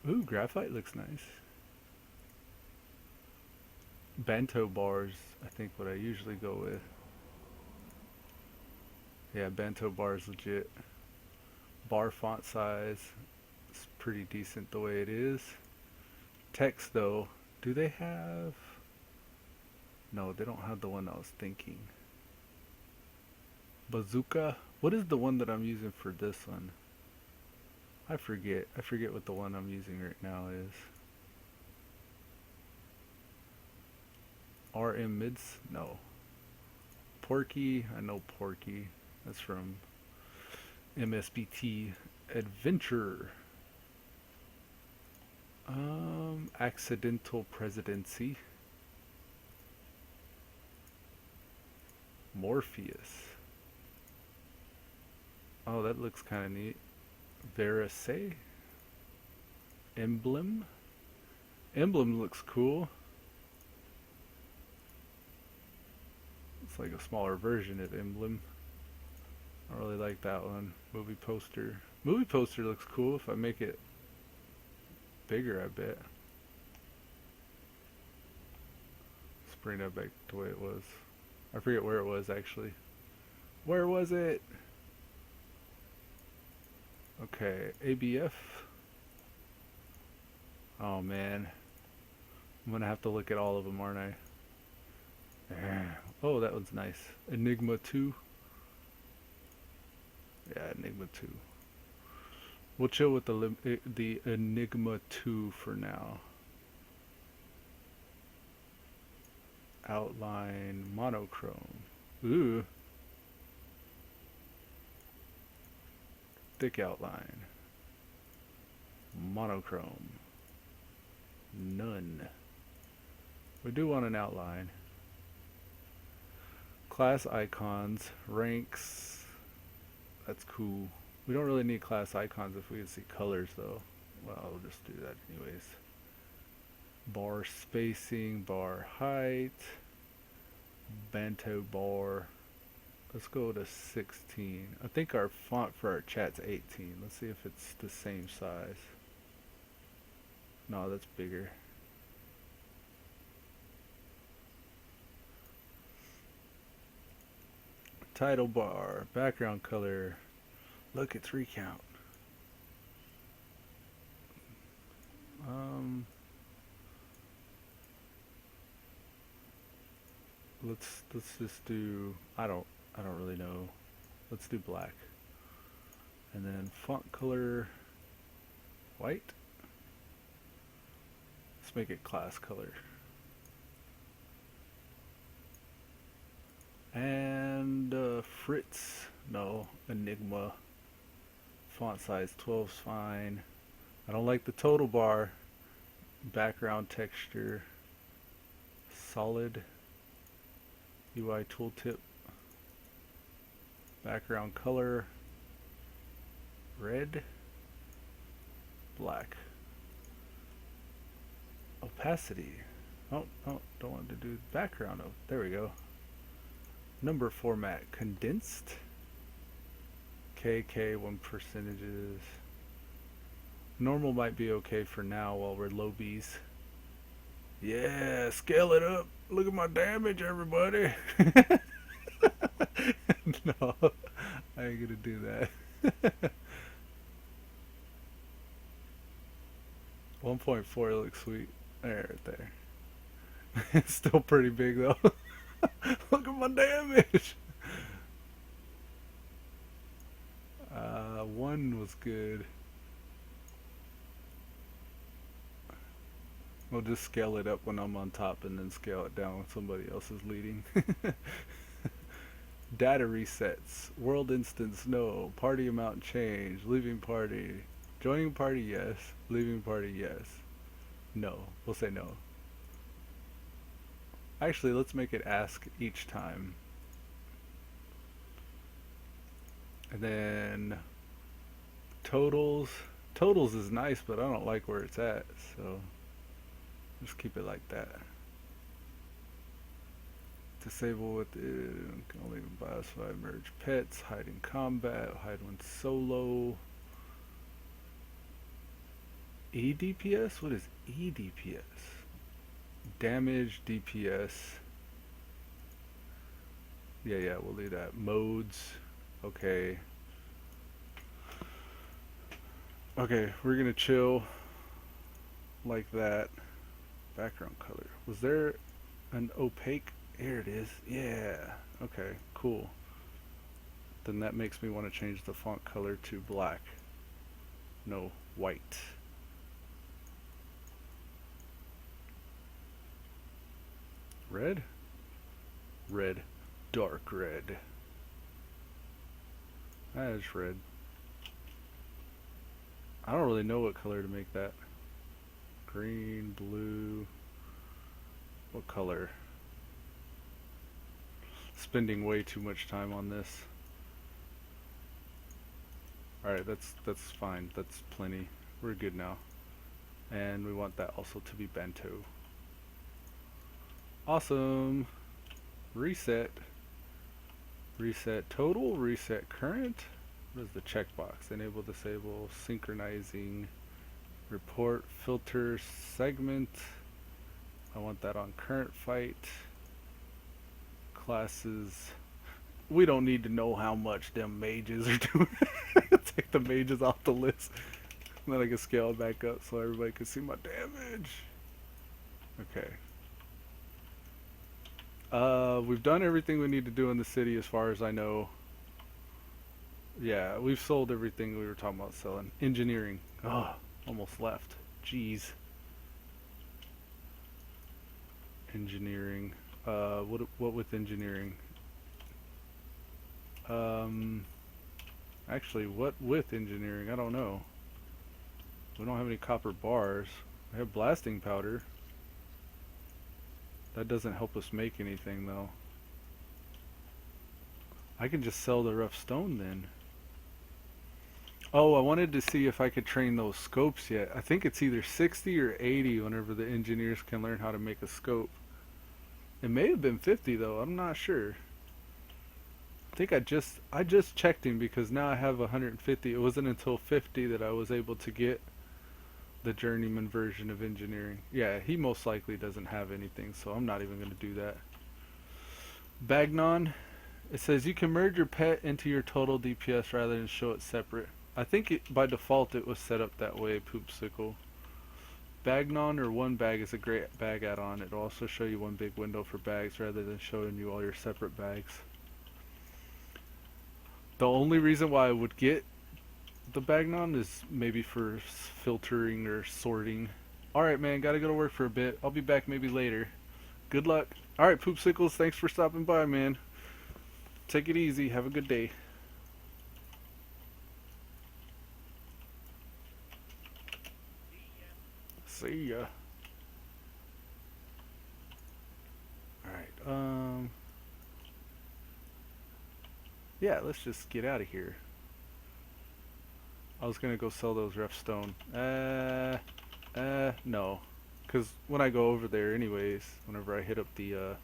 Ooh, graphite looks nice. Bento bars, I think what I usually go with. Yeah, bento bars legit. Bar font size. It's pretty decent the way it is. Text though, do they have... No, they don't have the one I was thinking. Bazooka? What is the one that I'm using for this one? I forget. I forget what the one I'm using right now is. RM mids? No. Porky? I know Porky. That's from MSBT Adventure. Accidental Presidency. Morpheus. Oh, that looks kind of neat. Veracay. Emblem. Emblem looks cool. It's like a smaller version of Emblem. I really like that one. Movie poster. Movie poster looks cool if I make it bigger, I bet. bring that back the way it was. I forget where it was actually. Where was it? Okay, ABF. Oh man, I'm gonna have to look at all of them, aren't I? Oh, that one's nice. Enigma 2. Yeah, Enigma 2. We'll chill with the Enigma 2 for now. Outline monochrome. Ooh. Thick outline. Monochrome. None. We do want an outline. Class icons. Ranks. That's cool. We don't really need class icons if we can see colors though. Well, we'll just do that anyways. Bar spacing, bar height, Banto bar. Let's go to 16. I think our font for our chat's 18. Let's see if it's the same size. No, that's bigger. Title bar, background color. Look, it's recount. Let's just do, I don't really know. Let's do black. And then font color white. Let's make it class color. And Fritz, no, Enigma. Font size 12's fine. I don't like the total bar. Background texture. Solid. UI tooltip. Background color. Red. Black. Opacity. Oh, don't want to do background. Oh, there we go. Number format. Condensed. KK 1 percentages. Normal might be okay for now while we're low B's. Yeah, scale it up. Look at my damage, everybody. No, I ain't gonna do that. 1.4 looks sweet. Right there. It's still pretty big though. Look at my damage. 1 was good. We'll just scale it up when I'm on top and then scale it down when somebody else is leading. Data resets. World instance, no. Party amount change. Leaving party. Joining party, yes. Leaving party, yes. No. We'll say no. Actually, let's make it ask each time. And then totals. Totals is nice, but I don't like where it's at, so just keep it like that. Disable with it, can only biosfy merge pets, hide in combat, hide when solo. EDPS? What is EDPS? Damage DPS. Yeah, we'll leave that. Modes. Okay. Okay, we're gonna chill like that. Background color. Was there an opaque? Here it is. Yeah. Okay, cool. Then that makes me want to change the font color to black. No, white. Red? Red. Dark red. That is red. I don't really know what color to make that. Green, blue. What color? Spending way too much time on this. Alright, that's fine. That's plenty. We're good now. And we want that also to be bento. Awesome. Reset. Reset total. Reset current. What is the checkbox? Enable, disable, synchronizing, report, filter, segment. I want that on current fight. Classes. We don't need to know how much them mages are doing. Take the mages off the list. And then I can scale it back up so everybody can see my damage. Okay. We've done everything we need to do in the city as far as I know. Yeah, we've sold everything we were talking about selling. Engineering. Oh, almost left. Jeez. Engineering. What with engineering? Actually, what with engineering? I don't know. We don't have any copper bars. We have blasting powder. That doesn't help us make anything though. I can just sell the rough stone then. Oh, I wanted to see if I could train those scopes yet. I think it's either 60 or 80 whenever the engineers can learn how to make a scope. It may have been 50 though, I'm not sure. I think I just checked him because now I have 150. It wasn't until 50 that I was able to get the journeyman version of engineering. Yeah, he most likely doesn't have anything, so I'm not even going to do that. Bagnon, it says you can merge your pet into your total DPS rather than show it separate. I think by default it was set up that way, Poopsicle. Bagnon or one bag is a great bag add-on. It'll also show you one big window for bags rather than showing you all your separate bags. The only reason why I would get the Bagnon is maybe for filtering or sorting. Alright man, gotta go to work for a bit. I'll be back maybe later. Good luck. Alright Poopsicles, thanks for stopping by, man. Take it easy, have a good day. See ya. Alright, yeah, let's just get out of here. I was gonna go sell those rough stone. No. Because when I go over there anyways, whenever I hit up the,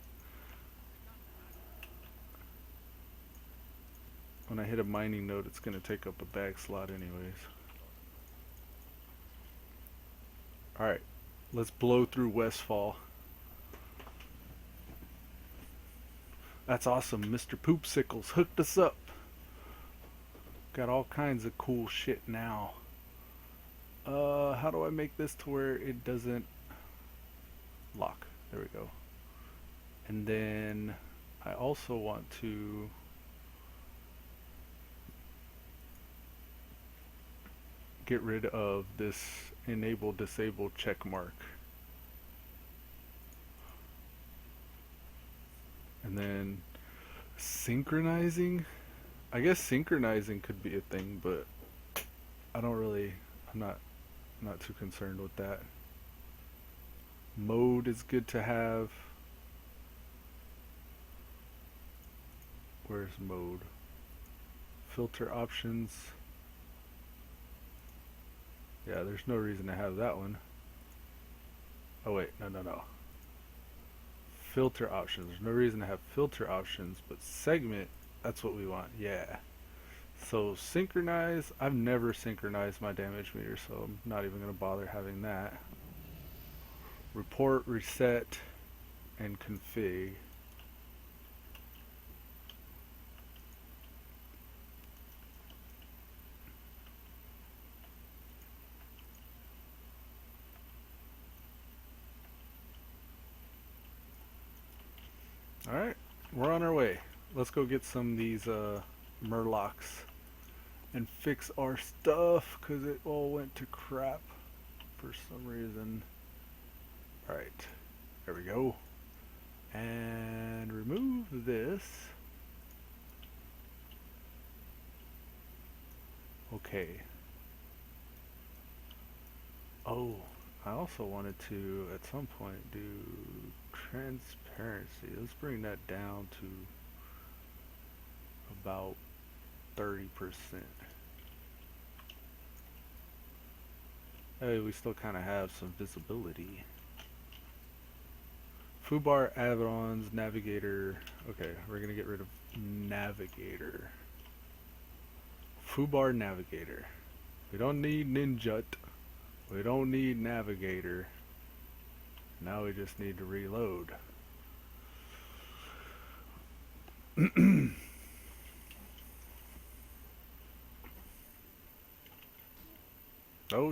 when I hit a mining node, it's gonna take up a bag slot anyways. Alright, let's blow through Westfall. That's awesome, Mr. Poopsicles hooked us up. Got all kinds of cool shit now. How do I make this to where it doesn't lock? There we go. And then I also want to get rid of this enable disable check mark. And then synchronizing. I guess synchronizing could be a thing, but I'm not too concerned with that. Mode is good to have. Where's mode? Filter options. Yeah, there's no reason to have that one. Oh wait, no. Filter options. There's no reason to have filter options, but segment, that's what we want. Yeah. So synchronize, I've never synchronized my damage meter, so I'm not even going to bother having that. Report, reset, and config. Alright, we're on our way. Let's go get some of these murlocs and fix our stuff because it all went to crap for some reason. Alright, there we go. And remove this. Okay. Oh, I also wanted to at some point do transparency. Let's bring that down to about 30%. Hey, we still kind of have some visibility. Foobar add-ons, navigator. Okay, we're gonna get rid of navigator. Foobar navigator. We don't need ninjut. We don't need navigator. Now we just need to reload. Oh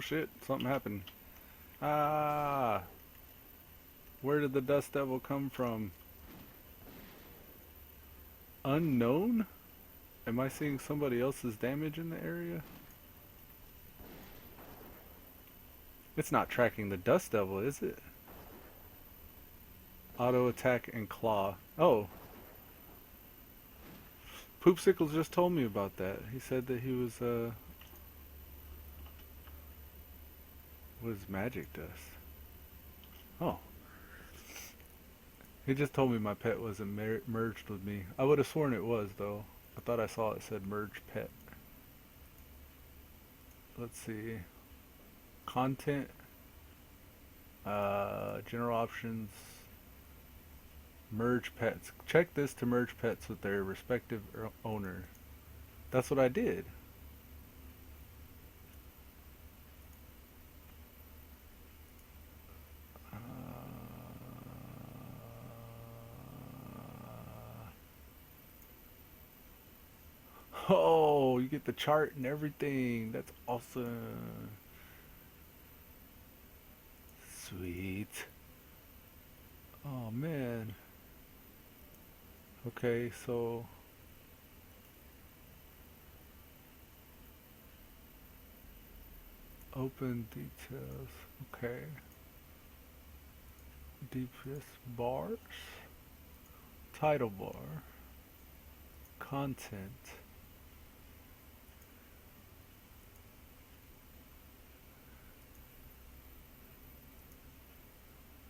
shit, something happened. Ah, where did the dust devil come from? Unknown? Am I seeing somebody else's damage in the area? It's not tracking the dust devil, is it? Auto attack and claw. Oh, Poopsicles just told me about that. He said that he was magic dust. Oh. He just told me my pet wasn't merged with me. I would have sworn it was, though. I thought I saw it said merge pet. Let's see. Content. General options. Merge pets. Check this to merge pets with their respective owner. That's what I did. Oh, you get the chart and everything. That's awesome. Sweet. Oh man. Okay, so open details. Okay. DPS bars. Title bar. Content.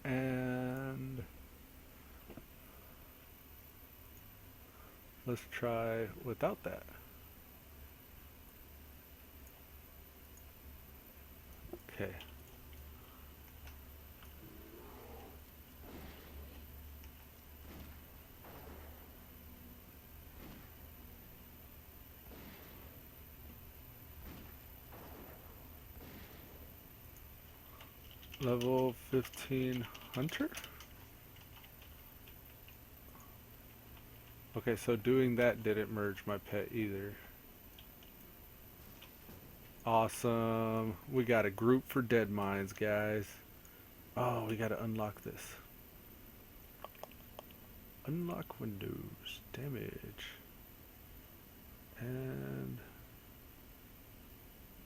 And let's try without that. Okay. Level 15 hunter? Okay, so doing that didn't merge my pet either. Awesome. We got a group for Deadmines, guys. Oh, we gotta unlock this. Unlock windows. Damage. And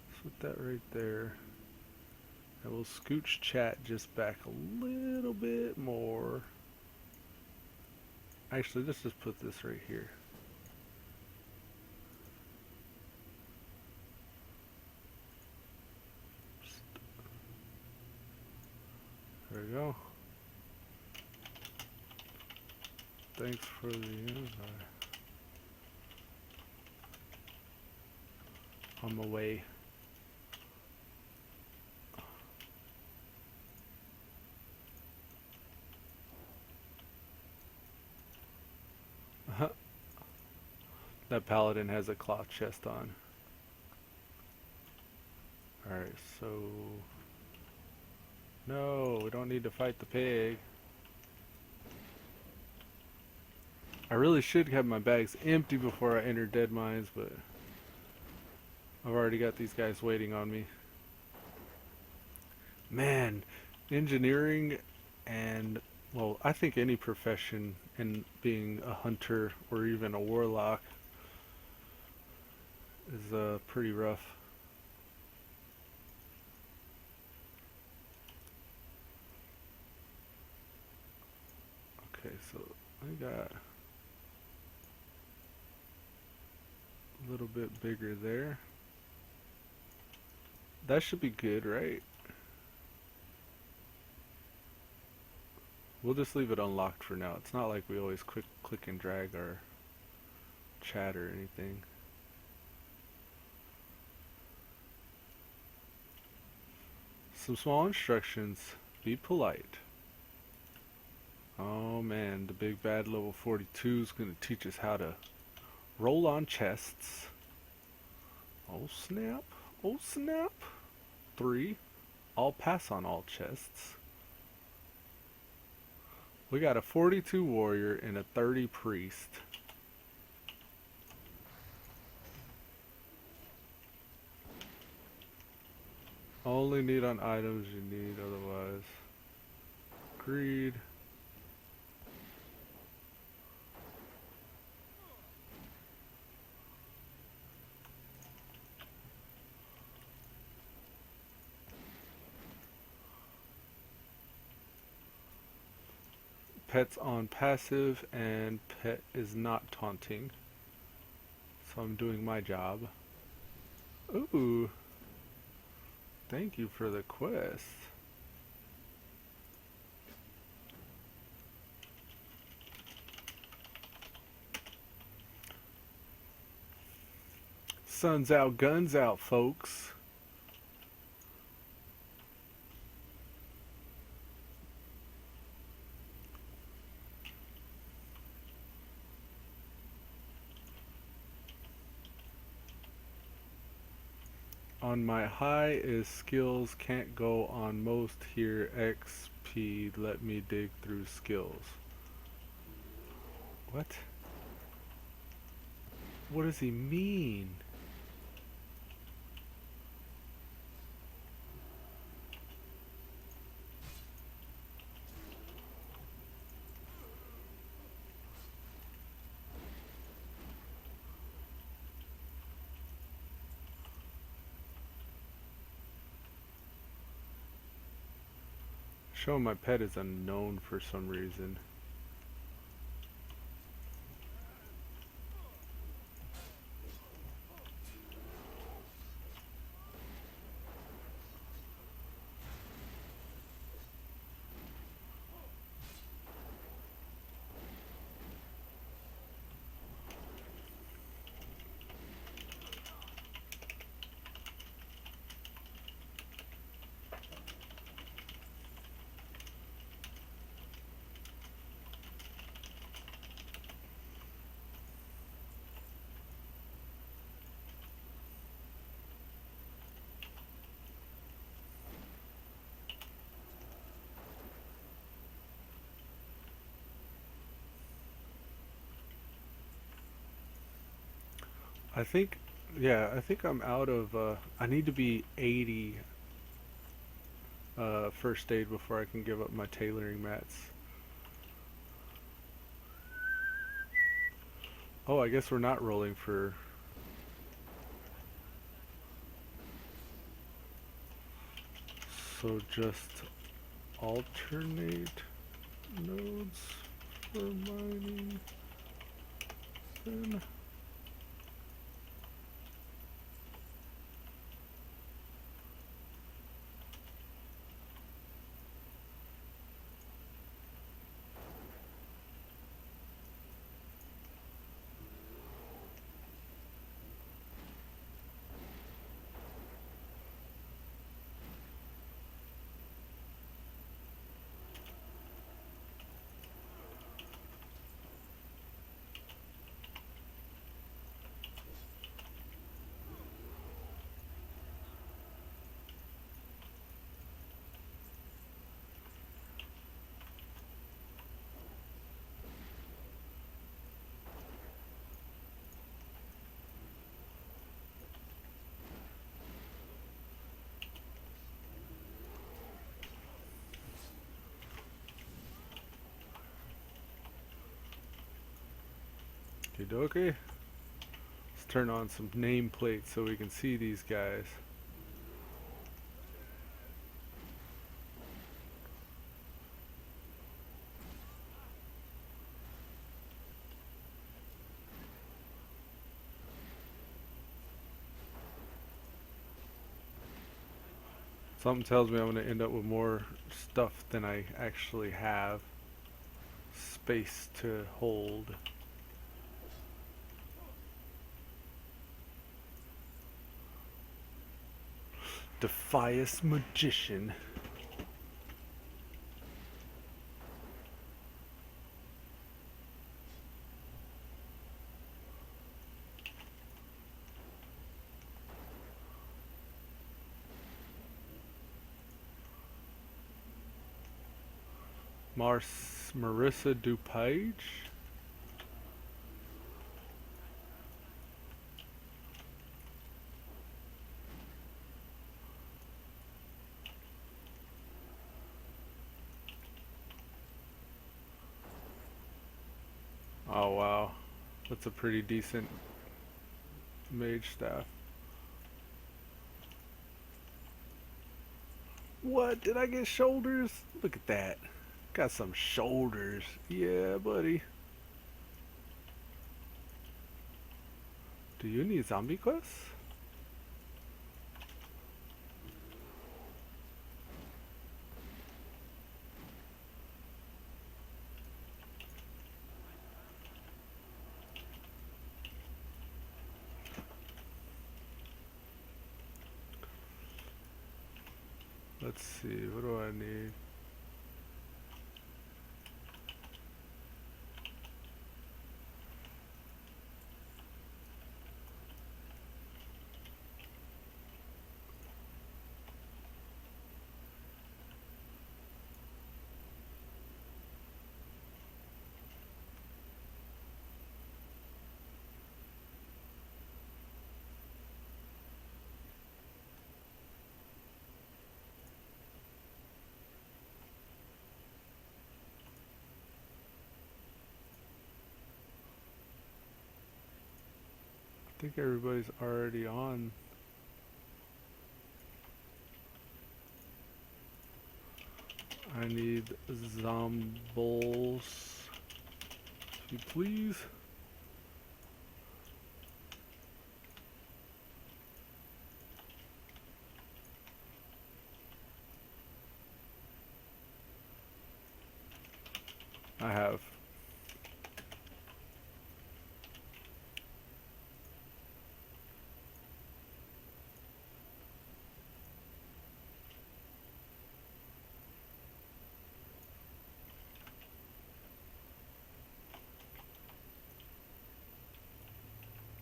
let's put that right there. And we'll scooch chat just back a little bit more. Actually, let's just put this right here. There we go. Thanks for the invite. On my way. That paladin has a cloth chest on. Alright, so... No, we don't need to fight the pig. I really should have my bags empty before I enter Deadmines, but I've already got these guys waiting on me. Man, engineering and, well, I think any profession, and being a hunter or even a warlock is pretty rough. Okay, so I got a little bit bigger there. That should be good, right? We'll just leave it unlocked for now. It's not like we always click and drag our chat or anything. Some small instructions. Be polite. Oh man, the big bad level 42 is going to teach us how to roll on chests. Oh snap. Oh snap. 3. I'll pass on all chests. We got a 42 warrior and a 30 priest. Only need on items you need, otherwise. Agreed. Pet's on passive and pet is not taunting. So I'm doing my job. Ooh. Thank you for the quest. Sun's out, guns out, folks. On my high is skills can't go on most here XP let me dig through skills. What? What does he mean? Show my pet is unknown for some reason. I think, yeah, I think I'm out of, I need to be 80 first aid before I can give up my tailoring mats. Oh, I guess we're not rolling for... So just alternate nodes for mining, then... Okay. Let's turn on some nameplates so we can see these guys. Something tells me I'm going to end up with more stuff than I actually have space to hold. Defias Magician. Marissa DuPage. Oh wow, that's a pretty decent mage staff. What? Did I get shoulders? Look at that. Got some shoulders. Yeah, buddy. Do you need zombie quests? Let's see, what do I need? I think everybody's already on. I need zombles, if you please. I have.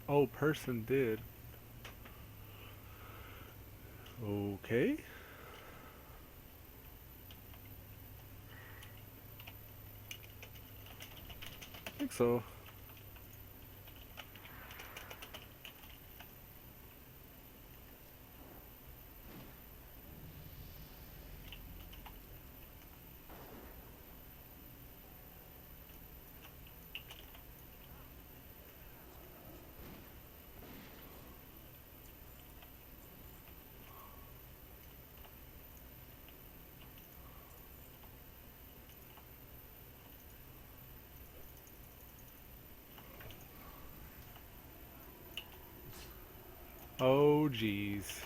Oh, person did. Okay. I think so. Oh, geez.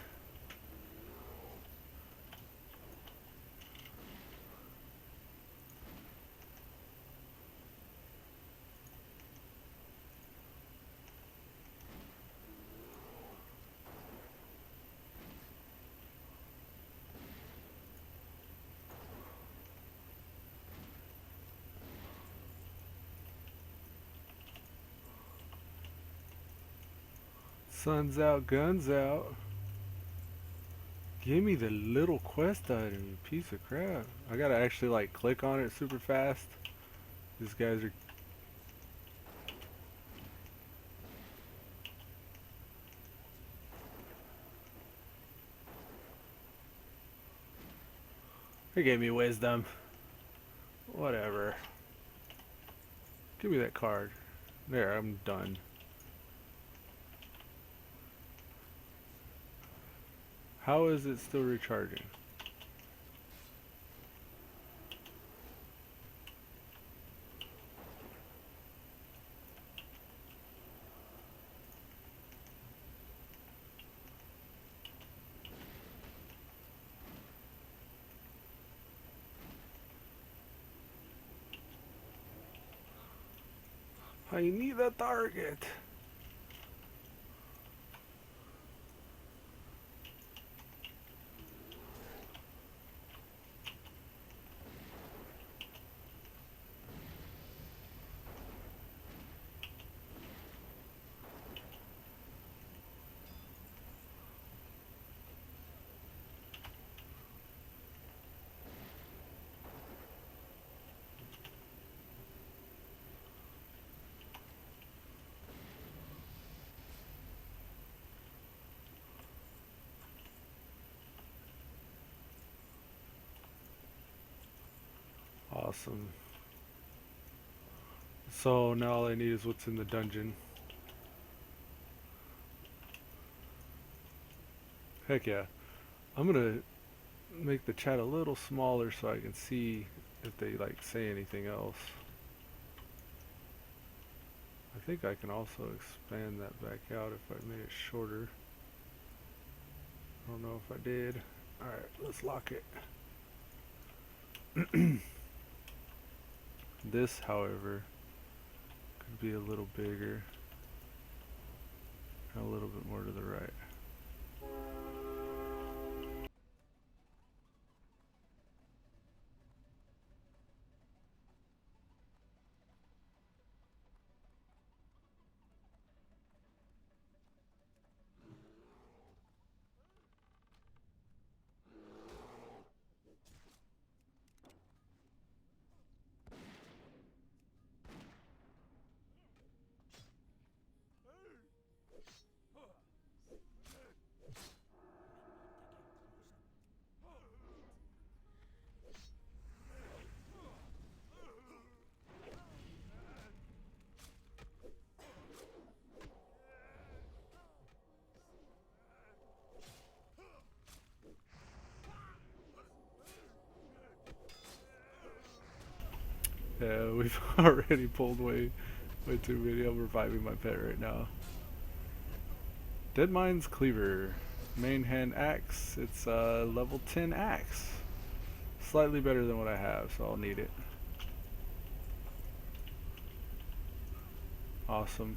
Sun's out, guns out. Give me the little quest item, you piece of crap. I gotta actually like click on it super fast. These guys are... They gave me wisdom. Whatever. Give me that card. There, I'm done. How is it still recharging? I need a target. Awesome. So now all I need is what's in the dungeon. Heck yeah. I'm gonna make the chat a little smaller so I can see if they like say anything else. I think I can also expand that back out if I made it shorter. I don't know if I did. Alright, let's lock it. This, however, could be a little bigger and a little bit more to the right. Yeah, we've already pulled way too many. I'm reviving my pet right now. Deadmines Cleaver. Main hand axe. It's a level 10 axe. Slightly better than what I have, so I'll need it. Awesome.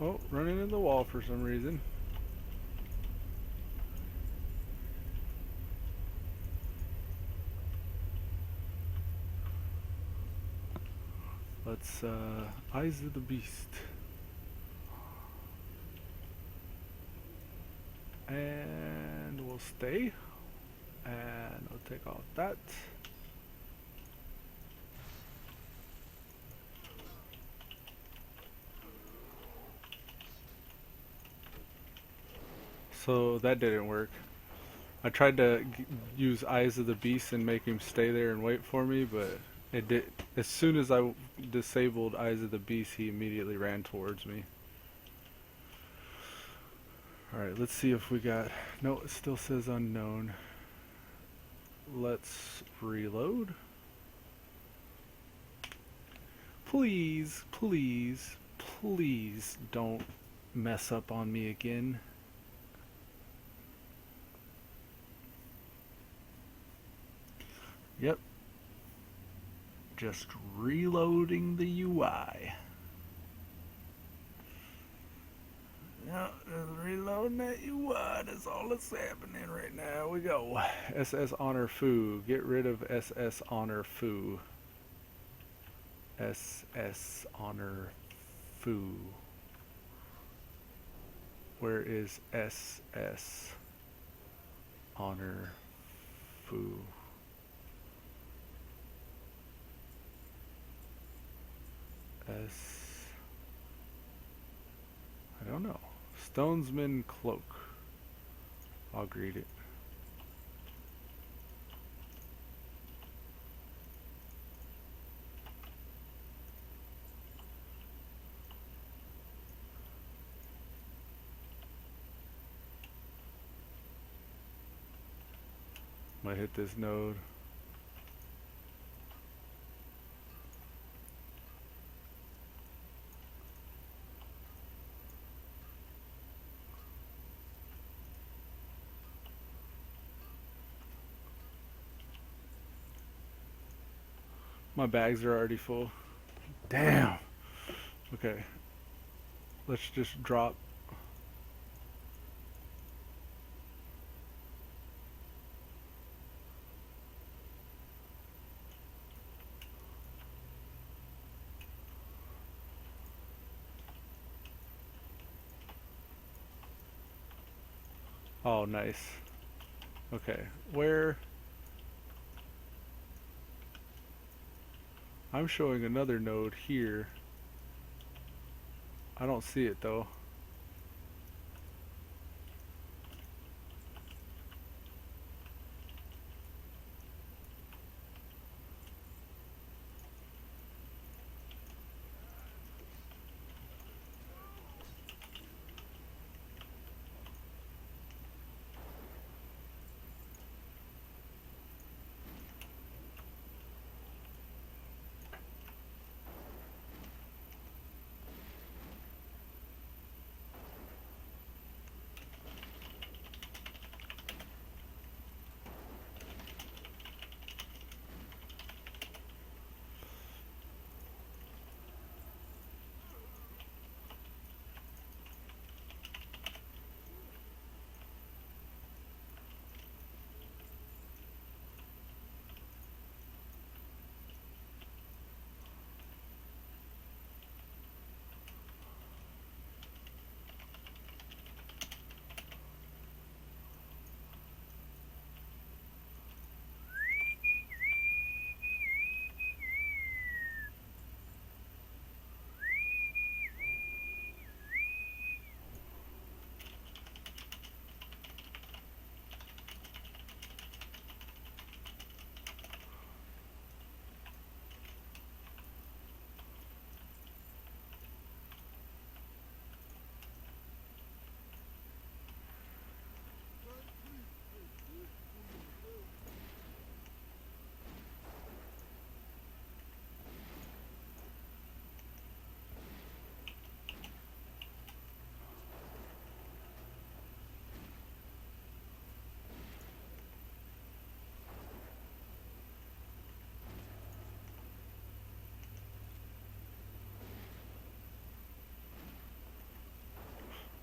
Oh, running into the wall for some reason. Let's, Eyes of the Beast. And we'll stay. And I'll take off that. So that didn't work. I tried to use Eyes of the Beast and make him stay there and wait for me, but it did. As soon as I disabled Eyes of the Beast, he immediately ran towards me. Alright, let's see if we got... No, it still says unknown. Let's reload. Please, please, please don't mess up on me again. Yep. Just reloading the UI. Yeah, just reloading that UI. That's all that's happening right now. We go. SS Honor Foo. Get rid of SS Honor Foo. SS Honor Foo. Where is SS Honor Foo? I don't know. Stonesman Cloak. I'll greet it. Might hit this node. My bags are already full. Damn. Okay. Let's just drop. Oh, nice. Okay, where? I'm showing another node here. I don't see it though.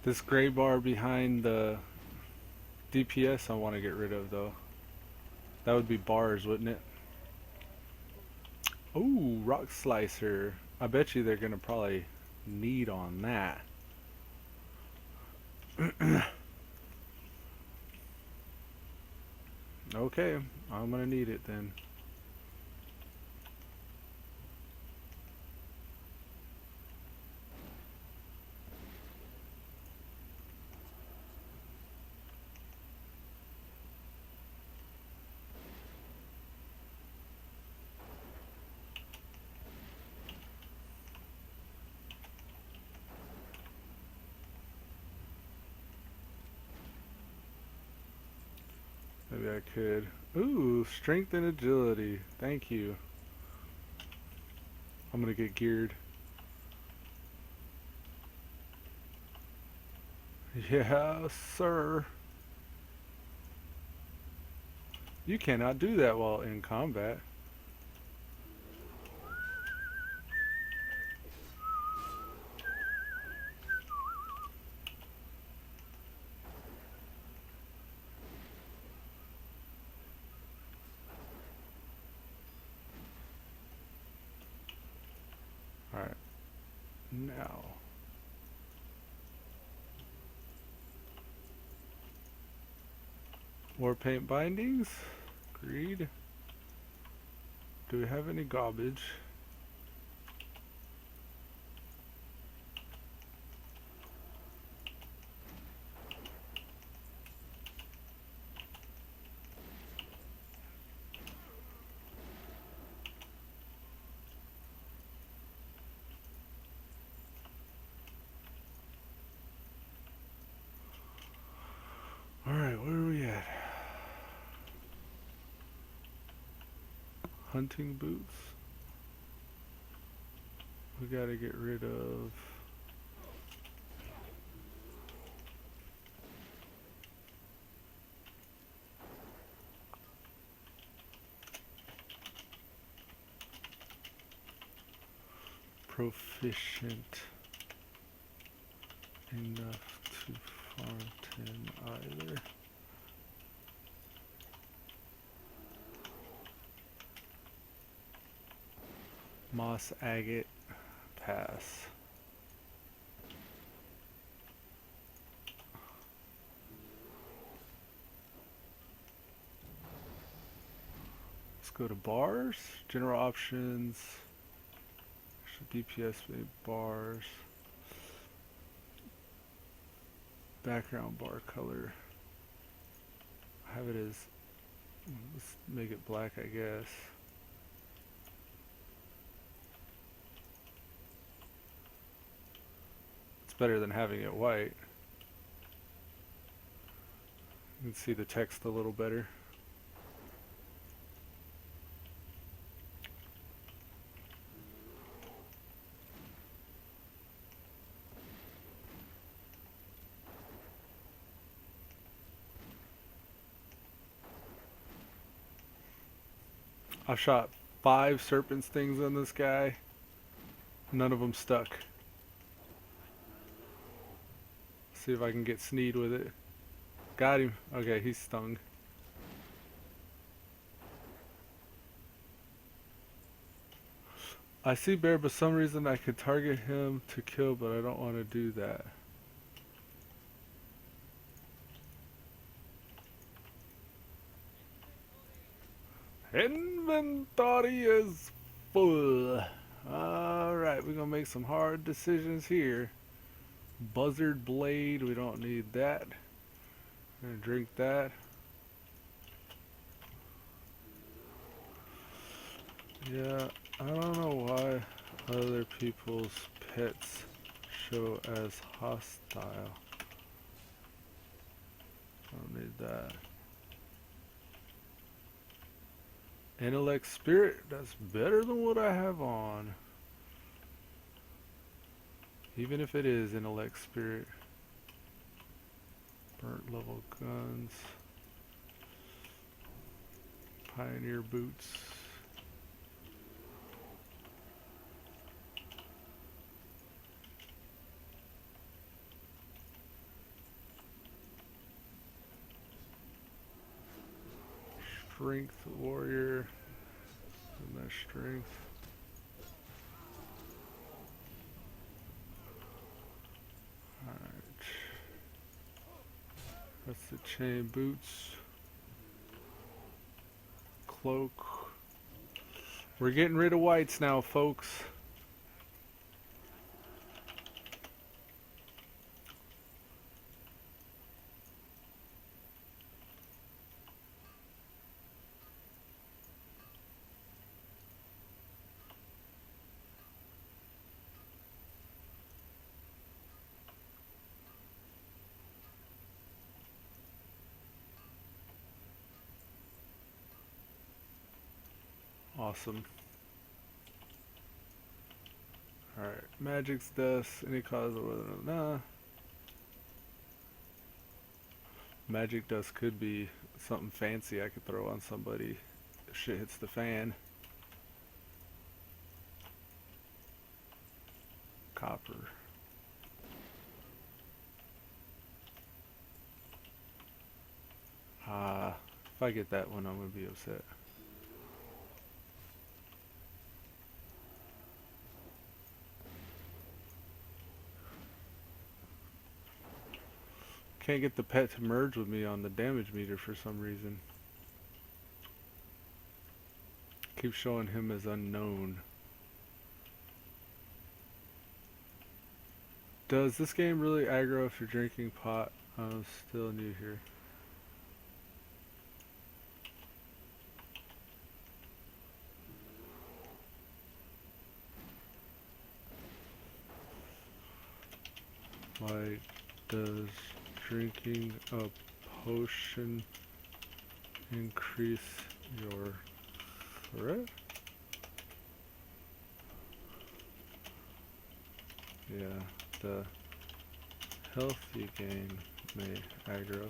This gray bar behind the DPS I want to get rid of though. That would be bars, wouldn't it? Ooh, rock slicer. I bet you they're gonna probably need on that. Okay, I'm gonna need it then. Maybe I could. Ooh, strength and agility. Thank you. I'm gonna get geared. Yes, sir. You cannot do that while in combat. Alright. Now. War paint bindings. Agreed. Do we have any garbage? Alright, where are we at? Hunting boots. We gotta get rid of... proficient. enough to farm 10 either. Moss agate pass. Let's go to bars, general options, DPS bars, background bar color. Have it as, let's make it black, I guess. It's better than having it white. You can see the text a little better. I've shot 5 serpent stings on this guy. None of them stuck. See if I can get Sneed with it. Got him. Okay, he's stung. I see bear, but for some reason I could target him to kill, but I don't want to do that. Inventory is full. Alright, we're gonna make some hard decisions here. Buzzard blade, we don't need that. Gonna drink that. Yeah, I don't know why other people's pets show as hostile. Don't need that. Intellect spirit, that's better than what I have on. Even if it is intellect spirit. Burnt level guns. Pioneer boots. Strength warrior. And that strength. Alright. That's the chain boots. Cloak. We're getting rid of whites now, folks. Awesome. Alright, magic's dust, any cause of whether nah. Magic dust could be something fancy I could throw on somebody if shit hits the fan. Copper. If I get that one, I'm gonna be upset. Can't get the pet to merge with me on the damage meter for some reason. Keep showing him as unknown. Does this game really aggro if you're drinking pot? I'm still new here. Like, does drinking a potion increase your threat? Yeah, the health you gain may aggro.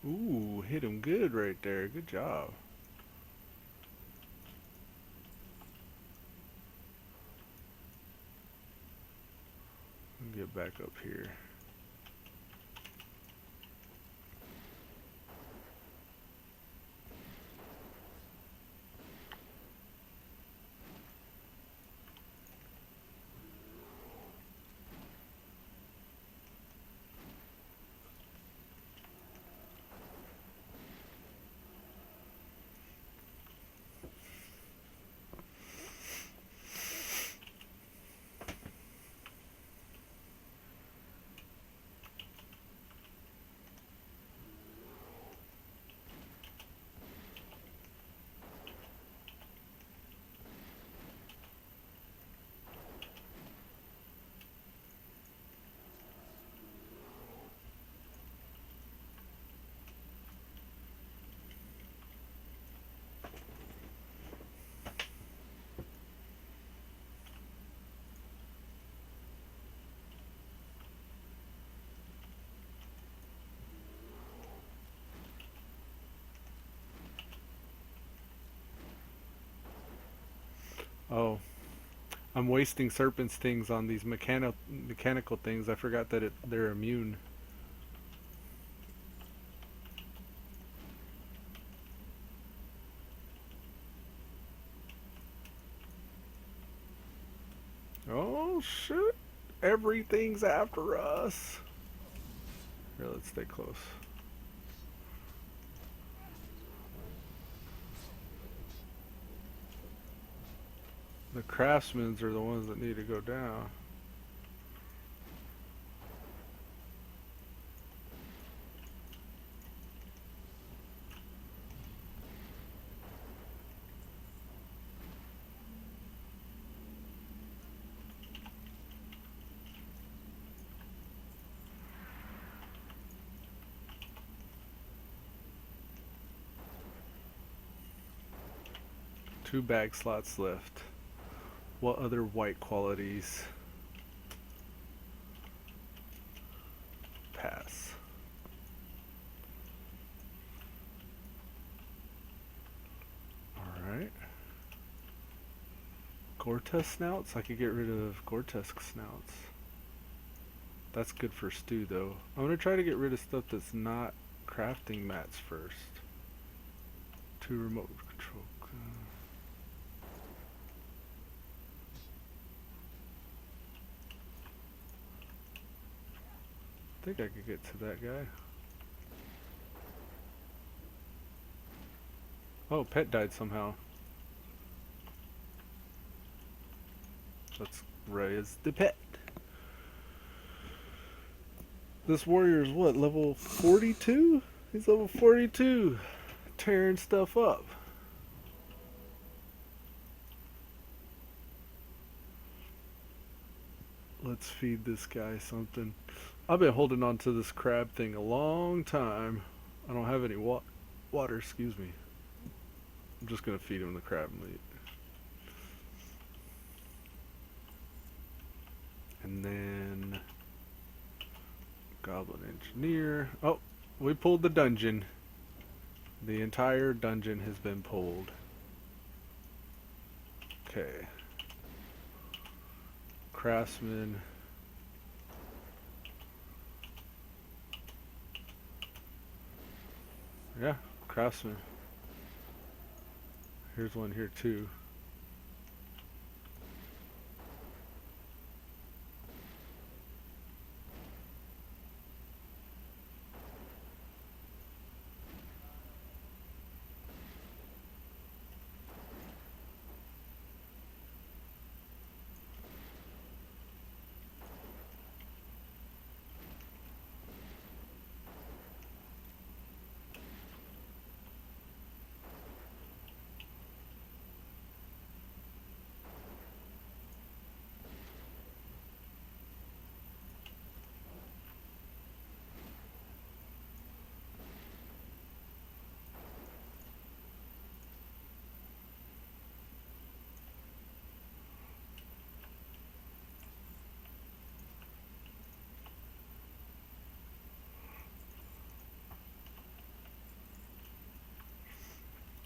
Ooh, hit him good right there. Good job. Get back up here. Oh, I'm wasting serpent's things on these mechanical things. I forgot that they're immune. Oh shit! Everything's after us. Here, let's stay close. The craftsmen are the ones that need to go down. Two bag slots left. What other white qualities? Pass. Alright. Gortusk snouts? I could get rid of Gortusk snouts. That's good for stew though. I'm gonna try to get rid of stuff that's not crafting mats first. Two remote control. I think I could get to that guy. Oh, pet died somehow. Let's raise the pet. This warrior is what, level 42? He's level 42. Tearing stuff up. Let's feed this guy something. I've been holding on to this crab thing a long time. I don't have any water, excuse me. I'm just gonna feed him the crab meat. And then Goblin Engineer. Oh, we pulled the dungeon. The entire dungeon has been pulled. Okay. Craftsman. Yeah, craftsman. Here's one here too.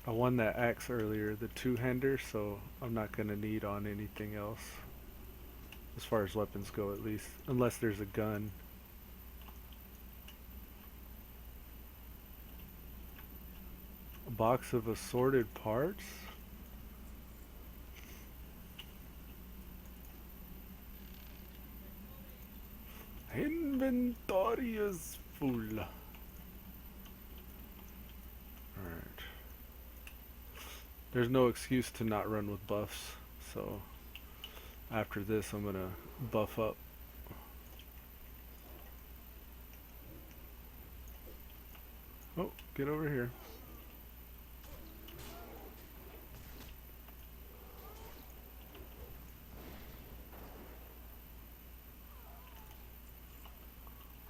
I won that axe earlier, the two-hander, so I'm not gonna need on anything else. As far as weapons go, at least. Unless there's a gun. A box of assorted parts? Inventory is full. Alright. There's no excuse to not run with buffs, so after this I'm gonna buff up. Oh, get over here.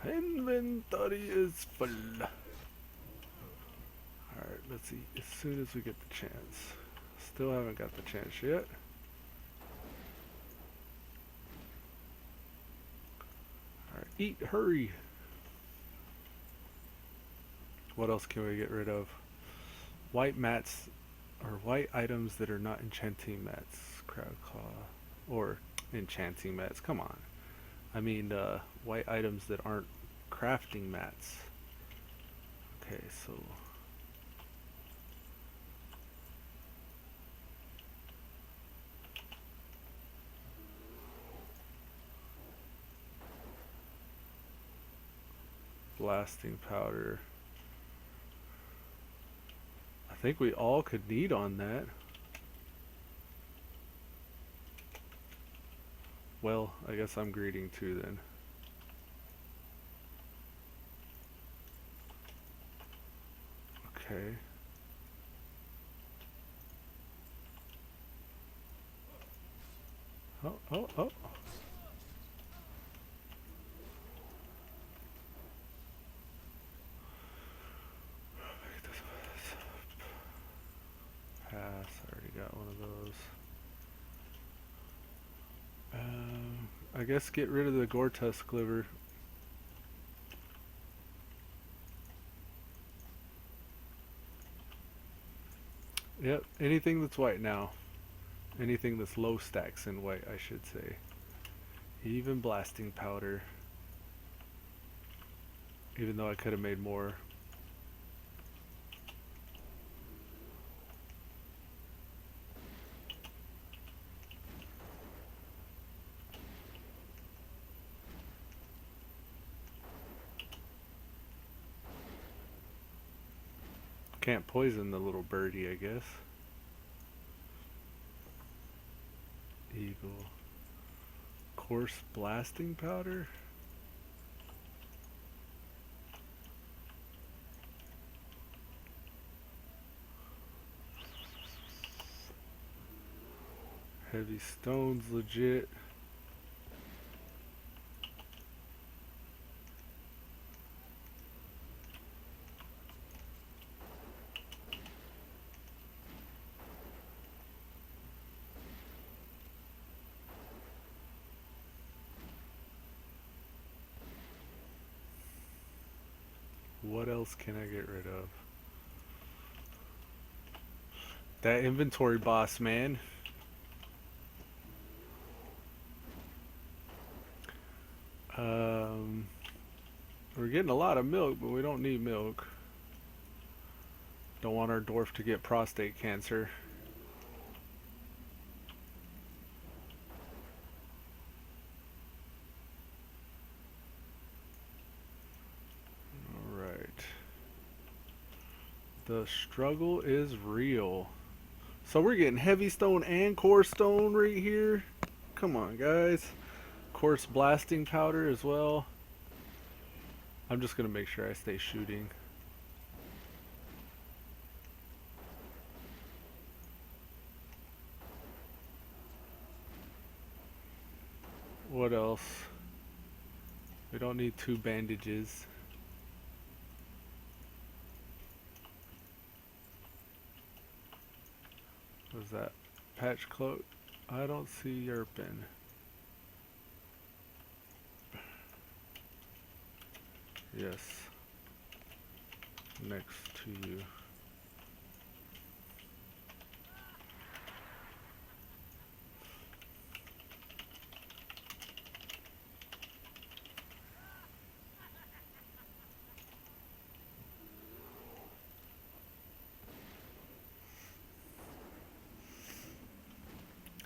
Inventory is full. Alright, let's see. As soon as we get the chance. Still haven't got the chance yet. Alright, eat, hurry. What else can we get rid of? White mats, or white items that are not enchanting mats. Crowd claw. Or enchanting mats, come on. I mean, white items that aren't crafting mats. Okay, so blasting powder. I think we all could need on that. Well, I guess I'm greeting too then. Okay. Oh, oh, oh. Pass, I already got one of those. I guess get rid of the Gore-Tusk liver. Yep, anything that's white now. Anything that's low stacks in white, I should say. Even blasting powder. Even though I could have made more. Can't poison the little birdie, I guess. Eagle. Coarse blasting powder? Heavy stones, legit. What else can I get rid of? That inventory boss, man. We're getting a lot of milk, but we don't need milk. Don't want our dwarf to get prostate cancer. Alright. The struggle is real. So we're getting heavy stone and coarse stone right here. Come on, guys. Coarse blasting powder as well. I'm just gonna make sure I stay shooting. What else? We don't need 2 bandages. What's that? Patch cloak? I don't see Yerpin. Yes. Next to you.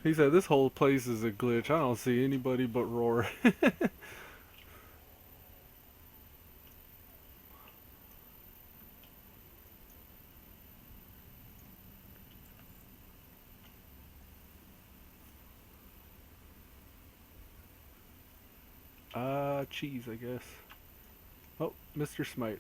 He said, this whole place is a glitch. I don't see anybody but Roar. Cheese, I guess. Oh, Mr. Smite.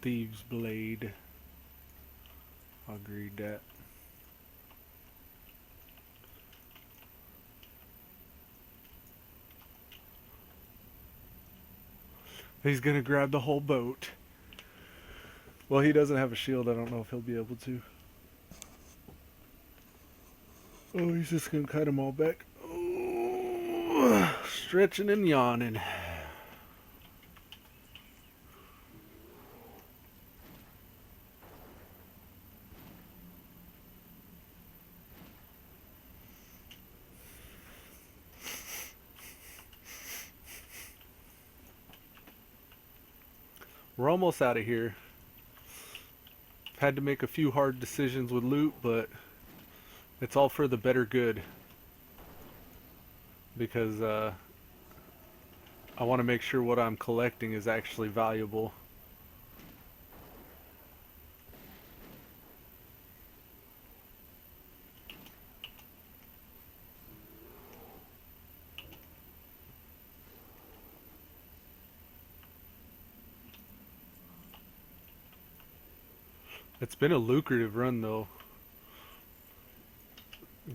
Thieves Blade. Agreed that. He's gonna grab the whole boat. Well, he doesn't have a shield. I don't know if he'll be able to. Oh, he's just gonna cut them all back. Oh, stretching and yawning. We're almost out of here. Had to make a few hard decisions with loot, but it's all for the better good. Because I want to make sure what I'm collecting is actually valuable. It's been a lucrative run though.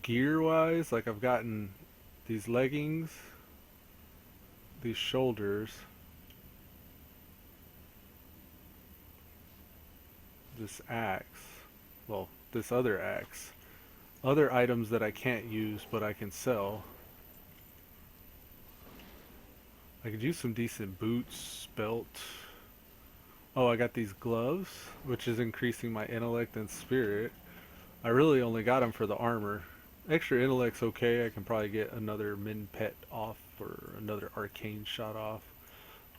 Gear wise, like I've gotten these leggings, these shoulders, this axe, well, this other axe, other items that I can't use but I can sell. I could use some decent boots, belt. Oh, I got these gloves, which is increasing my intellect and spirit. I really only got them for the armor. Extra intellect's okay. I can probably get another min pet off or another arcane shot off,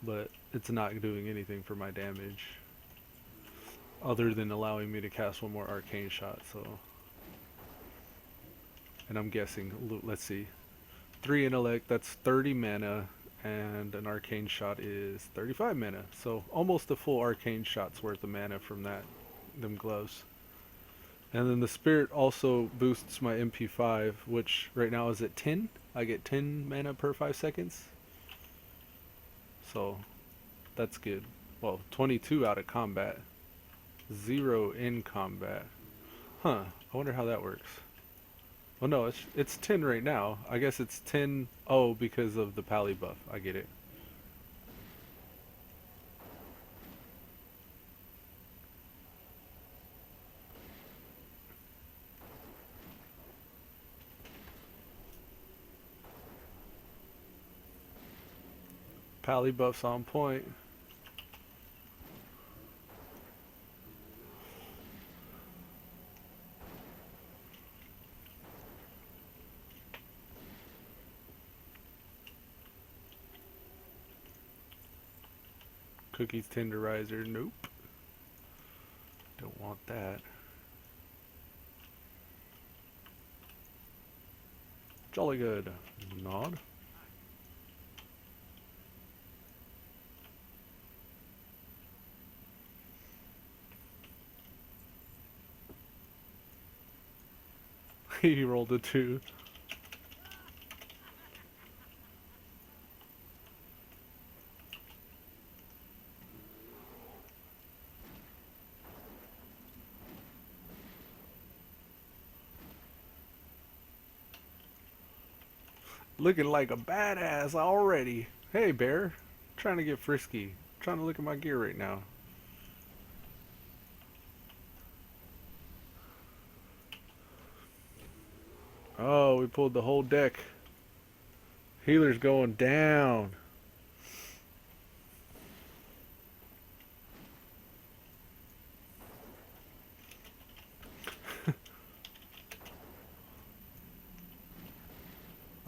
but it's not doing anything for my damage other than allowing me to cast one more arcane shot. So, and I'm guessing, let's see, 3 intellect, that's 30 mana, and an arcane shot is 35 mana. So almost a full arcane shot's worth of mana from them gloves. And then the spirit also boosts my MP5, which right now is at 10. I get 10 mana per 5 seconds. So that's good. Well, 22 out of combat. 0 in combat. Huh, I wonder how that works. Well, no, it's 10 right now. I guess it's 10, oh, because of the pally buff. I get it. Pally buff's on point. Cookies tenderizer, nope. Don't want that. Jolly good. Nod. He rolled a 2. Looking like a badass already. Hey, bear. Trying to get frisky. Trying to look at my gear right now. Oh, we pulled the whole deck. Healer's going down.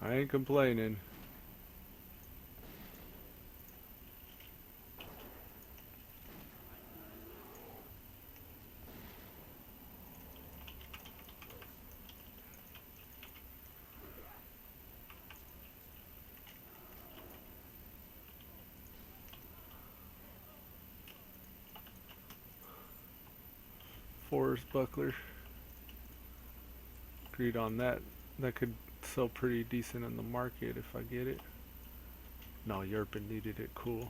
I ain't complaining. Forest buckler. Agreed on that. That could sell pretty decent in the market if I get it. No, Yerpin needed it. Cool.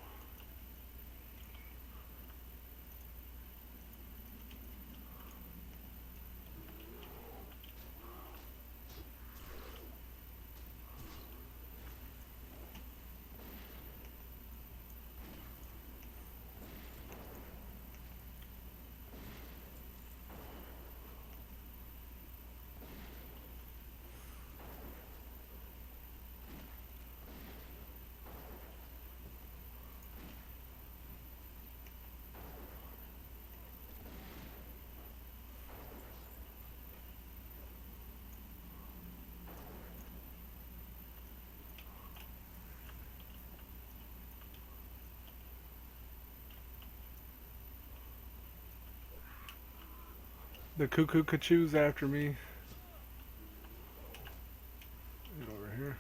The cuckoo cachoo's after me. Get over here.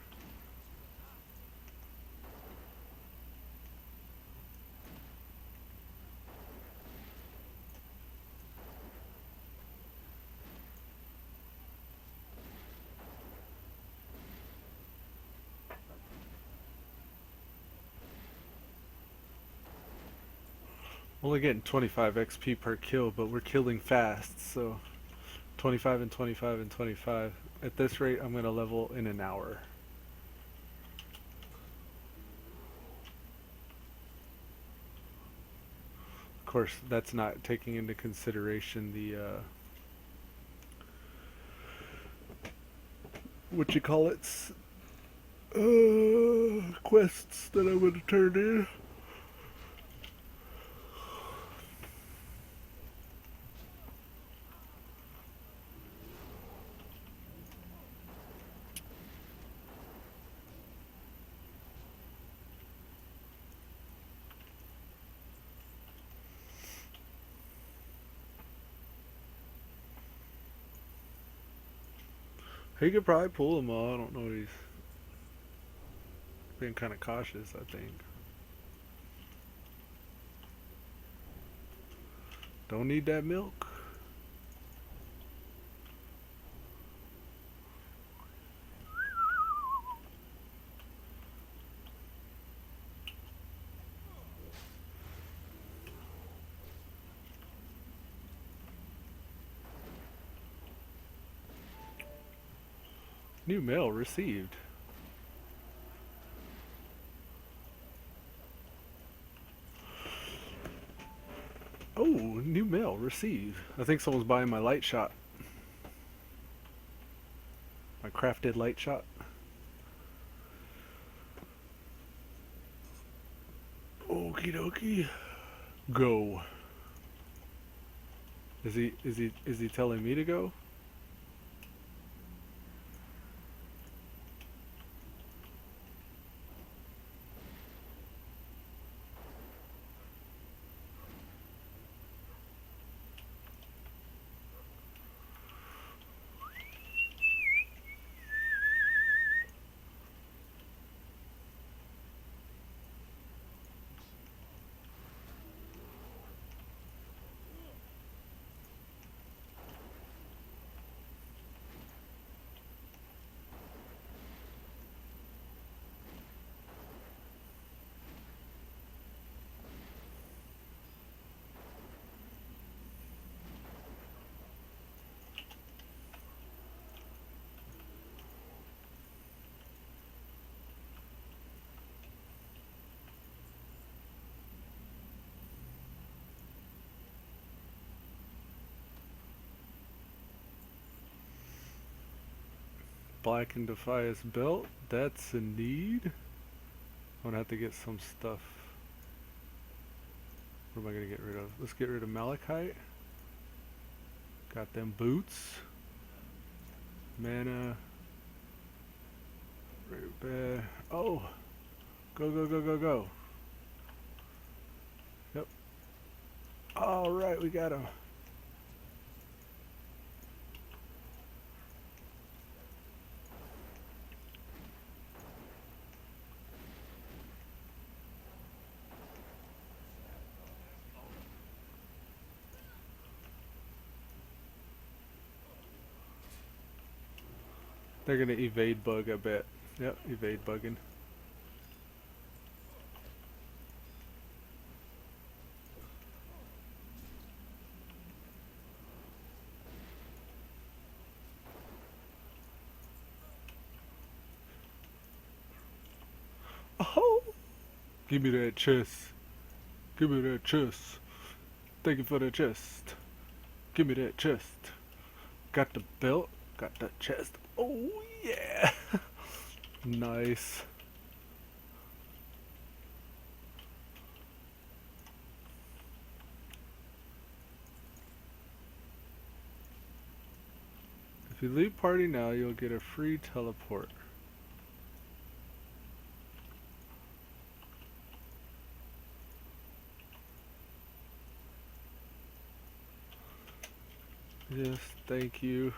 Only getting 25 XP per kill, but we're killing fast, so 25 and 25 and 25. At this rate, I'm gonna level in an hour. Of course, that's not taking into consideration the what you call it, quests that I'm gonna turn in. He could probably pull them all. I don't know. He's being kind of cautious, I think. Don't need that milk. New mail received. Oh, new mail received. I think someone's buying my light shot. My crafted light shot. Okie dokie. Go. Is he telling me to go? Black and Defias belt. That's a need. I'm gonna have to get some stuff. What am I gonna get rid of? Let's get rid of Malachite. Got them boots. Mana. Oh! Go, go, go, go, go. Yep. Alright, we got him. They're gonna evade bug, I bet. Yep, evade bugging. Oh! Give me that chest. Give me that chest. Thank you for the chest. Give me that chest. Got the belt. Got the chest. Oh yeah! Nice. If you leave party now, you'll get a free teleport. Yes, thank you.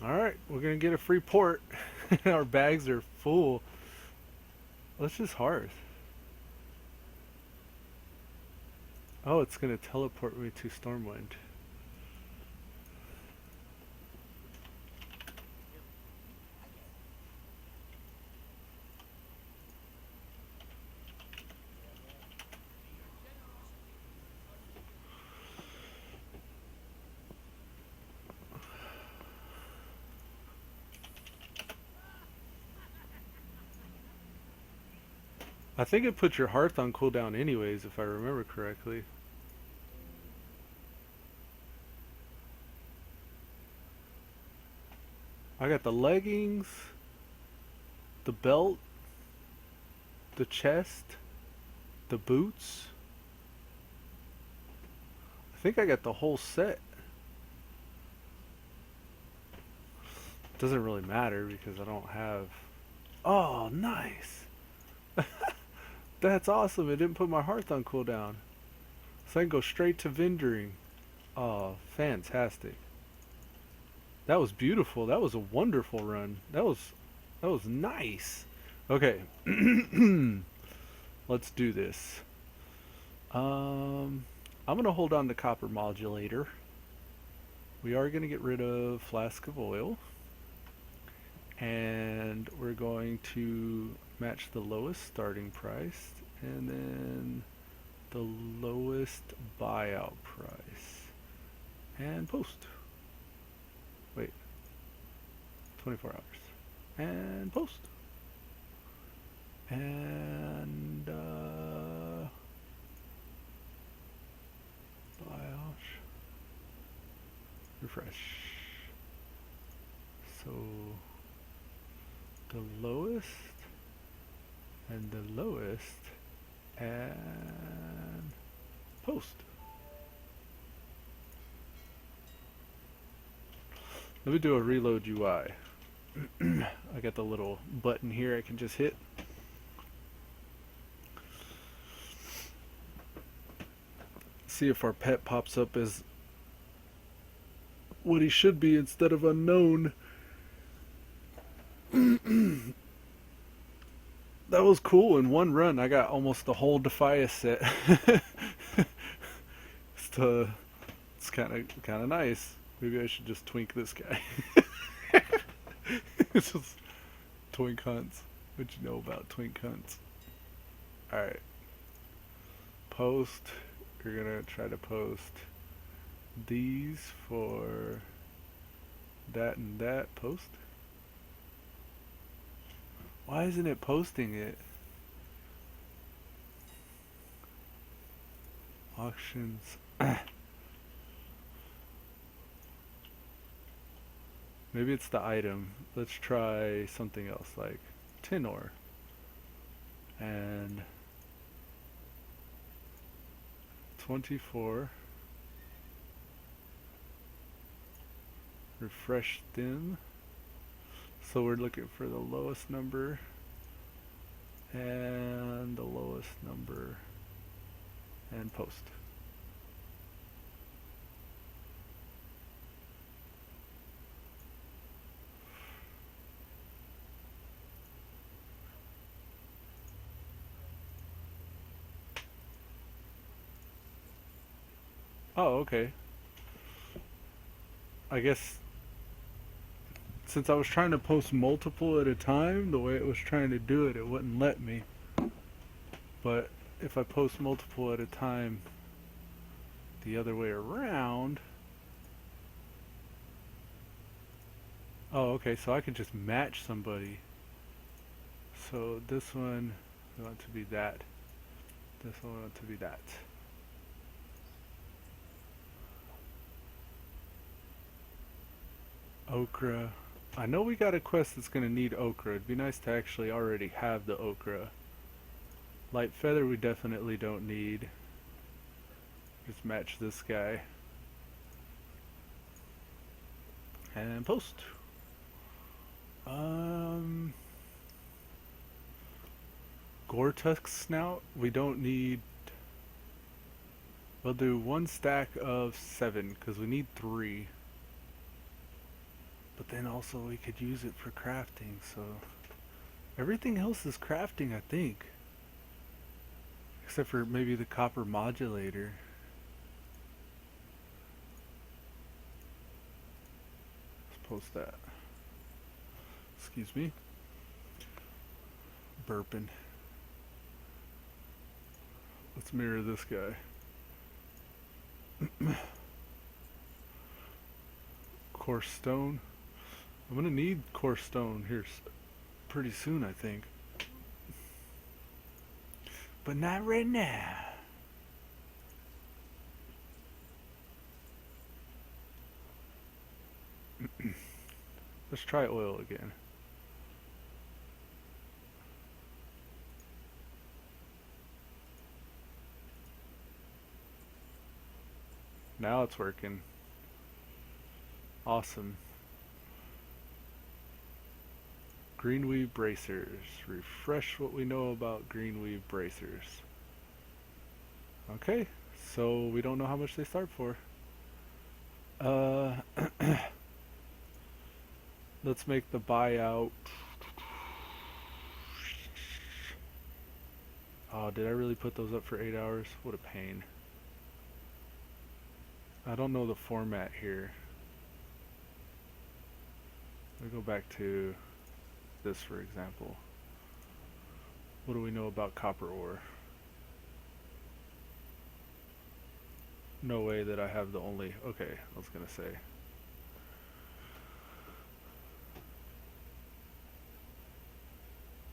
Alright, we're gonna get a free port. Our bags are full. Let's just hearth. Oh, it's gonna teleport me to Stormwind. I think it puts your hearth on cooldown anyways, if I remember correctly. I got the leggings, the belt, the chest, the boots. I think I got the whole set. Doesn't really matter because I don't have... Oh, nice! That's awesome. It didn't put my hearth on cooldown. So I can go straight to vendoring. Oh, fantastic. That was beautiful. That was a wonderful run. That was nice. Okay. Let's do this. I'm going to hold on to Copper Modulator. We are going to get rid of Flask of Oil. And we're going to match the lowest starting price and then the lowest buyout price. And post. Wait. 24 hours. And post. And buyout. Refresh. So the lowest and the lowest and post. Let me do a reload UI. I got the little button here I can just hit. See if our pet pops up as what he should be instead of unknown. That was cool. In one run I got almost the whole Defias set. It's kind of nice. Maybe I should just twink this guy. It's just twink hunts. What you know about twink hunts? Alright. Post. You're gonna try to post these for that and that. Post? Why isn't it posting it? Auctions. Maybe it's the item. Let's try something else like tin ore. And 24. Refresh them. So we're looking for the lowest number and the lowest number and post. Oh, okay. I guess since I was trying to post multiple at a time, the way it was trying to do it, it wouldn't let me. But if I post multiple at a time the other way around... Oh, okay, so I could just match somebody. So this one, I want to be that. This one, I want to be that. Okra. I know we got a quest that's going to need okra. It'd be nice to actually already have the okra. Light feather we definitely don't need. Just match this guy. And post. Gore-Tusk snout, we don't need. We'll do 1 stack of 7 because we need 3. But then also we could use it for crafting, so everything else is crafting, I think. Except for maybe the copper modulator. Let's post that. Excuse me. Burping. Let's mirror this guy. Coarse stone. I'm gonna need coarse stone here pretty soon, I think. But not right now. Let's try oil again. Now it's working. Awesome. Greenweave bracers. Refresh what we know about greenweave bracers. Okay, so we don't know how much they start for. Let's make the buyout. Oh, did I really put those up for 8 hours? What a pain. I don't know the format here. Let me go back to this, for example. What do we know about copper ore? No way that I have the only... Okay, I was gonna say.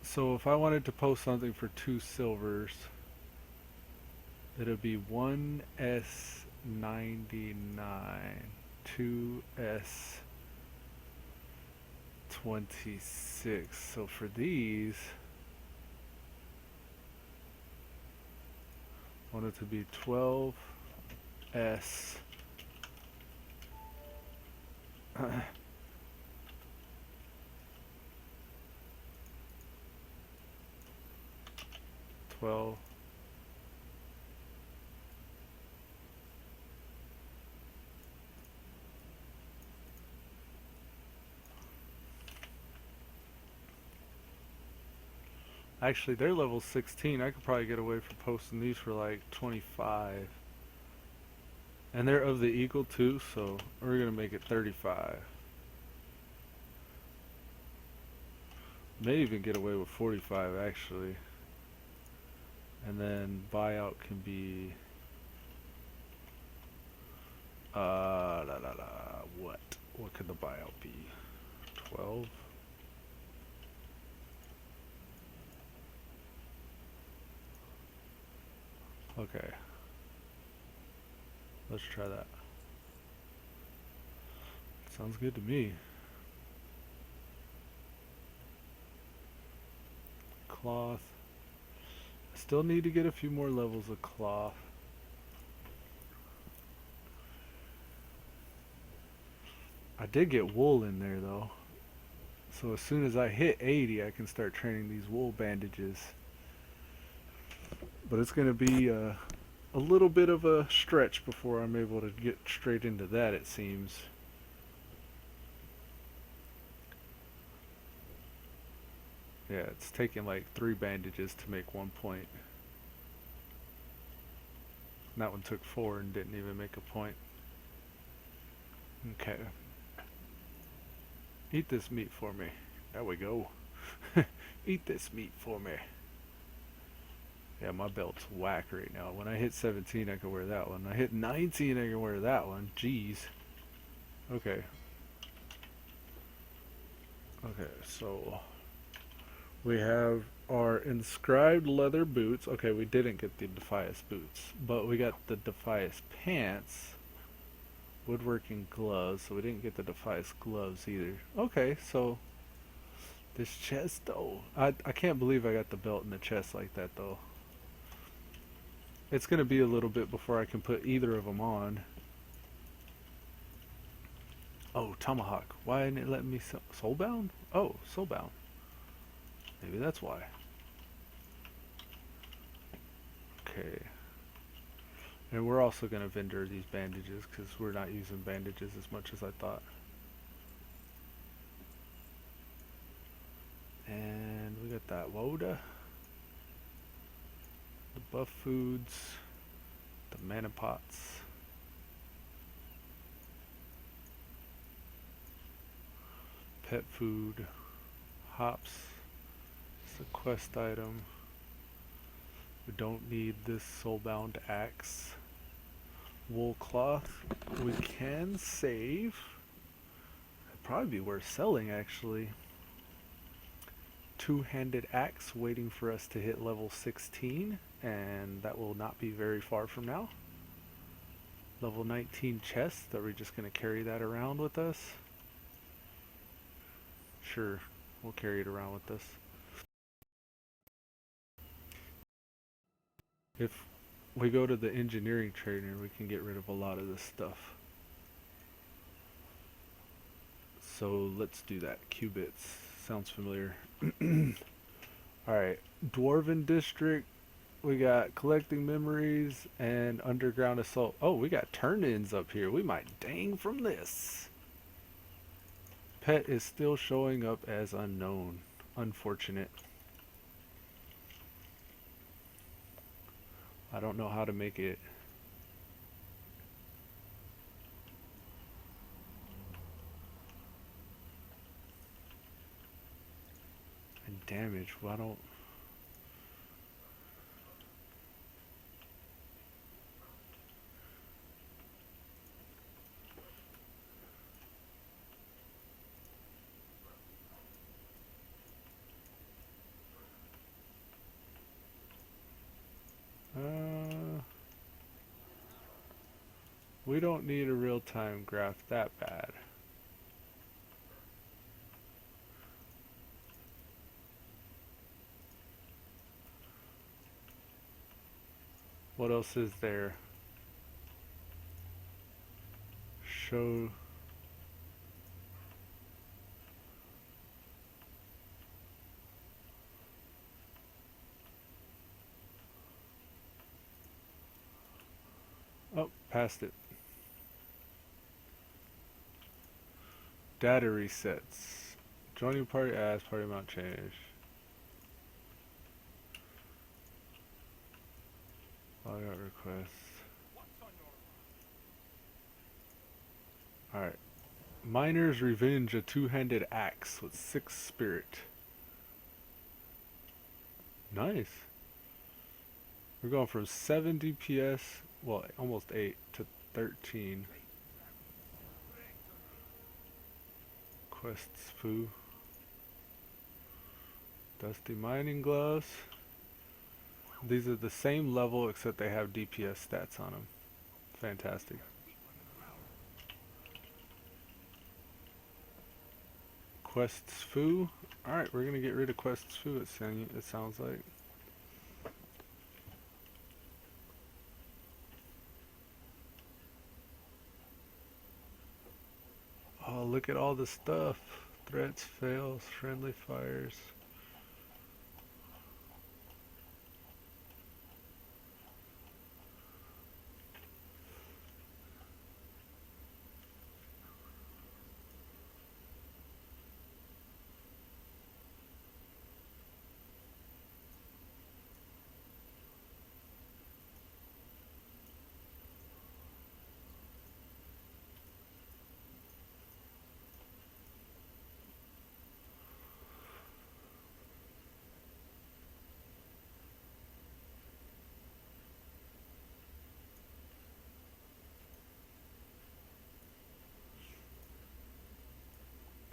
So if I wanted to post something for 2 silvers, it'd be 1S99, 2S26. So for these, I want it to be 12S 12. Actually, they're level 16. I could probably get away from posting these for like 25. And they're of the eagle too, so we're gonna make it 35. May even get away with 45 actually. And then buyout can be what could the buyout be? 12. Okay. Let's try that. Sounds good to me. Cloth. I still need to get a few more levels of cloth. I did get wool in there though. So as soon as I hit 80, I can start training these wool bandages. But it's going to be a little bit of a stretch before I'm able to get straight into that, it seems. Yeah, it's taking like 3 bandages to make 1 point. And that one took 4 and didn't even make a point. Okay. Eat this meat for me. There we go. Eat this meat for me. Yeah, my belt's whack right now. When I hit 17, I can wear that one. I hit 19, I can wear that one. Jeez. Okay. Okay, so we have our inscribed leather boots. Okay, we didn't get the Defias boots, but we got the Defias pants. Woodworking gloves, so we didn't get the Defias gloves either. Okay, so this chest though. I can't believe I got the belt in the chest like that though. It's gonna be a little bit before I can put either of them on. Oh, tomahawk. Why didn't it let me soulbound? Oh, soulbound. Maybe that's why. Okay. And we're also going to vendor these bandages because we're not using bandages as much as I thought. And we got that Woda. The buff foods. The mana pots. Pet food. Hops. It's a quest item. We don't need this soulbound axe. Wool cloth. We can save. It'd probably be worth selling actually. Two-handed axe waiting for us to hit level 16, and that will not be very far from now. Level 19 chest. Are we just going to carry that around with us? Sure, we'll carry it around with us. If we go to the engineering trainer, we can get rid of a lot of this stuff. So let's do that. Qubits. Sounds familiar. Alright. Dwarven District. We got collecting memories and underground assault. Oh, we got turn-ins up here. We might dang from this. Pet is still showing up as unknown. Unfortunate. I don't know how to make it. And damage. Why don't... we don't need a real-time graph that bad. What else is there? Show... Oh, passed it. Data resets. Joining party as party amount change. Logout requests. Alright. Miner's Revenge, a two-handed axe with 6 spirit. Nice. We're going from 7 DPS, well, almost 8 to 13. Quests foo. Dusty mining gloves. These are the same level except they have DPS stats on them. Fantastic. Quests foo. Alright, we're gonna get rid of quests foo, it sounds like. Oh, look at all the stuff. Threats, fails, friendly fires.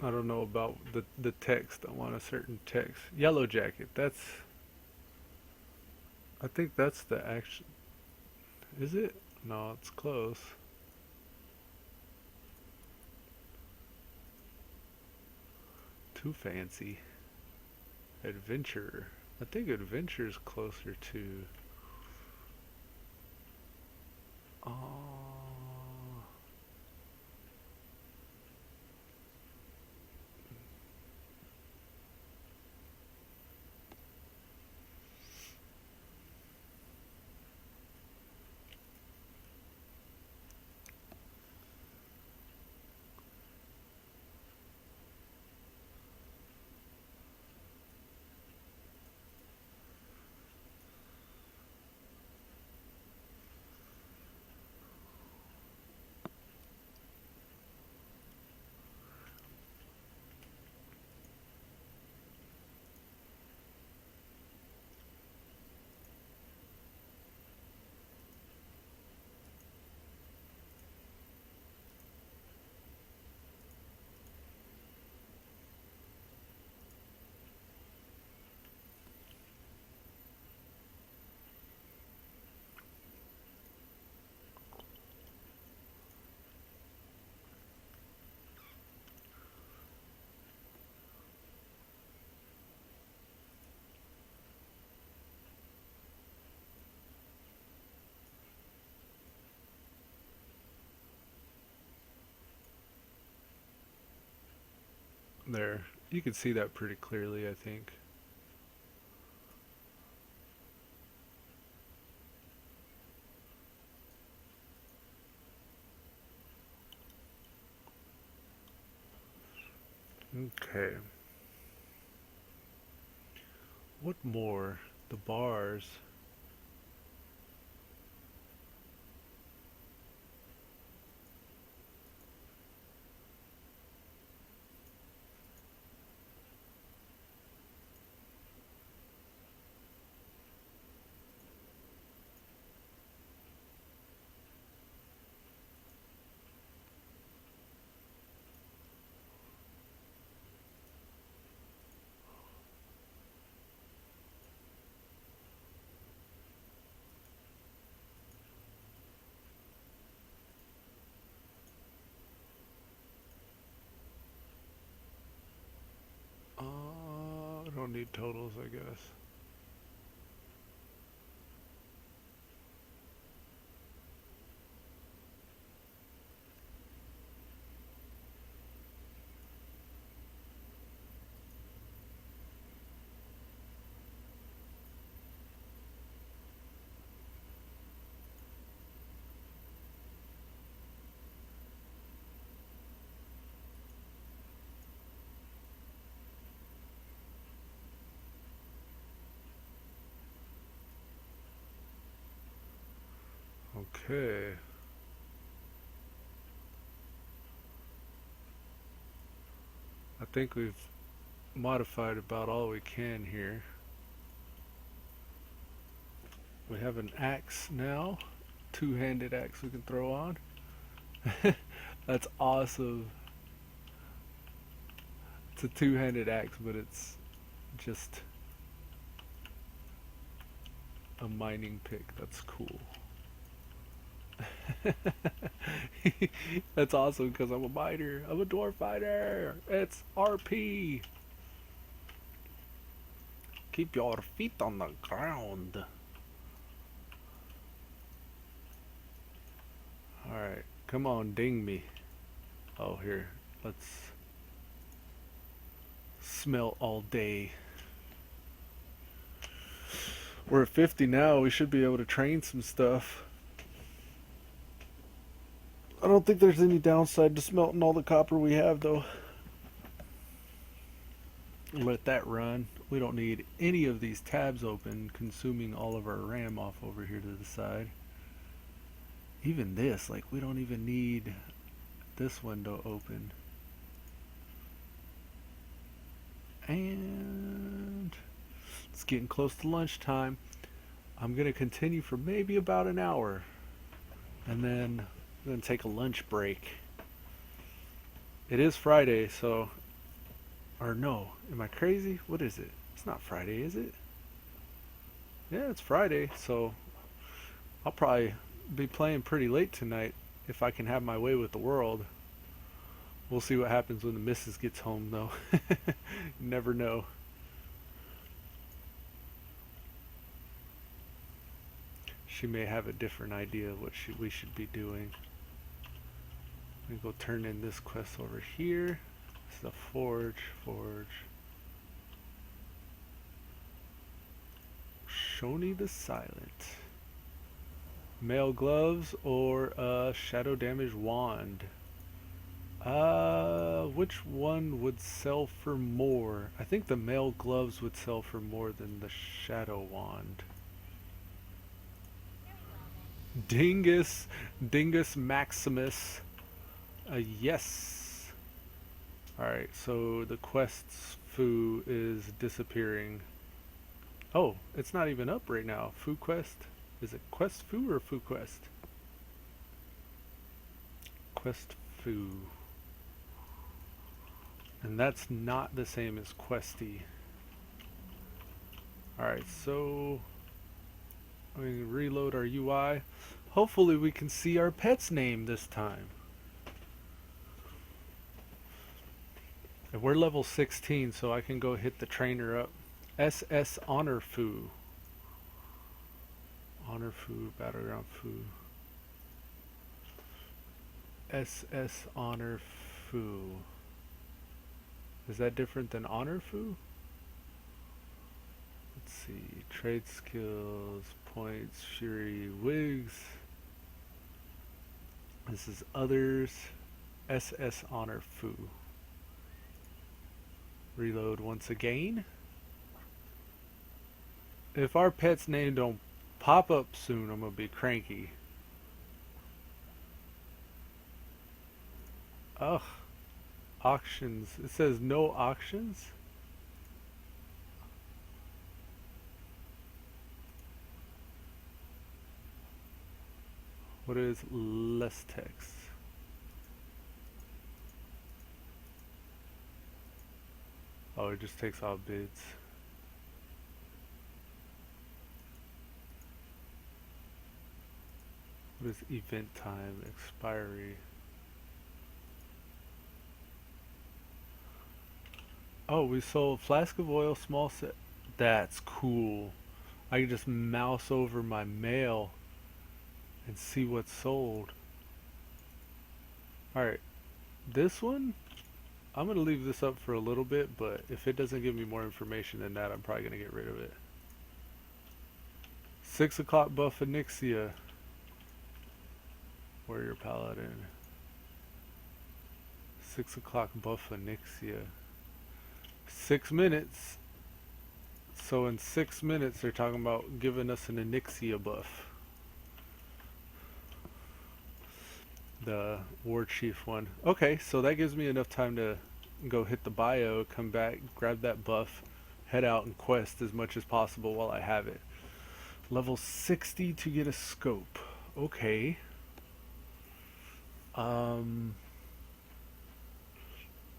I don't know about the text. I want a certain text. Yellow jacket. I think that's the action. Is it? No, it's close. Too fancy. Adventure. I think adventure's closer to. Oh. There. You can see that pretty clearly, I think. Okay. What more? The bars. I don't need totals, I guess. Okay. I think we've modified about all we can here. We have an axe now. Two-handed axe we can throw on. That's awesome. It's a two-handed axe, but it's just a mining pick. That's cool. That's awesome because I'm a miner. I'm a dwarf fighter. It's RP. Keep your feet on the ground. Alright, come on, ding me. Oh, here. Let's smelt all day. We're at 50 now. We should be able to train some stuff. I don't think there's any downside to smelting all the copper we have, though. Let that run. We don't need any of these tabs open, consuming all of our RAM off over here to the side. Even this, like, we don't even need this window open. And it's getting close to lunchtime. I'm going to continue for maybe about an hour. And then I'm going to take a lunch break. It is Friday, so... Or no, am I crazy? What is it? It's not Friday, is it? Yeah, it's Friday, so I'll probably be playing pretty late tonight if I can have my way with the world. We'll see what happens when the missus gets home, though. Never know. She may have a different idea of what we should be doing. I'm going to go turn in this quest over here. This is a forge. Shoni the Silent. Mail gloves or a shadow damage wand. Which one would sell for more? I think the mail gloves would sell for more than the shadow wand. Dingus Maximus. Yes. Alright, so the quest's foo is disappearing. Oh, it's not even up right now. Foo quest? Is it quest foo or foo quest? Quest foo. And that's not the same as questy. Alright, so we reload our UI. Hopefully we can see our pet's name this time. And we're level 16, so I can go hit the trainer up. SS Honor Foo. Honor Foo, Battleground Foo. SS Honor Foo. Is that different than Honor Foo? Let's see. Trade skills, points, Fury, wigs. This is others. SS Honor Foo. Reload once again. If our pet's name don't pop up soon, I'm gonna be cranky. Ugh. Auctions. It says no auctions. What is less text? Oh, it just takes all bids. What is event time? Expiry. Oh, we sold flask of oil, small set. That's cool. I can just mouse over my mail and see what's sold. Alright, this one, I'm going to leave this up for a little bit, but if it doesn't give me more information than that, I'm probably going to get rid of it. 6 o'clock buff Anixia. Warrior Paladin. 6 o'clock buff Anixia. 6 minutes. So in 6 minutes they're talking about giving us an Anixia buff. The War Chief one. Okay, so that gives me enough time to go hit the bio, come back, grab that buff, head out and quest as much as possible while I have it. Level 60 to get a scope. Okay. Um,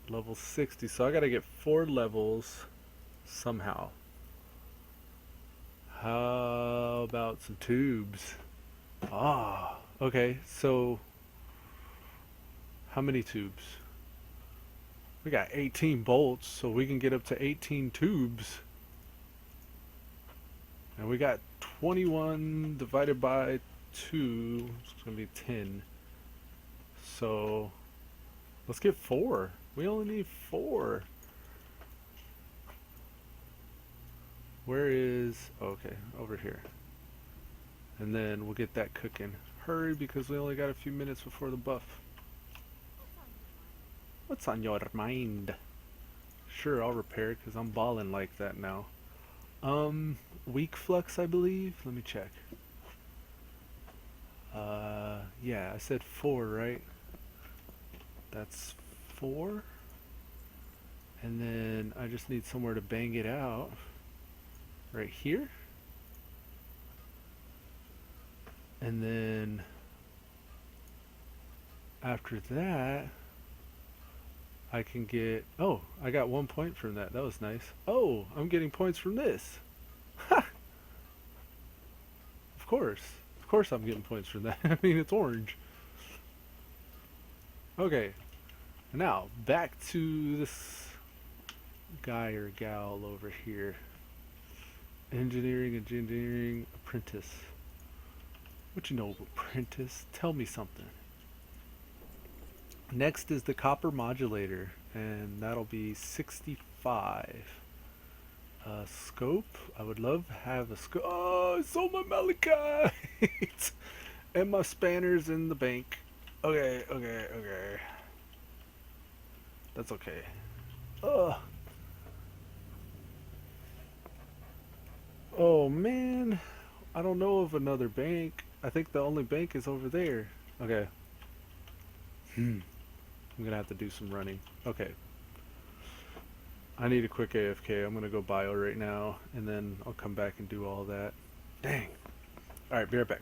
level 60. So I gotta get 4 levels somehow. How about some tubes? Ah, okay. So how many tubes? We got 18 bolts, so we can get up to 18 tubes. And we got 21 divided by 2. It's going to be 10. So let's get 4. We only need 4. Where is... okay, over here. And then we'll get that cooking. Hurry, because we only got a few minutes before the buff. What's on your mind? Sure, I'll repair it, because I'm balling like that now. Weak flux, I believe. Let me check. Yeah, I said 4, right? That's 4. And then I just need somewhere to bang it out. Right here. And then after that, I can get... oh, I got 1 point from that. That was nice. Oh, I'm getting points from this. Ha! Of course. Of course I'm getting points from that. I mean, it's orange. Okay. Now, back to this guy or gal over here. Engineering apprentice. What you know, apprentice? Tell me something. Next is the copper modulator, and that'll be 65. Scope. I would love to have a scope. Oh, I sold my malachite! And my spanners in the bank. Okay. That's okay. Ugh. Oh man, I don't know of another bank. I think the only bank is over there. Okay. I'm gonna have to do some running. Okay. I need a quick AFK. I'm gonna go bio right now, and then I'll come back and do all that. Dang. Alright, be right back.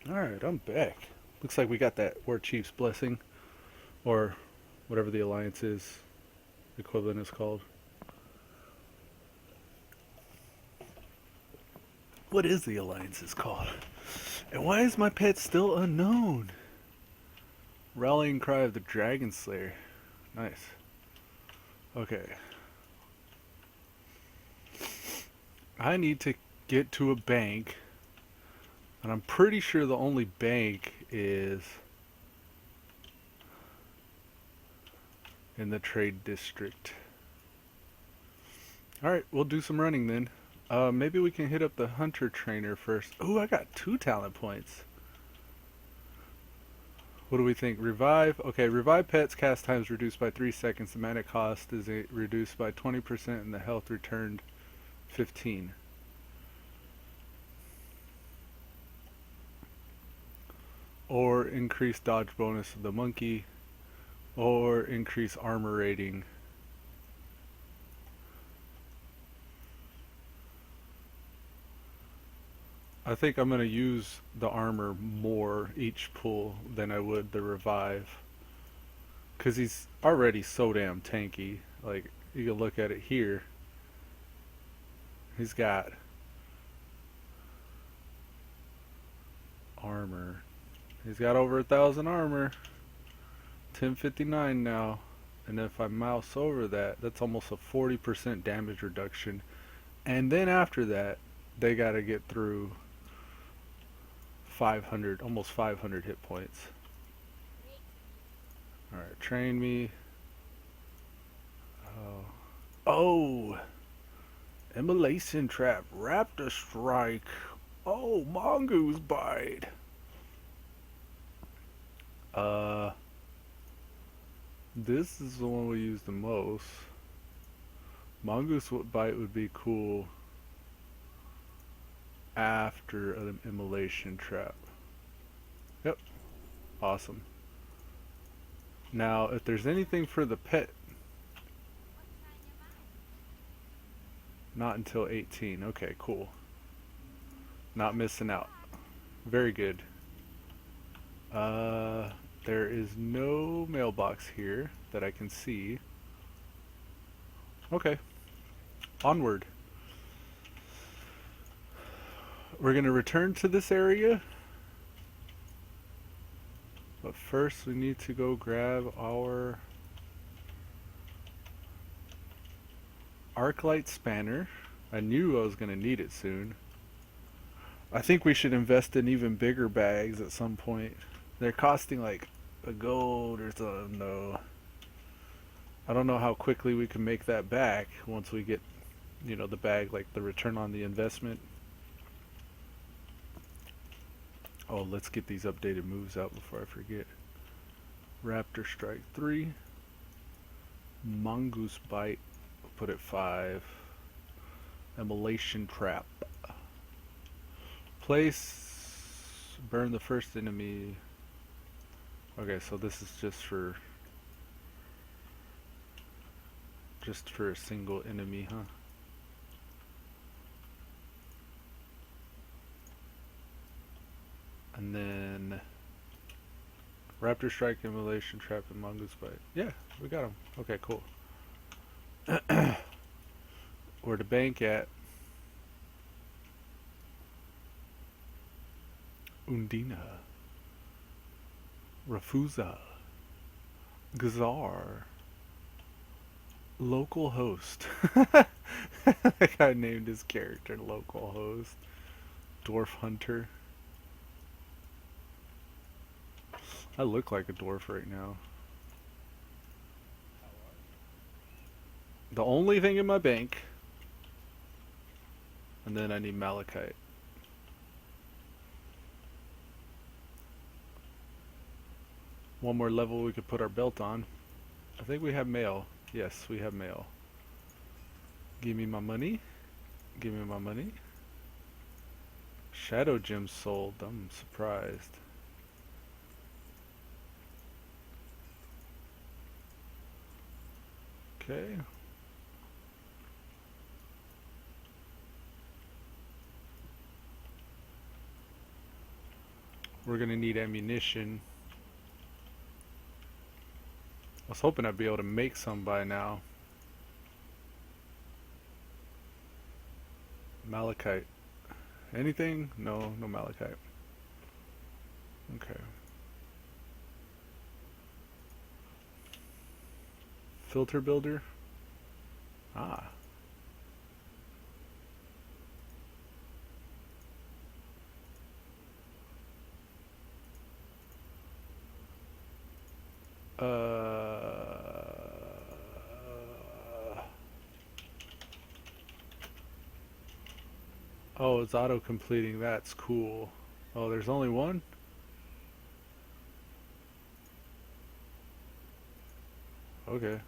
Alright, I'm back. Looks like we got that War Chief's blessing, or whatever the alliance is, equivalent is called. What is the alliance is called? And why is my pet still unknown? Rallying cry of the Dragon Slayer. Nice. Okay. I need to get to a bank, and I'm pretty sure the only bank is in the trade district. Alright, we'll do some running then. Maybe we can hit up the hunter trainer first. Ooh, I got 2 talent points. What do we think? Revive? Okay, revive pets cast times reduced by 3 seconds. The mana cost is reduced by 20% and the health returned 15. Or increase dodge bonus of the monkey. Or increase armor rating. I think I'm going to use the armor more each pull than I would the revive. Because he's already so damn tanky. Like, you can look at it here. He's got armor. He's got over 1,000 armor. 1059 now. And if I mouse over that, that's almost a 40% damage reduction. And then after that, they gotta get through 500, almost 500 hit points. Alright, train me. Oh! Immolation trap, raptor strike. Oh, mongoose bite. This is the one we use the most. Mongoose bite would be cool after an immolation trap. Yep. Awesome. Now, if there's anything for the pet, not until 18. Okay, cool. Not missing out. Very good. There is no mailbox here that I can see. Okay. Onward. We're going to return to this area. But first we need to go grab our Arclight Spanner. I knew I was going to need it soon. I think we should invest in even bigger bags at some point. They're costing like a gold or something though. I don't know how quickly we can make that back once we get, you know, the bag, like the return on the investment. Oh, let's get these updated moves out before I forget. Raptor Strike 3. Mongoose Bite, we'll put it 5. Immolation Trap. Place, burn the first enemy. Okay, so this is just for a single enemy, huh? And then Raptor Strike, Immolation Trap, and Mongoose Bite. Yeah, we got them. Okay, cool. Where the bank at? Undina. Rafusa. Gazar. Local host. That guy named his character local host. Dwarf hunter. I look like a dwarf right now. The only thing in my bank. And then I need malachite. One more level we could put our belt on. I think we have mail. Yes, we have mail. Give me my money. Give me my money. Shadow gems sold. I'm surprised. Okay. We're gonna need ammunition. I was hoping I'd be able to make some by now. Malachite. Anything? No, no malachite. Okay. Filter builder? Ah. Oh, it's auto-completing. That's cool. Oh, there's only one? Okay.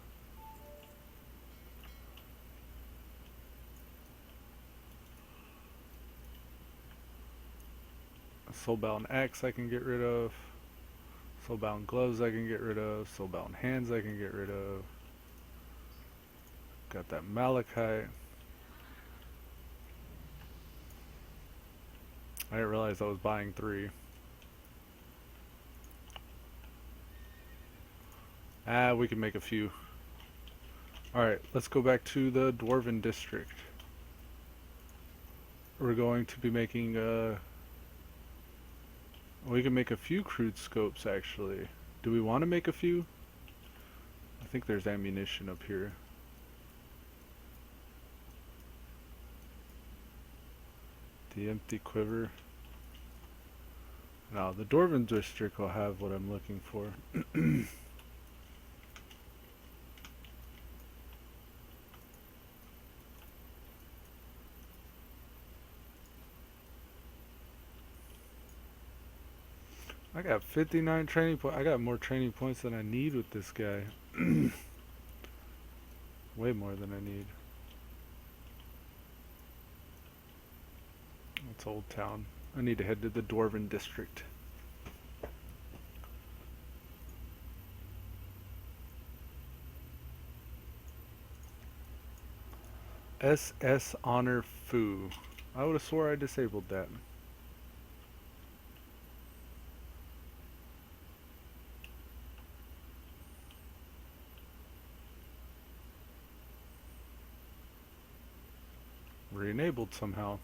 A soulbound axe I can get rid of. Soulbound gloves I can get rid of. Soulbound hands I can get rid of. Got that malachite. I didn't realize I was buying 3. Ah, we can make a few. Alright, let's go back to the Dwarven District. We're going to be making, we can make a few crude scopes, actually. Do we want to make a few? I think there's ammunition up here. The empty quiver. Now, the Dwarven District will have what I'm looking for. I got 59 training points. I got more training points than I need with this guy. Way more than I need. It's Old Town. I need to head to the Dwarven District. SS Honor Foo. I would have swore I disabled that. Re-enabled somehow.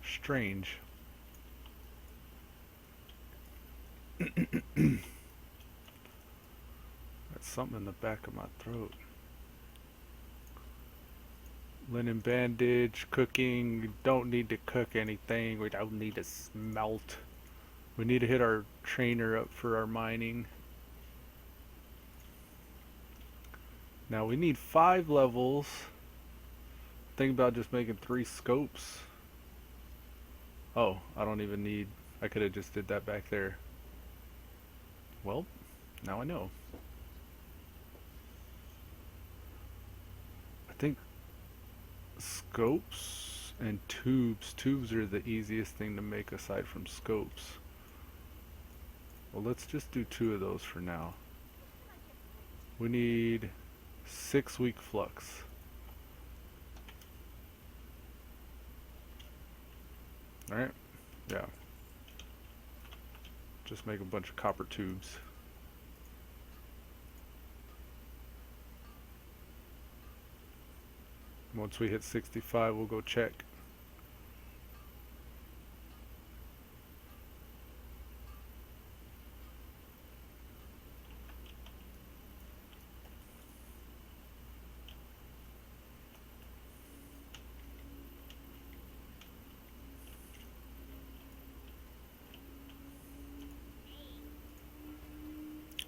Strange. That's something in the back of my throat. Linen bandage, cooking. Don't need to cook anything. We don't need to smelt. We need to hit our trainer up for our mining. Now we need 5 levels. Think about just making 3 scopes. Oh, I don't even need... I could have just did that back there. Well, now I know. I think scopes and tubes. Tubes are the easiest thing to make aside from scopes. Well, let's just do 2 of those for now. We need 6 weak flux. Alright, yeah. Just make a bunch of copper tubes. Once we hit 65, we'll go check.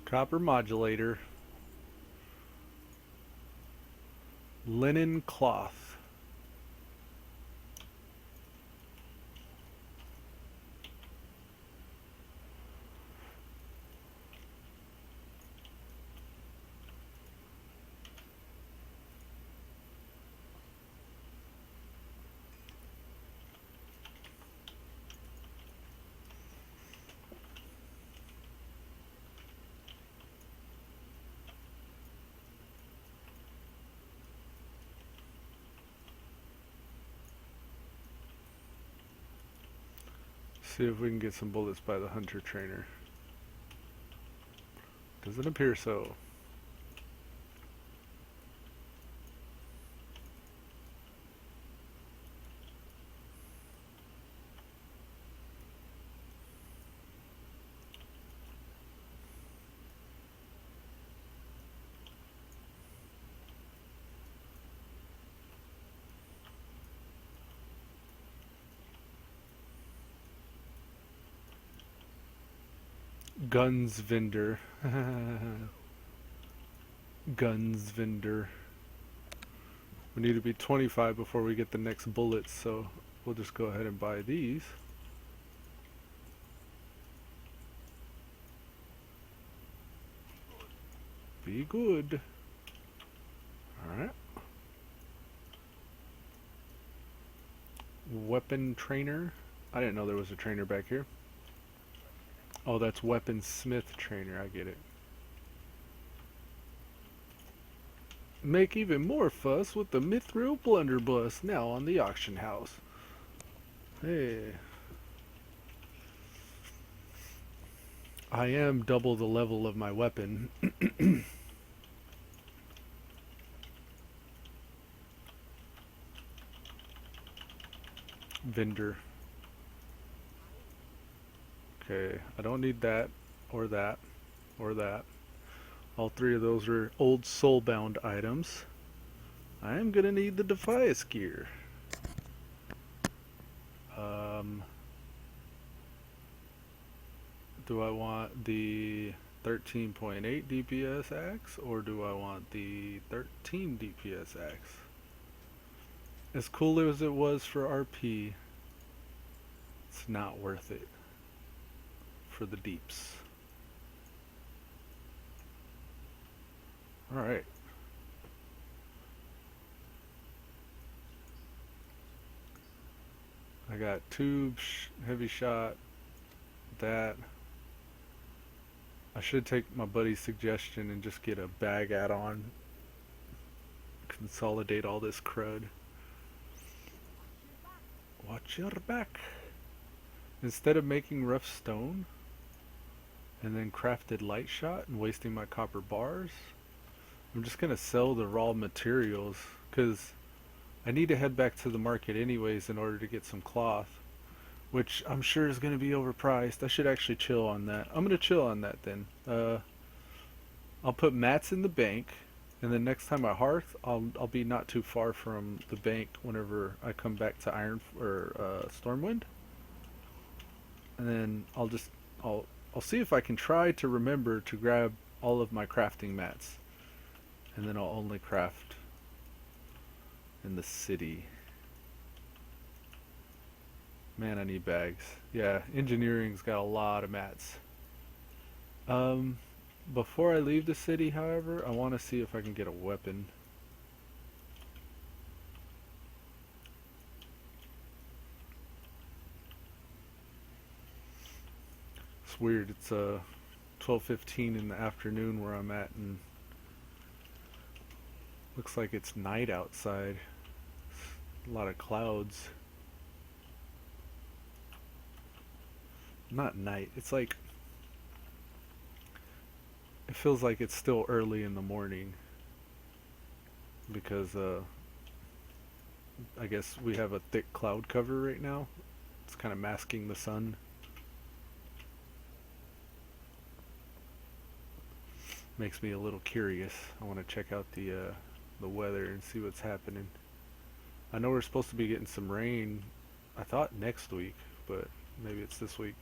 Copper modulator. Linen cloth. See if we can get some bullets by the hunter trainer. Doesn't appear so. Guns vendor. Guns vendor. We need to be 25 before we get the next bullets, so we'll just go ahead and buy these. Be good. Alright. Weapon trainer. I didn't know there was a trainer back here. Oh, that's weaponsmith trainer. I get it. Make even more fuss with the Mithril blunderbuss now on the auction house. Hey. I am double the level of my weapon. Vendor. Okay, I don't need that, or that, or that. All three of those are old soulbound items. I am gonna need the Defias gear. Do I want the 13.8 DPS axe, or do I want the 13 DPS axe? As cool as it was for RP, it's not worth it for the deeps. Alright. I got tubes, heavy shot, that. I should take my buddy's suggestion and just get a bag add-on. Consolidate all this crud. Watch your back. Instead of making rough stone and then crafted light shot and wasting my copper bars, I'm just gonna sell the raw materials because I need to head back to the market anyways in order to get some cloth, which I'm sure is gonna be overpriced. I should actually chill on that. I'm gonna chill on that then. I'll put mats in the bank, and then next time I hearth, I'll be not too far from the bank whenever I come back to Stormwind, and then I'll see if I can try to remember to grab all of my crafting mats, and then I'll only craft in the city. Man, I need bags. Yeah, engineering's got a lot of mats. Before I leave the city, however, I want to see if I can get a weapon. It's weird. It's 12:15 in the afternoon where I'm at, and looks like it's night outside. A lot of clouds. Not night. It's like, it feels like it's still early in the morning because I guess we have a thick cloud cover right now. It's kind of masking the sun. Makes me a little curious. I want to check out the weather and see what's happening. I know we're supposed to be getting some rain. I thought next week, but maybe it's this week.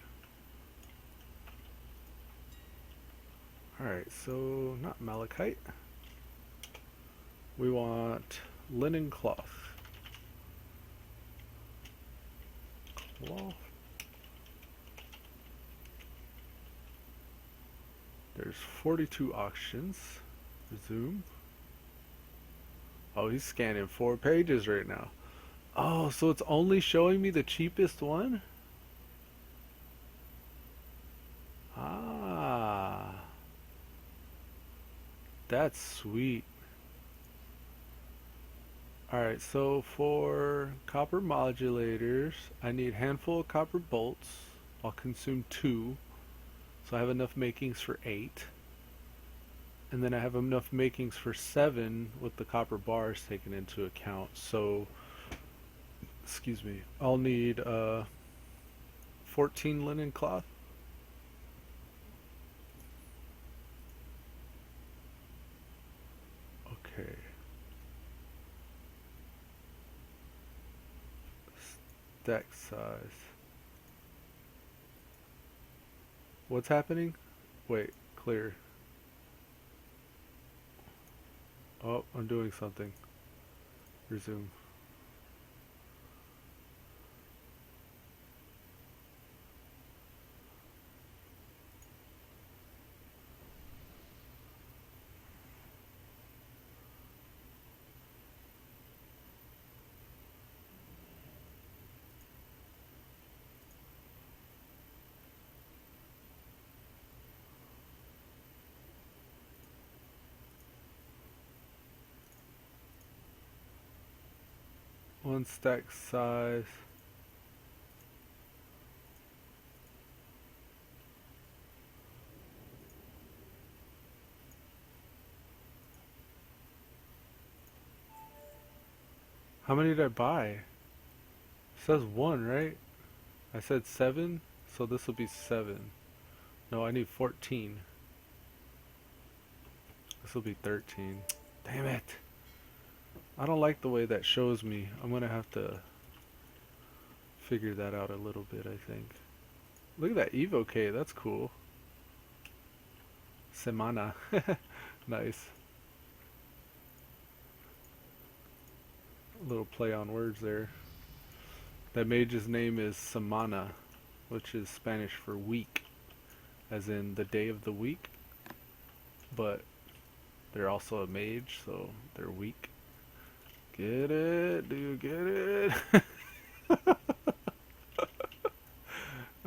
Alright, so not malachite. We want linen cloth. Cloth. There's 42 auctions. Resume. Oh, he's scanning 4 pages right now. Oh, so it's only showing me the cheapest one? Ah. That's sweet. Alright, so for copper modulators, I need handful of copper bolts, I'll consume 2. So I have enough makings for 8. And then I have enough makings for 7 with the copper bars taken into account. So, excuse me, I'll need 14 linen cloth. Okay. Stack size. What's happening? Wait, clear. Oh, I'm doing something. Resume. One stack size. How many did I buy? It says 1, right? I said 7, so this will be 7. No, I need 14. This will be 13. Damn it. I don't like the way that shows me. I'm gonna have to figure that out a little bit, I think. Look at that Evoke, that's cool. Semana. Nice. A little play on words there. That mage's name is Semana, which is Spanish for week, as in the day of the week. But they're also a mage, so they're weak. Get it? Do you get it?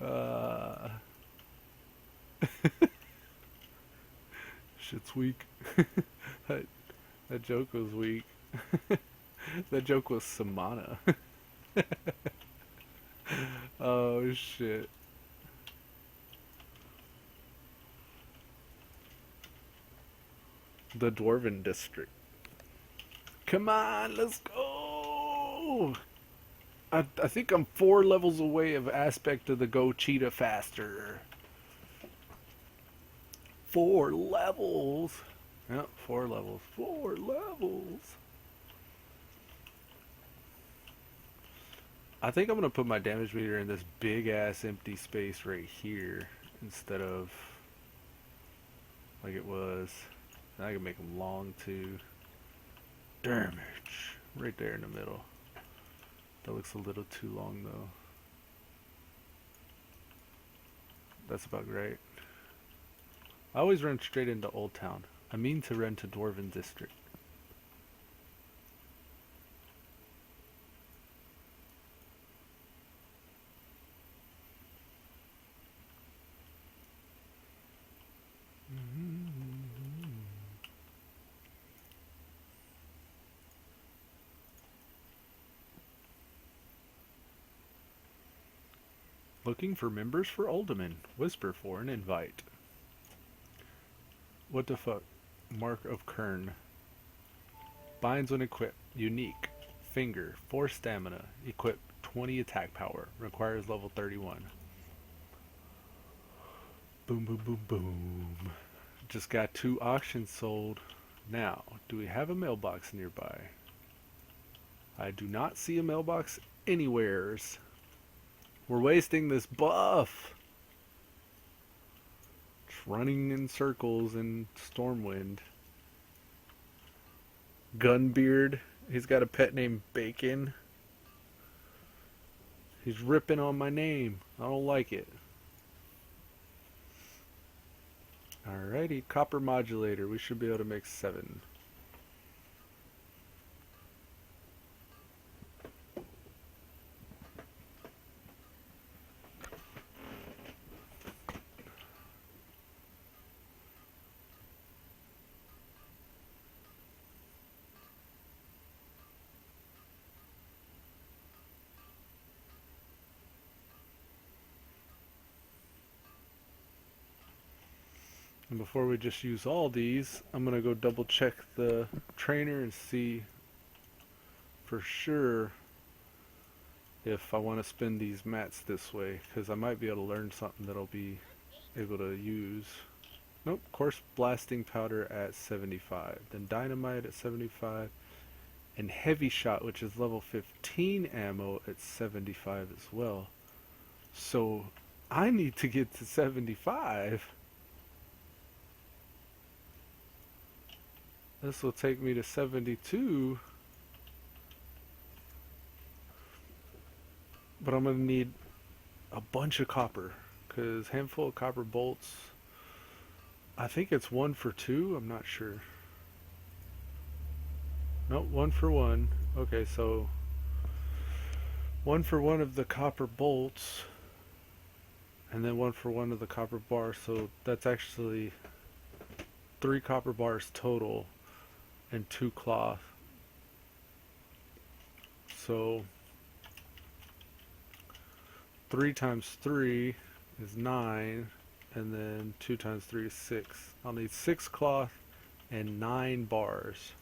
uh, shit's weak. that, that joke was weak. That joke was Samana. Oh shit. The Dwarven District. Come on, let's go! I think I'm 4 levels away of Aspect of the Go Cheetah faster. 4 levels! Yep, 4 levels. 4 levels! I think I'm gonna put my damage meter in this big ass empty space right here instead of like it was. And I can make them long too. Damage right there in the middle. That looks a little too long though. That's about right. I always run straight into Old Town. I mean to run to Dwarven District. Looking for members for Uldaman. Whisper for an invite. What the fuck? Mark of Kern. Binds when equipped. Unique. Finger. 4 stamina. Equip 20 attack power. Requires level 31. Boom, boom, boom, boom. Just got 2 auctions sold. Now, do we have a mailbox nearby? I do not see a mailbox anywheres. We're wasting this buff. It's running in circles in Stormwind. Gunbeard. He's got a pet named Bacon. He's ripping on my name. I don't like it. Alrighty, copper modulator. We should be able to make 7. And before we just use all these, I'm going to go double check the trainer and see for sure if I want to spin these mats this way, because I might be able to learn something that I'll be able to use. Nope, course blasting powder at 75, then dynamite at 75, and heavy shot, which is level 15 ammo, at 75 as well. So I need to get to 75. This will take me to 72. But I'm going to need a bunch of copper, because handful of copper bolts, I think it's 1 for 2, I'm not sure. Nope, 1 for 1. Okay, so 1 for 1 of the copper bolts, and then 1 for 1 of the copper bars, so that's actually 3 copper bars total and 2 cloth. So 3 times 3 is 9, and then 2 times 3 is 6. I'll need 6 cloth and 9 bars.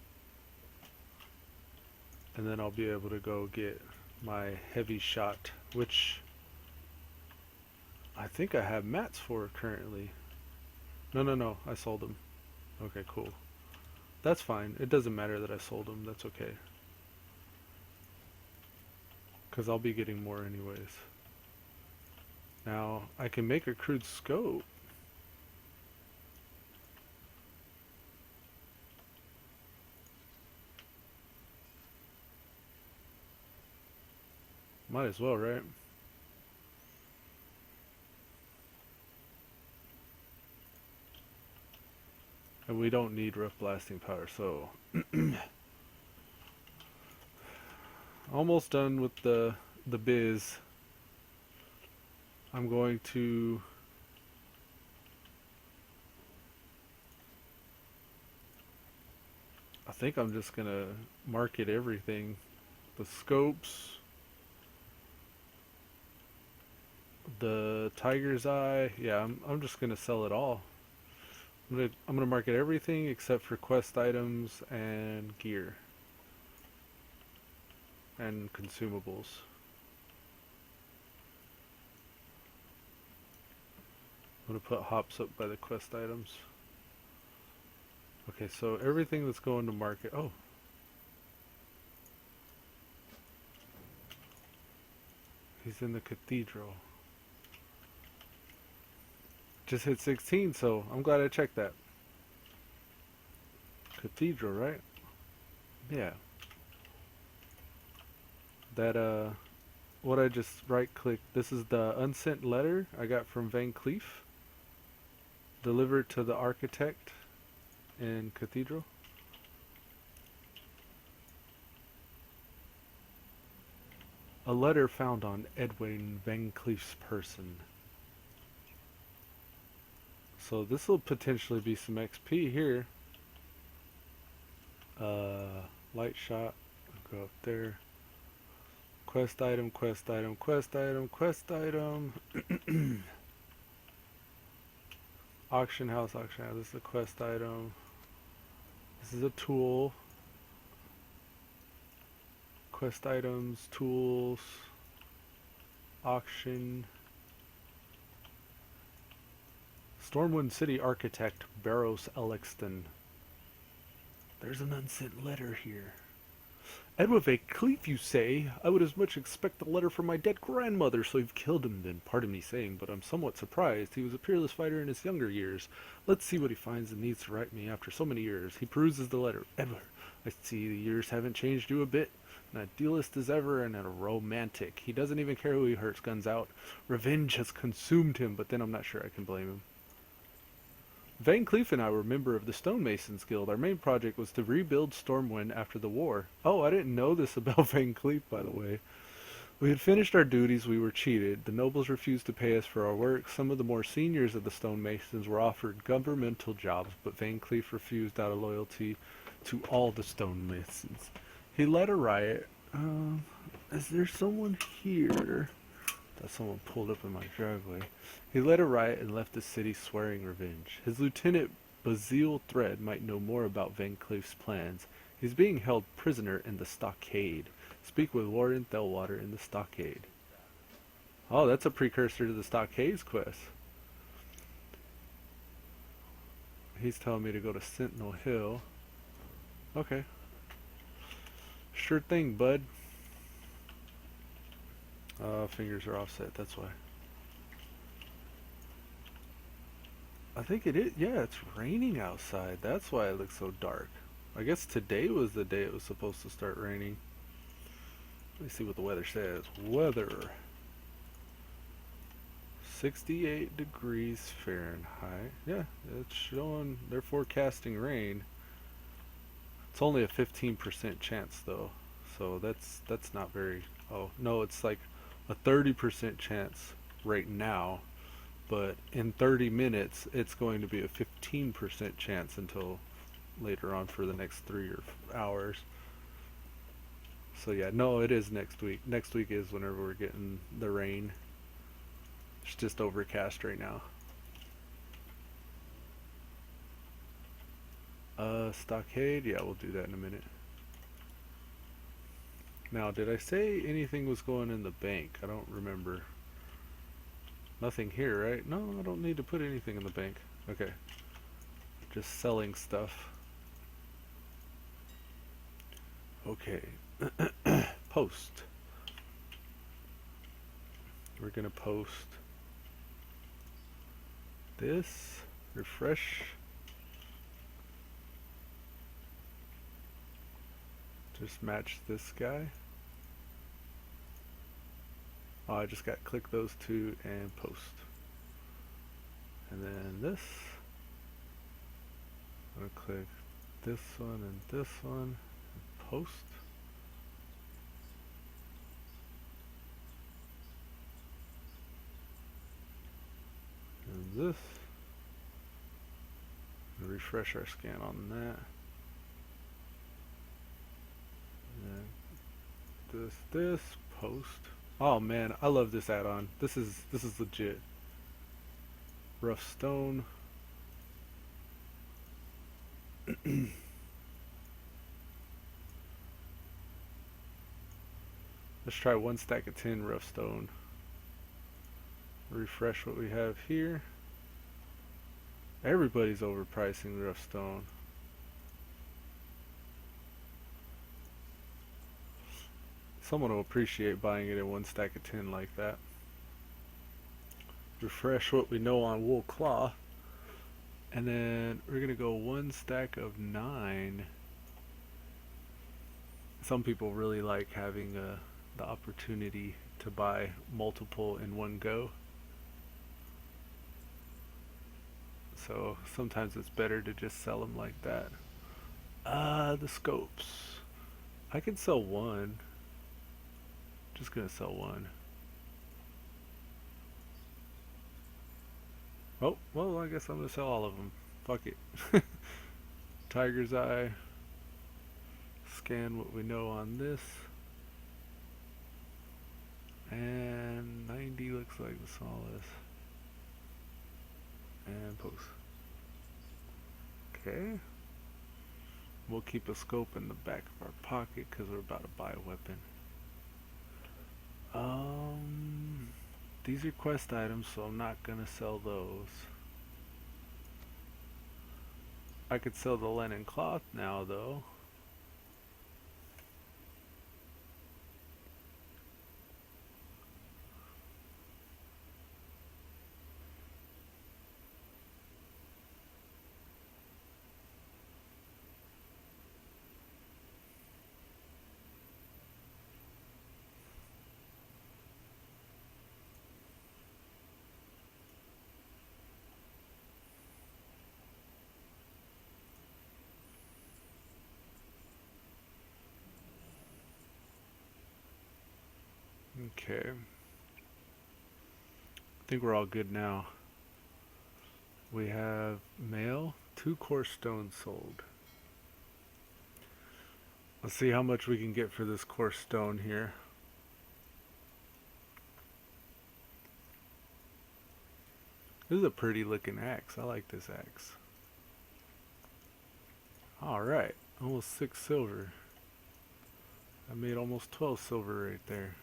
And then I'll be able to go get my heavy shot, which I think I have mats for currently. No, I sold them. Okay, cool. That's fine. It doesn't matter that I sold them. That's okay. Because I'll be getting more anyways. Now, I can make a crude scope. Might as well, right? And we don't need rough blasting power, so almost done with the biz. I'm going to I think I'm just gonna market everything. The scopes, the tiger's eye, yeah, I'm just gonna sell it all. I'm gonna market everything except for quest items and gear and consumables. I'm gonna put hops up by the quest items. Okay, so everything that's going to market. Oh, he's in the cathedral. Just hit 16, so I'm glad I checked that. Cathedral, right? Yeah. That, what I just right-clicked, this is the unsent letter I got from Van Cleef. Delivered to the architect in Cathedral. A letter found on Edwin Van Cleef's person. So this will potentially be some XP here. Light shot. I'll go up there. Quest item, quest item, quest item, quest item. Auction house, auction house. This is a quest item. This is a tool. Quest items, tools, auction. Stormwind City Architect Barrows Elixton. There's an unsent letter here. Edward Van Cleef, you say? I would as much expect a letter from my dead grandmother, so you've killed him then. Pardon me saying, but I'm somewhat surprised. He was a peerless fighter in his younger years. Let's see what he finds and needs to write me after so many years. He peruses the letter. Edward, I see the years haven't changed you a bit. An idealist as ever and a romantic. He doesn't even care who he hurts, guns out. Revenge has consumed him, but then I'm not sure I can blame him. Van Cleef and I were a member of the Stonemasons Guild. Our main project was to rebuild Stormwind after the war. Oh, I didn't know this about Van Cleef, by the way. We had finished our duties, we were cheated. The nobles refused to pay us for our work. Some of the more seniors of the Stonemasons were offered governmental jobs, but Van Cleef refused out of loyalty to all the Stonemasons. He led a riot. Is there someone here That someone pulled up in my driveway. He led a riot and left the city swearing revenge. His lieutenant, Basile Thread, might know more about Van Cleef's plans. He's being held prisoner in the stockade. Speak with Warden Thelwater in the stockade. Oh, that's a precursor to the Stockades quest. He's telling me to go to Sentinel Hill. Okay. Sure thing, bud. Fingers are offset, that's why. I think it is. Yeah, it's raining outside. That's why it looks so dark. I guess today was the day it was supposed to start raining. Let me see what the weather says. Weather. 68 degrees Fahrenheit. Yeah, it's showing they're forecasting rain. It's only a 15% chance though. So that's not very. Oh, no, it's like a 30% chance right now, but in 30 minutes it's going to be a 15% chance until later on for the next 3 or hours. So yeah, no, it is next week. Next week is whenever we're getting the rain. It's just overcast right now. Stockade? Yeah, we'll do that in a minute. Now, did I say anything was going in the bank? I don't remember. Nothing here, right? No, I don't need to put anything in the bank. Okay. Just selling stuff. Okay. Post. We're gonna post this. Refresh. Just match this guy. Oh, I just got click those two and post. And then this. I'm gonna click this one and this one and post. And this. And refresh our scan on that. And this post. Oh man, I love this add-on. This is legit. Rough stone. Let's try 1 stack of 10 rough stone. Refresh what we have here. Everybody's overpricing rough stone. Someone will appreciate buying it in 1 stack of 10 like that. Refresh what we know on wool cloth. And then we're going to go 1 stack of 9. Some people really like having the opportunity to buy multiple in one go. So sometimes it's better to just sell them like that. The scopes. I can sell 1. Just gonna sell 1. Oh, well, I guess I'm gonna sell all of them. Fuck it. Tiger's Eye. Scan what we know on this. And 90 looks like the smallest. And post. Okay. We'll keep a scope in the back of our pocket because we're about to buy a weapon. These are quest items, so I'm not gonna sell those. I could sell the linen cloth now, though. Okay. I think we're all good now. We have mail, 2 coarse stones sold. Let's see how much we can get for this coarse stone here. This is a pretty looking axe. I like this axe. Alright, almost 6 silver. I made almost 12 silver right there.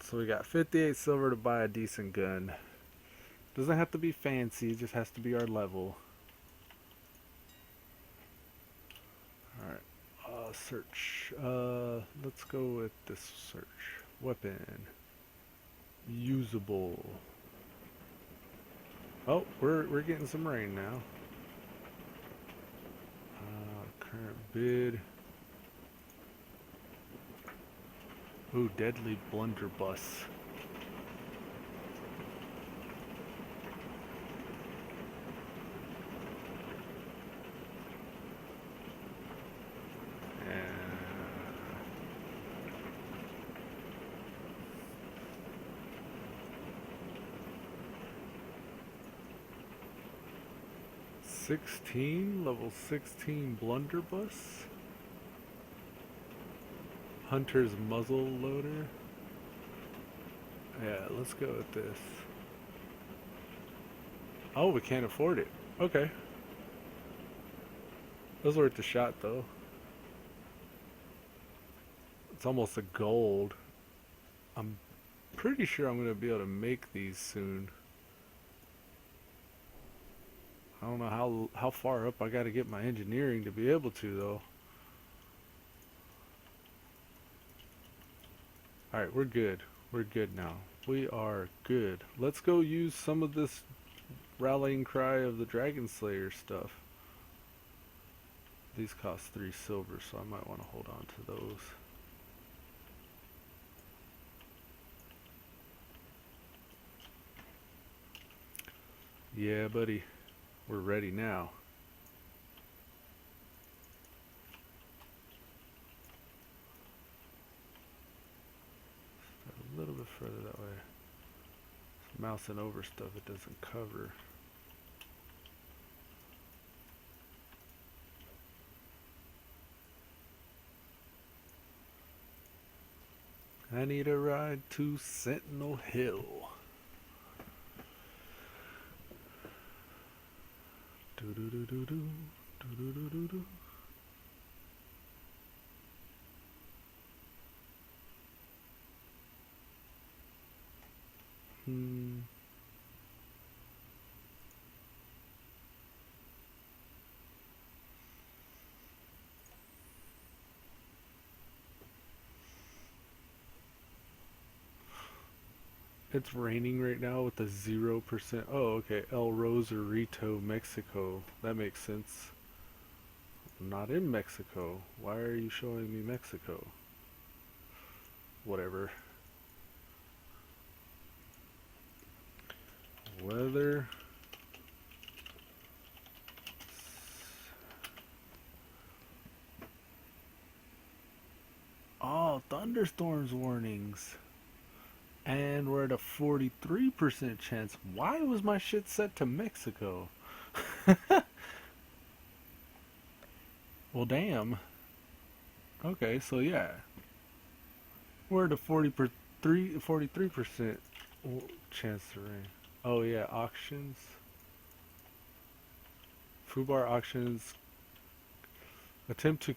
So we got 58 silver to buy a decent gun. Doesn't have to be fancy, it just has to be our level. Alright, search. Let's go with this search. Weapon. Usable. Oh, we're getting some rain now. Current bid. Ooh, deadly blunderbuss. Level 16 blunderbuss. Hunter's muzzle loader. Yeah, let's go with this. Oh, we can't afford it. Okay. It was worth the shot though. It's almost a gold. I'm pretty sure I'm going to be able to make these soon. I don't know how far up I got to get my engineering to be able to though. Alright, we're good. We're good now. We are good. Let's go use some of this rallying cry of the Dragon Slayer stuff. These cost 3 silver, so I might want to hold on to those. Yeah, buddy. We're ready now. Start a little bit further that way. Mousing over stuff it doesn't cover. I need a ride to Sentinel Hill. Do do do do do do do do do do. It's raining right now with a 0%. Oh, okay. El Rosarito, Mexico. That makes sense. I'm not in Mexico. Why are you showing me Mexico? Whatever. Weather. Oh, thunderstorms warnings. And we're at a 43% chance. Why was my shit set to Mexico? Well, damn. Okay, so yeah. We're at a 43% chance to rain. Oh yeah, auctions. Fubar auctions. Attempt to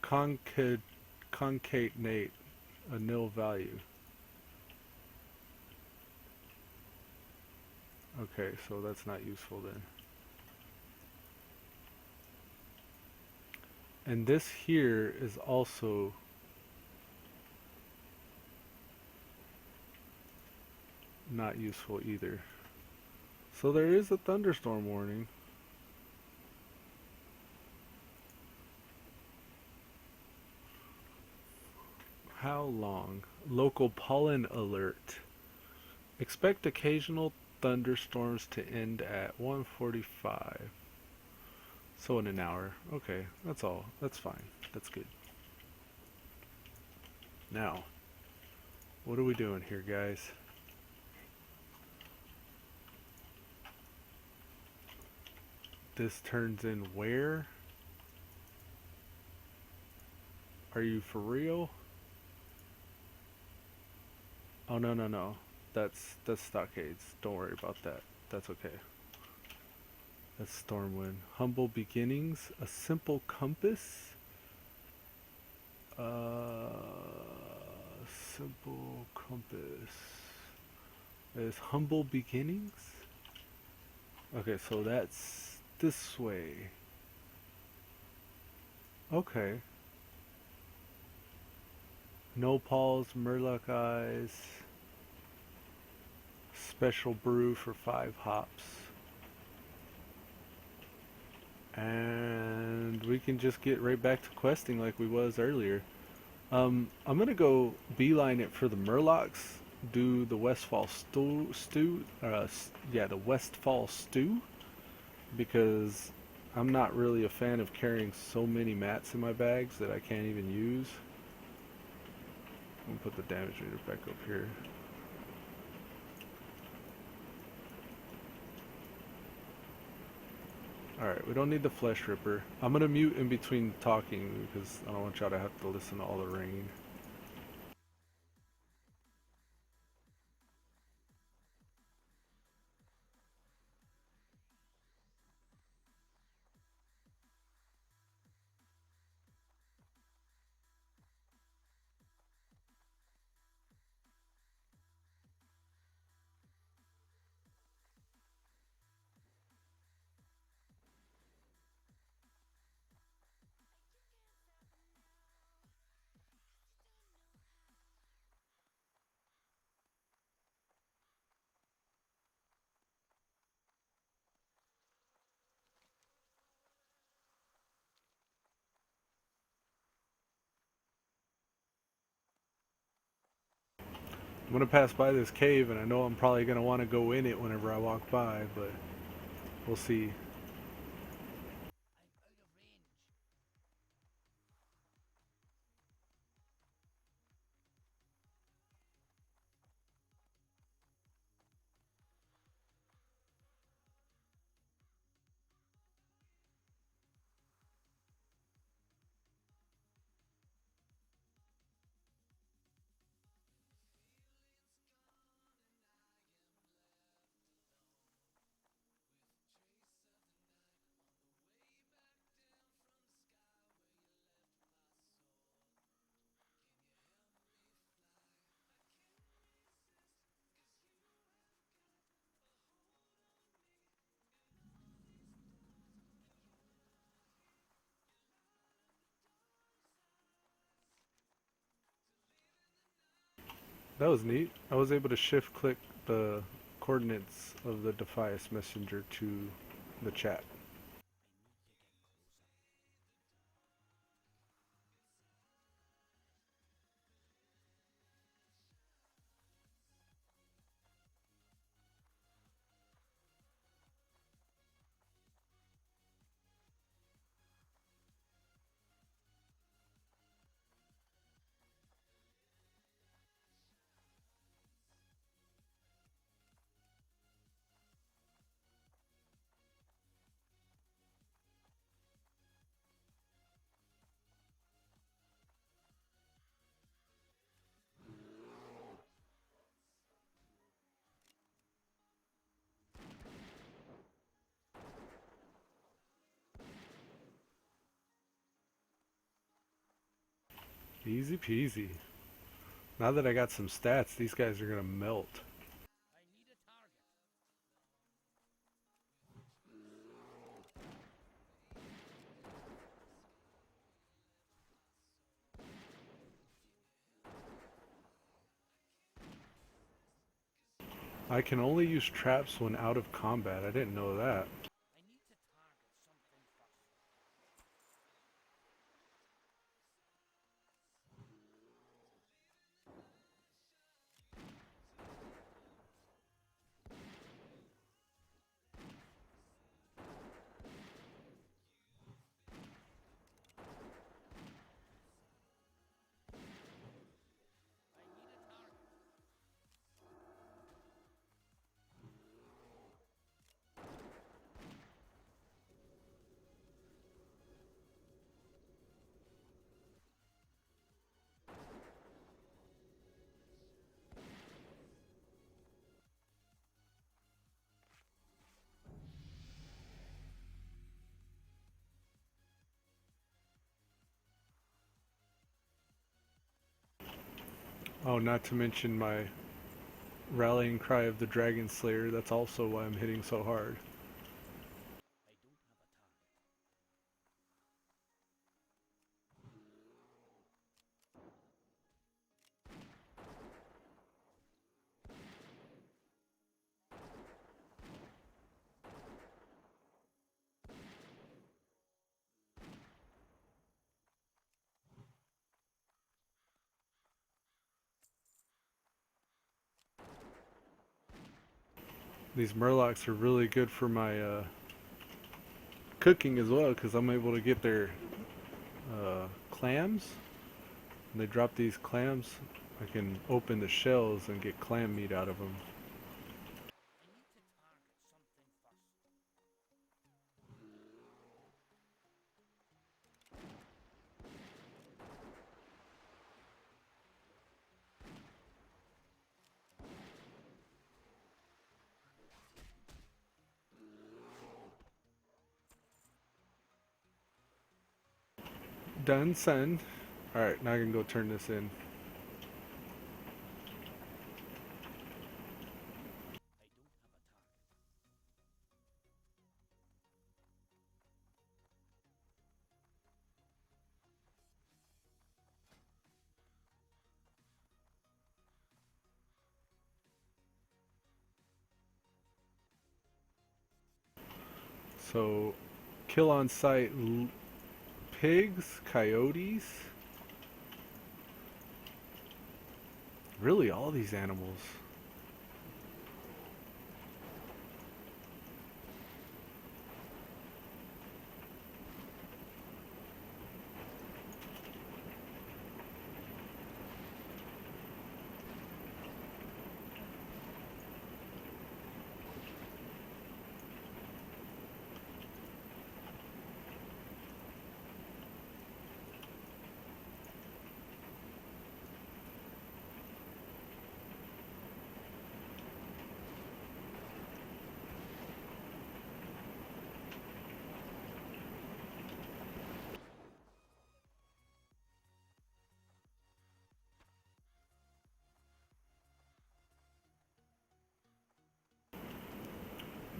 concatenate a nil value. Okay, so that's not useful then. And this here is also not useful either. So there is a thunderstorm warning. How long? Local pollen alert. Expect occasional thunderstorms to end at 1:45. So in an hour. Okay, that's all. That's fine. That's good. Now, what are we doing here, guys? This turns in where? Are you for real? Oh, no, no, no. That's stockades. Don't worry about that. That's okay. That's Stormwind. Humble beginnings. A simple compass. Simple compass. Is humble beginnings. Okay, so that's this way. Okay. Nopals, Murloc eyes. Special brew for 5 hops. And we can just get right back to questing like we was earlier. I'm gonna go beeline it for the Murlocs. Do the Westfall the Westfall stew, because I'm not really a fan of carrying so many mats in my bags that I can't even use. I'm gonna put the damage meter back up here. Alright, we don't need the Flesh Ripper. I'm gonna mute in between talking because I don't want y'all to have to listen to all the rain. I'm gonna pass by this cave and I know I'm probably gonna want to go in it whenever I walk by, but we'll see. That was neat. I was able to shift click the coordinates of the Defias messenger to the chat. Easy peasy. Now that I got some stats, these guys are gonna melt. I can only use traps when out of combat. I didn't know that. Oh, not to mention my rallying cry of the Dragon Slayer. That's also why I'm hitting so hard. These murlocs are really good for my cooking as well because I'm able to get their clams. When they drop these clams, I can open the shells and get clam meat out of them. Done, son. Alright, now I can go turn this in. So, kill on sight pigs, coyotes. Really, all these animals.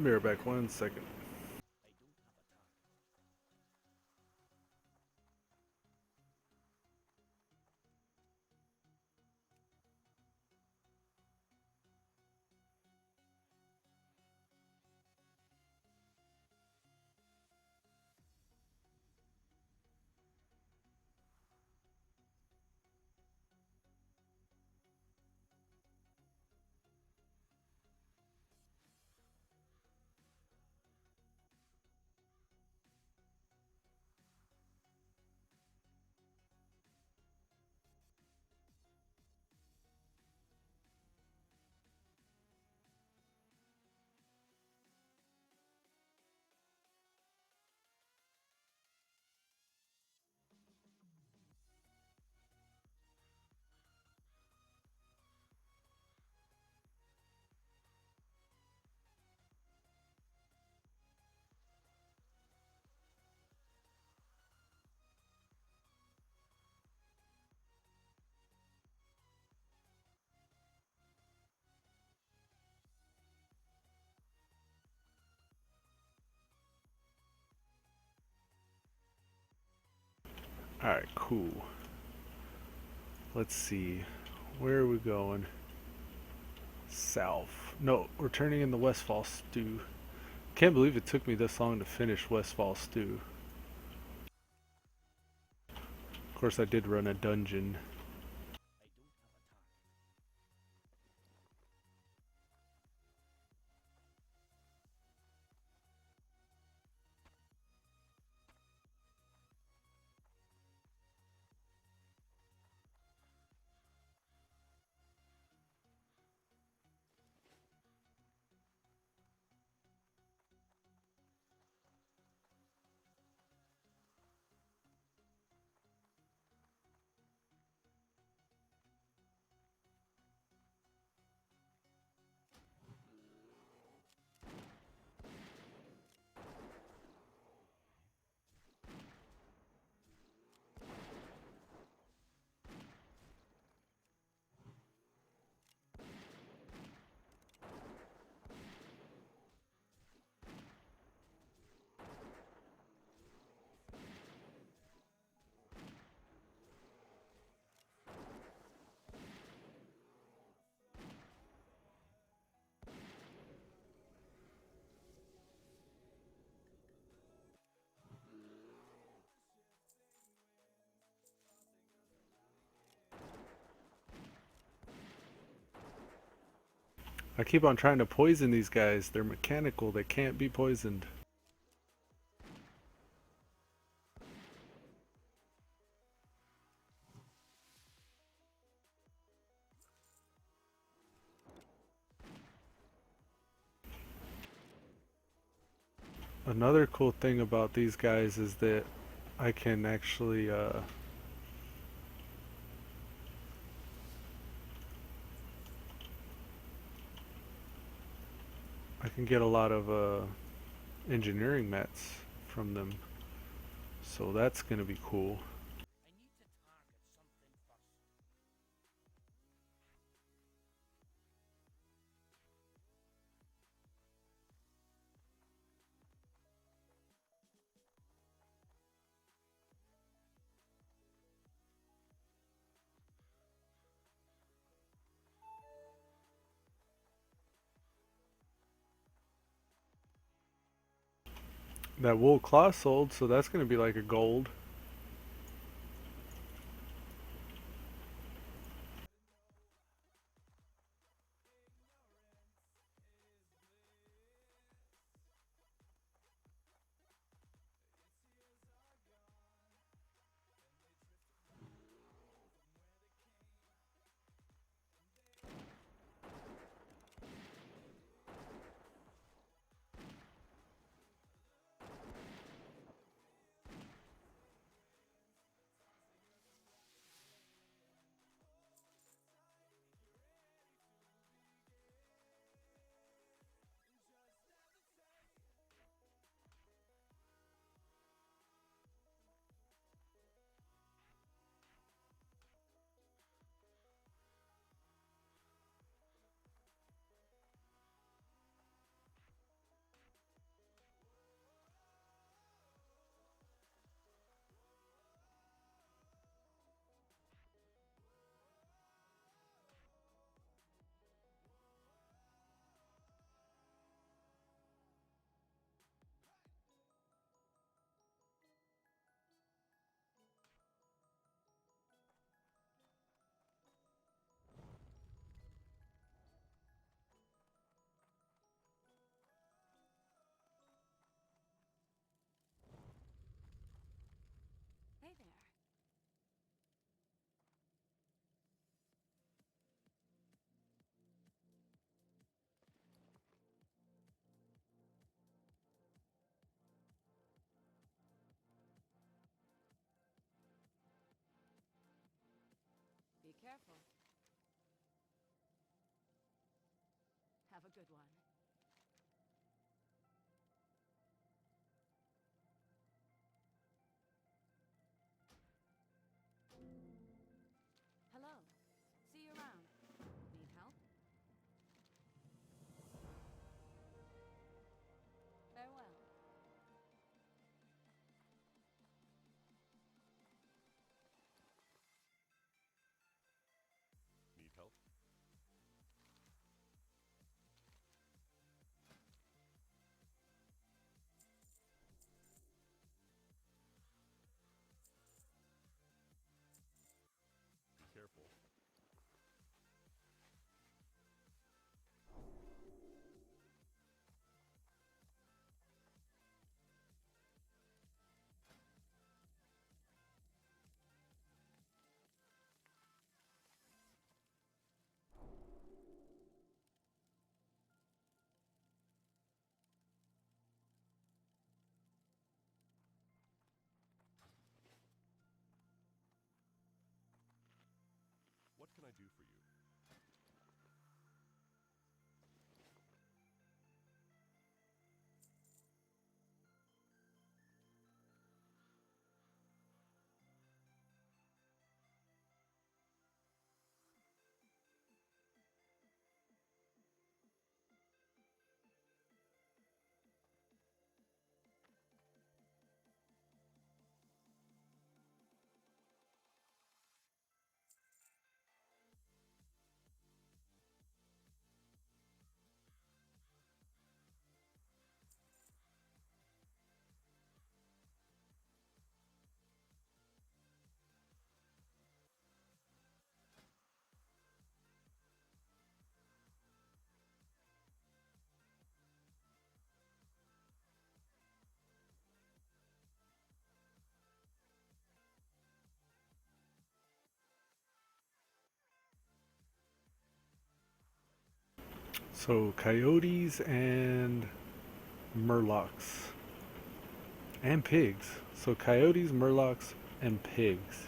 Be right back 1 second. Alright, cool. Let's see. Where are we going? South. No, we're turning in the Westfall stew. Can't believe it took me this long to finish Westfall stew. Of course, I did run a dungeon. I keep on trying to poison these guys. They're mechanical. They can't be poisoned. Another cool thing about these guys is that I can actually I can get a lot of engineering mats from them. So that's gonna be cool. That wool cloth sold, so that's gonna be like a gold. Hey there. Be careful. Have a good one. Hello. See you around. Need help? Farewell. Need help? Be careful. What can I do for you? So coyotes and murlocs and pigs. So coyotes, murlocs, and pigs.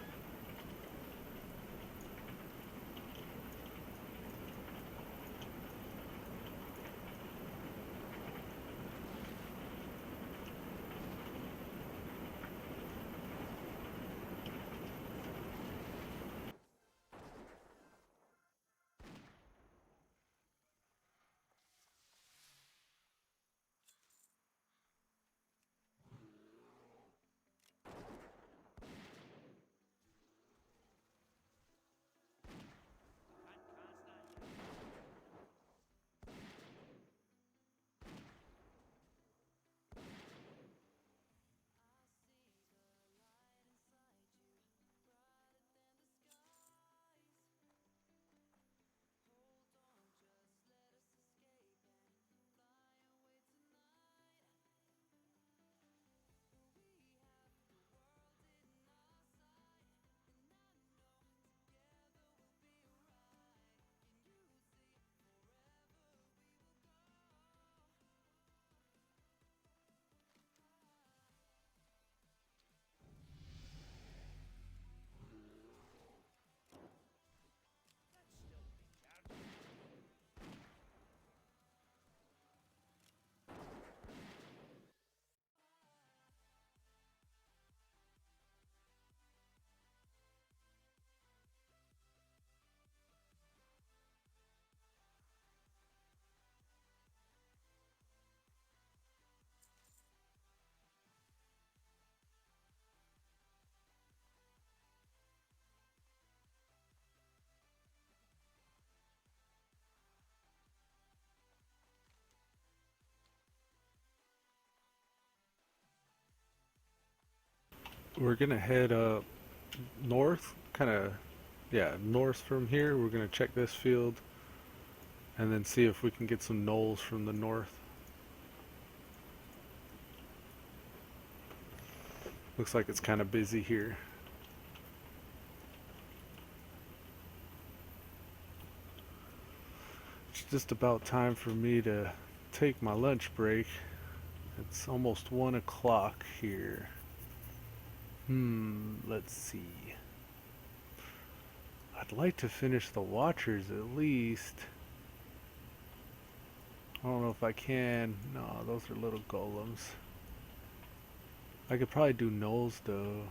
We're gonna head up north, kind of, yeah, north from here. We're gonna check this field and then see if we can get some knolls from the north. Looks like it's kind of busy here. It's just about time for me to take my lunch break. It's almost 1 o'clock here. Let's see. I'd like to finish the Watchers at least. I don't know if I can. No, those are little golems. I could probably do gnolls though.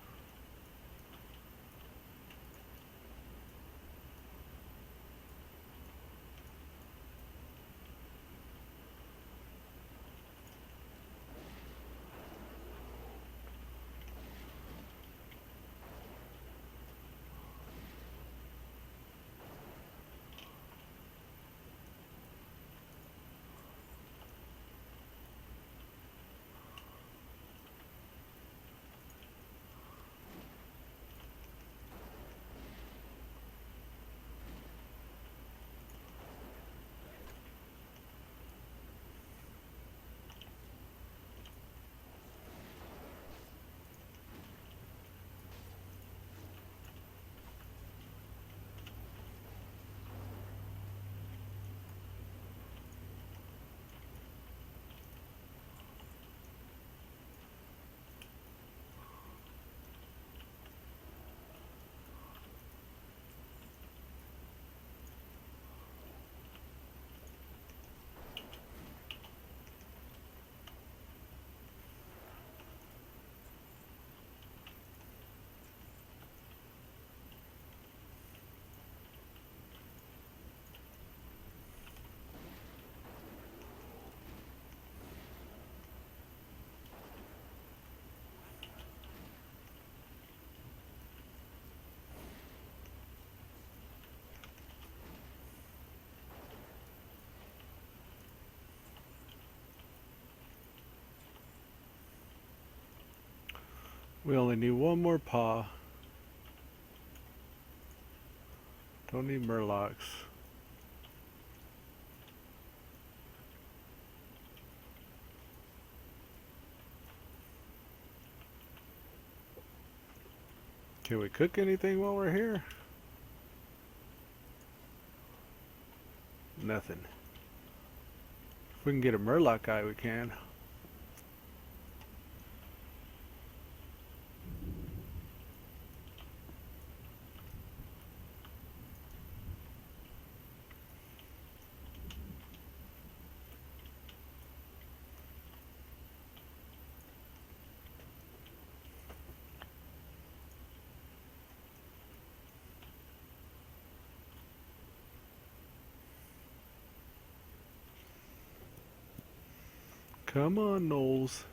We only need one more paw. Don't need murlocs. Can we cook anything while we're here? Nothing. If we can get a Murloc eye, we can. Come on, Knowles.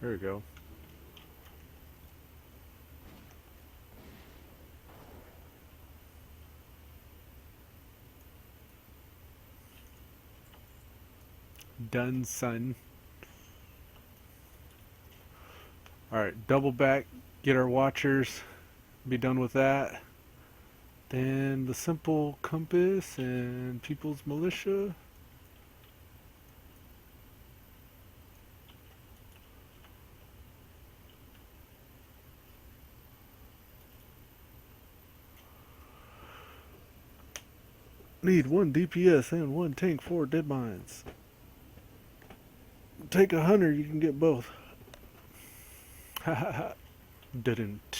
There we go. Done, son. Alright, double back, get our watchers, be done with that. Then the simple compass and people's militia. Need 1 DPS and 1 tank for Deadmines. Take a hunter, you can get both. Ha ha ha. Didn't.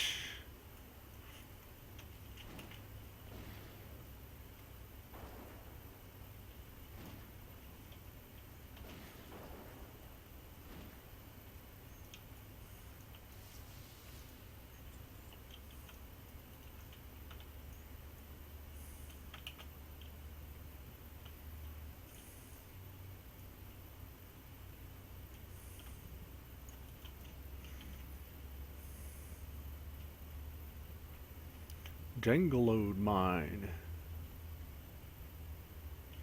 Elude mine.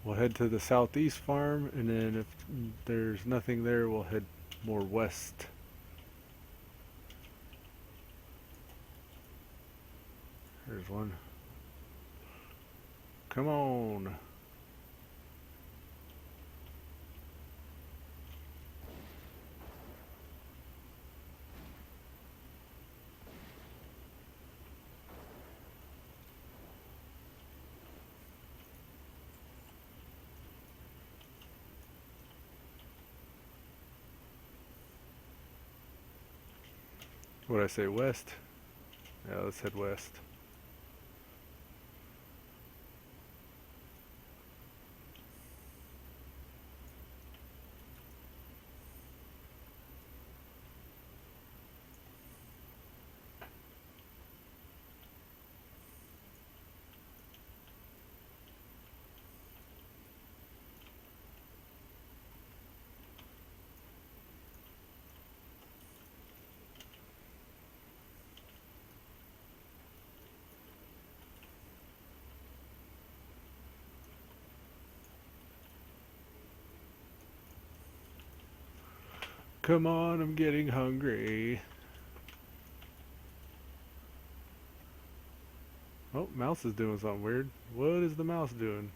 We'll head to the southeast farm, and then if there's nothing there, we'll head more west. There's one. Come on. What'd I say, west? Yeah, let's head west. Come on, I'm getting hungry. Oh, mouse is doing something weird. What is the mouse doing?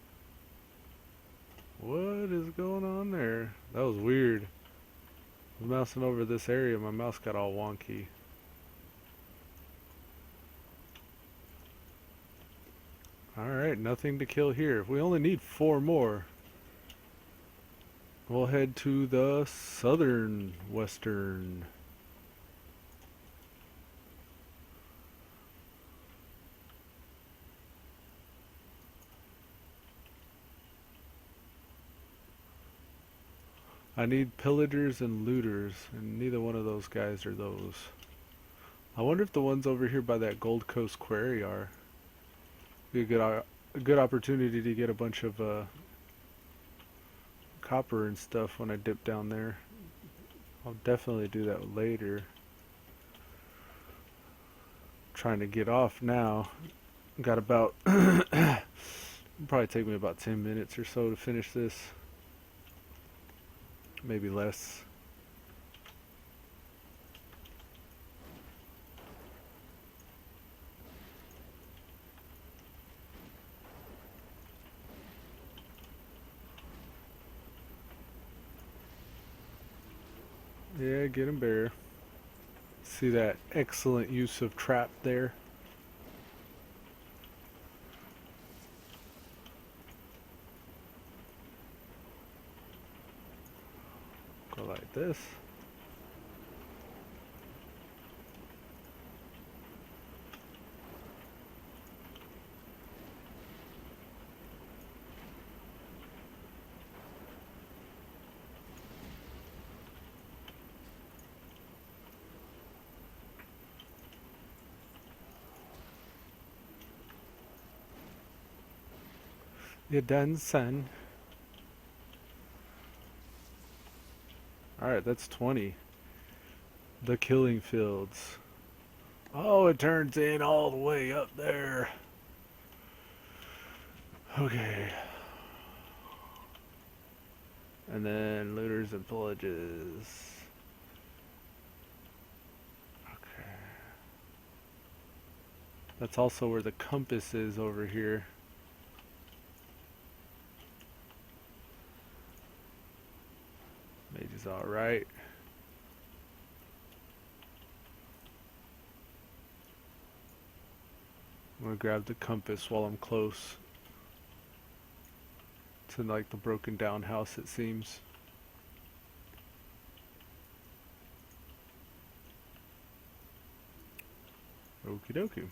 What is going on there? That was weird. I was mousing over this area, my mouse got all wonky. Alright, nothing to kill here. We only need 4 more. We'll head to the southern western. I need pillagers and looters, and neither one of those guys are those. I wonder if the ones over here by that Gold Coast quarry are. Be a good opportunity to get a bunch of copper and stuff when I dip down there. I'll definitely do that later. Trying to get off now. Got about probably take me about 10 minutes or so to finish this. Maybe less. Yeah, get him, bear. See that excellent use of trap there? Go like this. You done, son? Alright, that's 20. The killing fields. Oh, it turns in all the way up there. Okay. And then looters and pillages. Okay. That's also where the compass is over here. Mage is alright. I'm gonna grab the compass while I'm close to like the broken down house, it seems. Okie dokie.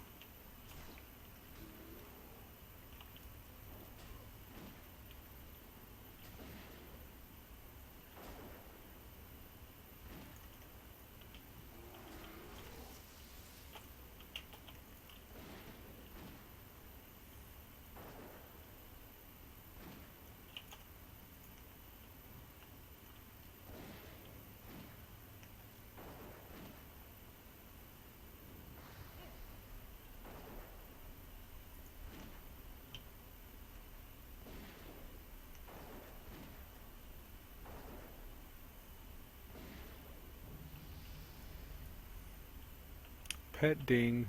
Pet ding.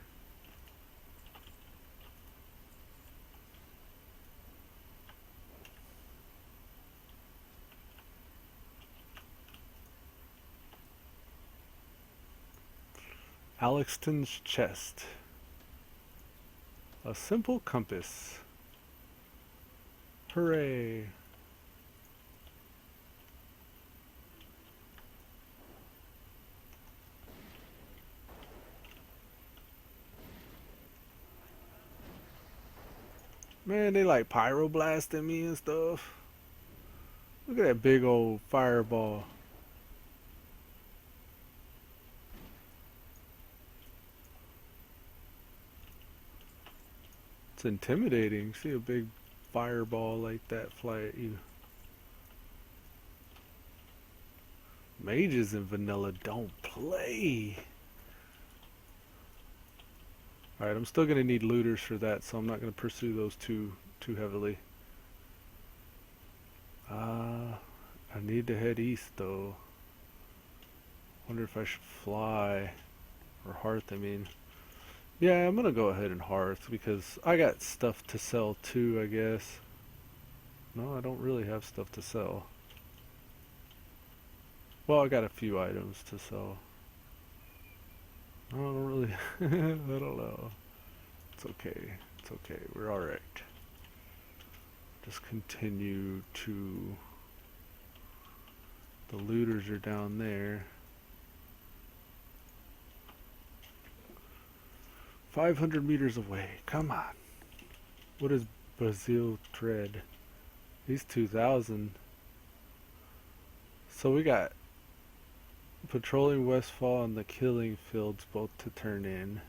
Alexton's chest. A simple compass. Hooray. Man, they like pyroblasting me and stuff. Look at that big old fireball. It's intimidating. See a big fireball like that fly at you. Mages in vanilla don't play. Alright, I'm still going to need looters for that, so I'm not going to pursue those too heavily. I need to head east though. Wonder if I should fly. Or Hearth, I mean. Yeah, I'm going to go ahead and Hearth because I got stuff to sell too, I guess. No, I don't really have stuff to sell. Well, I got a few items to sell. I don't really, I don't know. It's okay. It's okay. We're alright. Just continue to... The looters are down there. 500 meters away. Come on. What is Brazil Tread? He's 2,000. So we got patrolling Westfall and the killing fields both to turn in.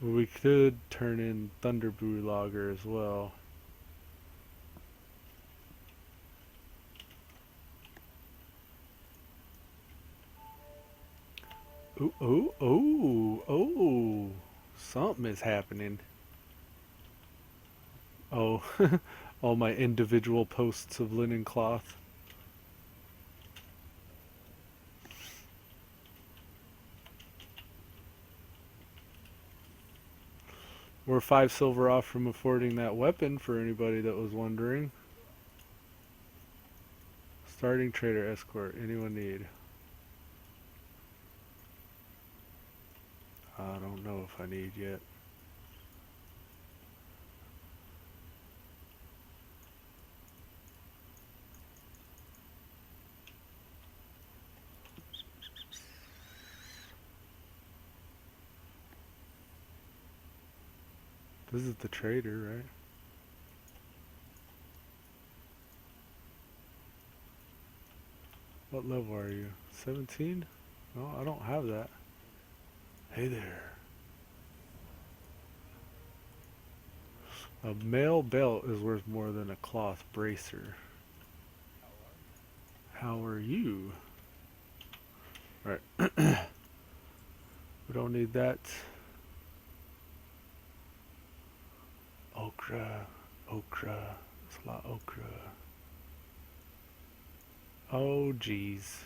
We could turn in Thunderbrew Logger as well. Ooh, ooh, ooh, ooh. Something is happening. Oh, all my individual posts of linen cloth. We're 5 silver off from affording that weapon for anybody that was wondering. Starting trader escort. Anyone need? I don't know if I need yet. This is the trader, right? What level are you? 17? No, I don't have that. Hey there. A mail belt is worth more than a cloth bracer. How are you? Alright. We don't need that. Okra. Okra. There's a lot of okra. Oh, jeez.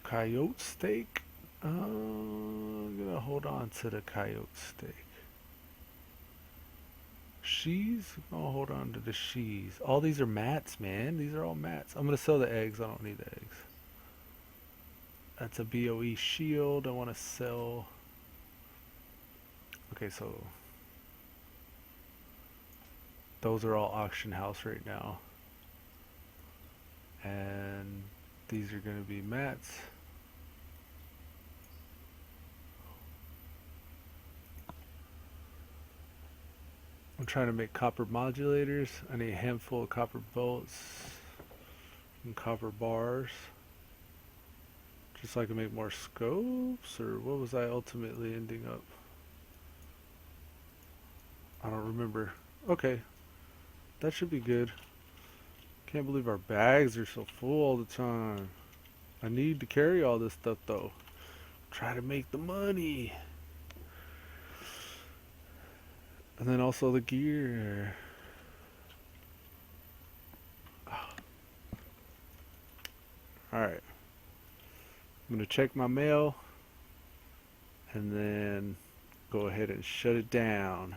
Coyote steak? I'm gonna hold on to the coyote steak. She's? I'm gonna hold on to the she's. All these are mats, man. These are all mats. I'm gonna sell the eggs. I don't need the eggs. That's a BOE shield. I want to sell. Okay, so those are all auction house right now. And these are gonna be mats. I'm trying to make copper modulators. I need a handful of copper bolts and copper bars. Just so I can make more scopes, or what was I ultimately ending up? I don't remember. Okay, that should be good. Can't believe our bags are so full all the time. I need to carry all this stuff though. Try to make the money. And then also the gear. Alright. I'm going to check my mail. And then go ahead and shut it down.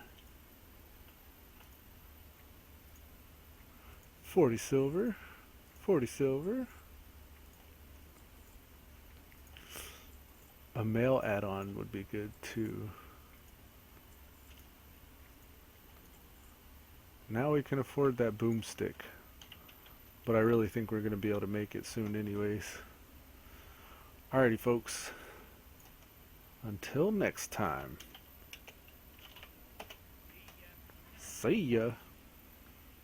40 silver. 40 silver. A mail add-on would be good too. Now we can afford that boomstick. But I really think we're going to be able to make it soon anyways. Alrighty folks. Until next time. See ya.